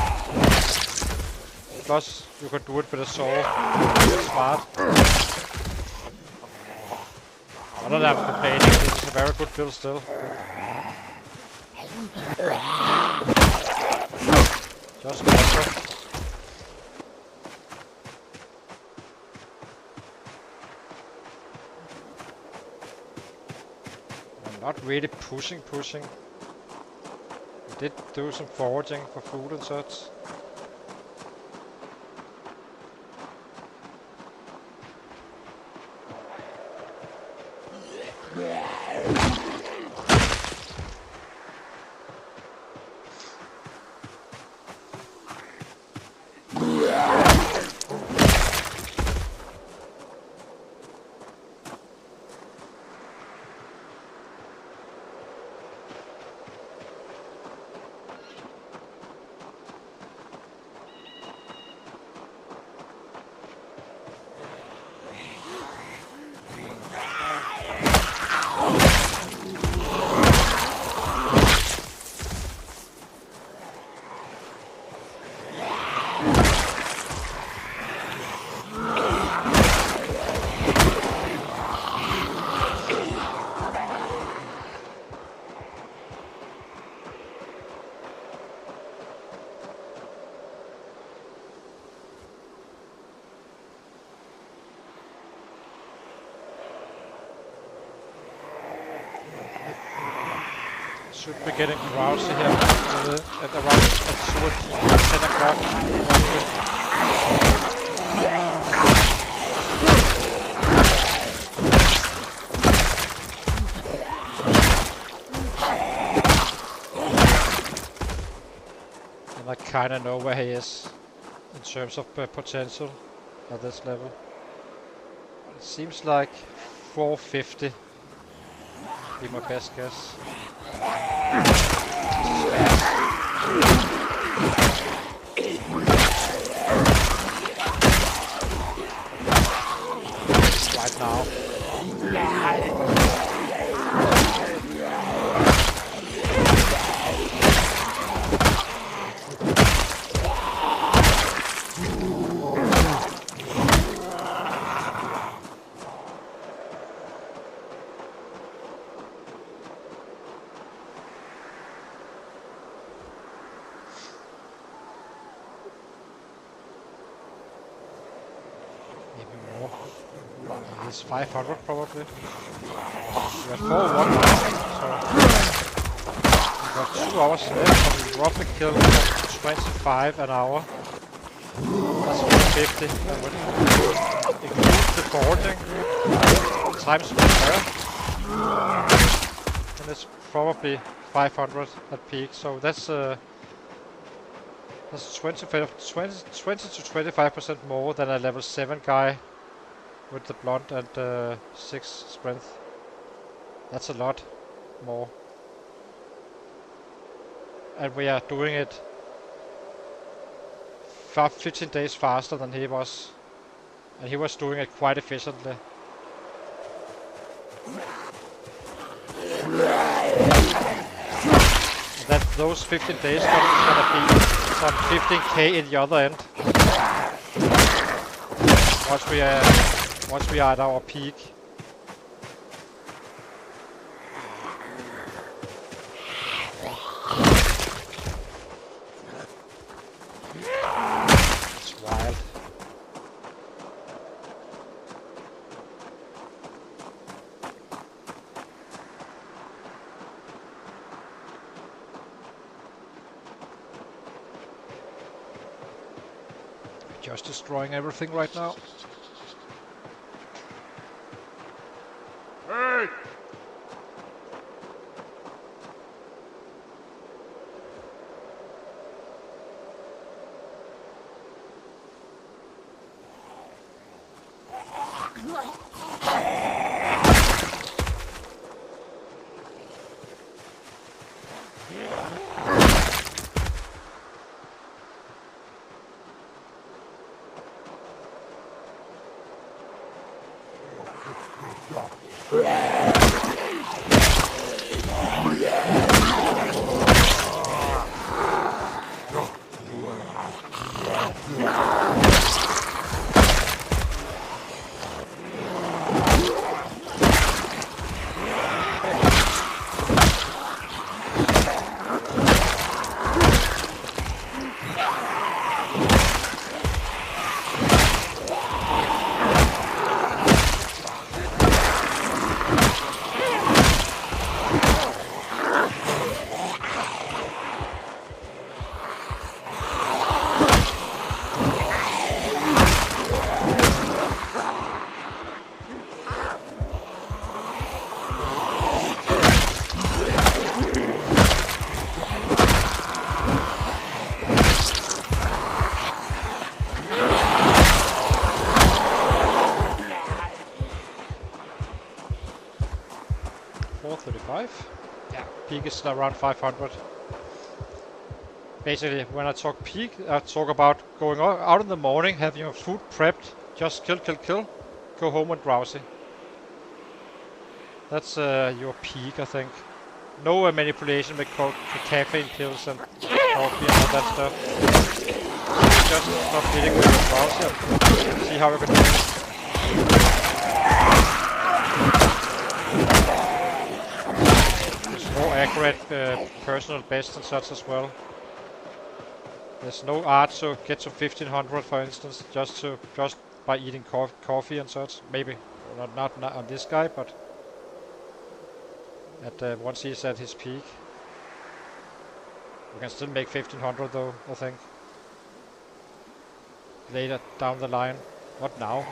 Plus, you could do it with a saw. That's smart. Other than complaining, this is a very good build still. Just better. Not really pushing. We did do some foraging for food and such. Should be getting drowsy here at around at 10 o'clock. And I kinda know where he is in terms of potential at this level. It seems like 450 be my best guess. Right now. It's 500 probably. We have 4-1 now, so we got 2 hours left, but we roughly kill 25 an hour. That's 150, and when you include the boarding times repair, then it's probably 500 at peak. So that's 20 to 25% more than a level 7 guy with the blunt and 6 strength. That's a lot more. And we are doing it 15 days faster than he was. And he was doing it quite efficiently. And that those 15 days gonna be some 15k in the other end. Once we are at our peak. It's wild. Just destroying everything right now. Hey! Yeah, peak is around 500. Basically, when I talk peak, I talk about going out in the morning, having your food prepped, just kill, go home and drowsy. That's your peak, I think. No manipulation with caffeine pills and coffee and all that stuff. Just stop hitting with your drowsy and see how you can do it. More accurate personal best and such as well. There's no art to get to 1500 for instance, just by eating coffee and such. Maybe not on this guy, but at once he's at his peak. We can still make 1500 though, I think. Later down the line. Not now.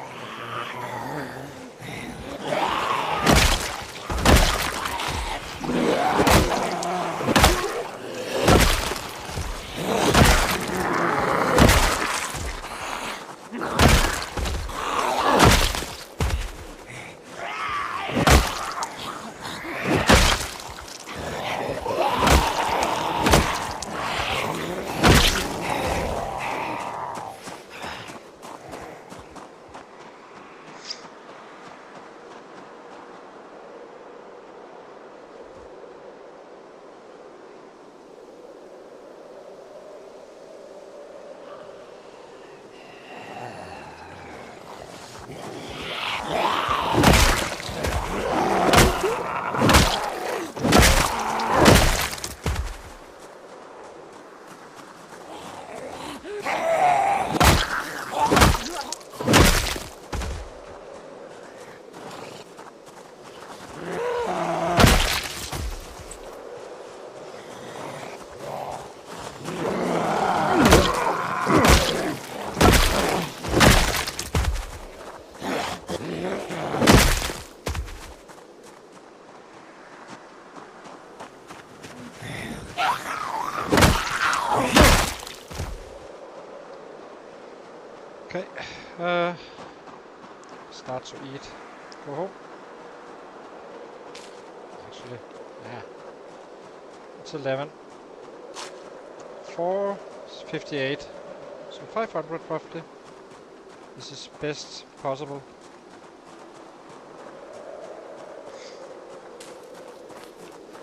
Okay, start to eat. Go home. Actually, yeah. It's 11. 458. So 500 roughly. This is best possible.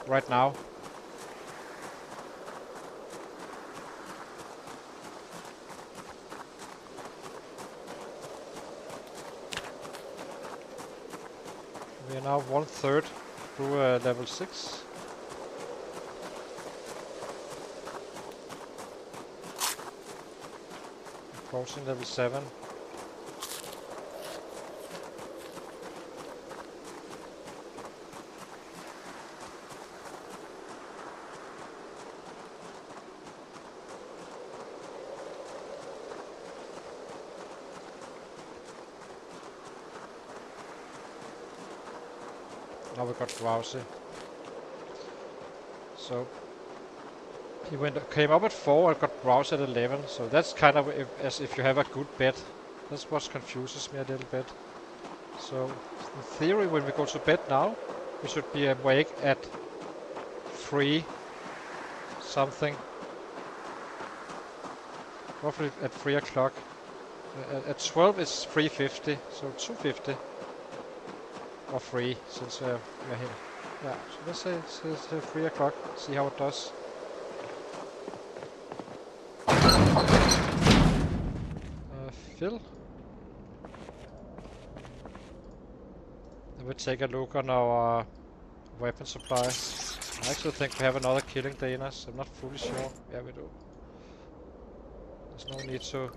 Right now. We are now 1/3 through level 6. Approaching level 7. Now we got drowsy. So he came up at 4 and got drowsy at 11. So that's kind of as if you have a good bed. That's what confuses me a little bit. So in theory, when we go to bed now, we should be awake at 3 something. Roughly at 3 o'clock. At 12 it's 3:50, so 2:50. Or 3, since we're here. Yeah, so let's say it's 3 o'clock, see how it does. Fill. Then we take a look on our weapon supply. I actually think we have another killing day in us, I'm not fully sure. Yeah, we do. There's no need to...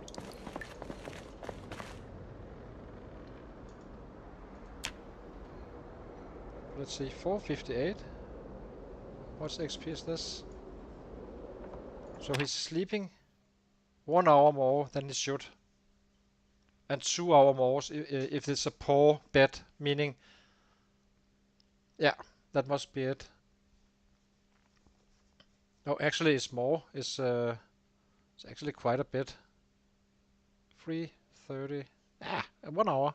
Let's see, 458. What's XP is this? So he's sleeping 1 hour more than he should. And 2 hour more if it's a poor bed, meaning... Yeah, that must be it. No, actually it's more. It's actually quite a bit. 3:30. 1 hour.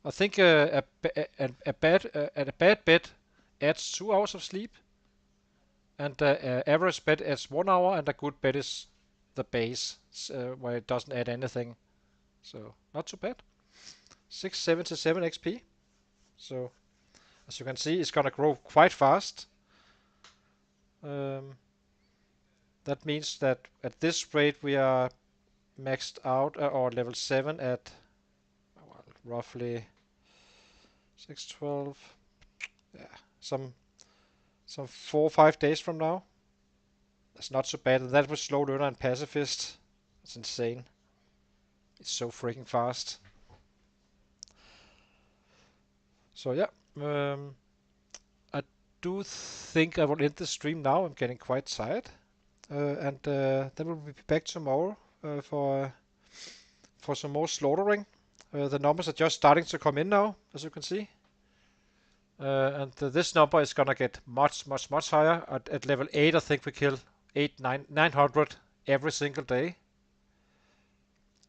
I think a bad bed adds 2 hours of sleep, and average bed adds 1 hour, and a good bed is the base where it doesn't add anything. So not too bad. 677 XP. So as you can see, it's gonna grow quite fast. That means that at this rate we are maxed out or level 7 at well, roughly 612. Yeah, some 4 or 5 days from now. That's not so bad. And that was slow learner and pacifist. That's insane. It's so freaking fast. So yeah, I do think I will end the stream now. I'm getting quite tired. and then we'll be back tomorrow for some more slaughtering. The numbers are just starting to come in now, as you can see. And this number is gonna get much higher. At level 8, I think we kill 900 every single day.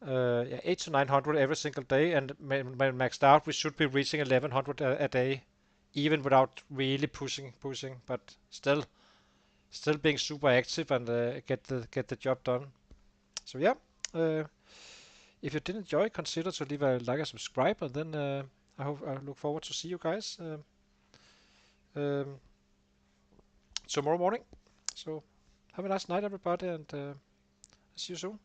Yeah, 8 to 900 every single day, and when maxed out, we should be reaching 1100 a day, even without really pushing. But still being super active and get the job done. So yeah, if you did enjoy, consider to leave a like and subscribe, and then I look forward to see you guys um, tomorrow morning. So have a nice night, everybody, and see you soon.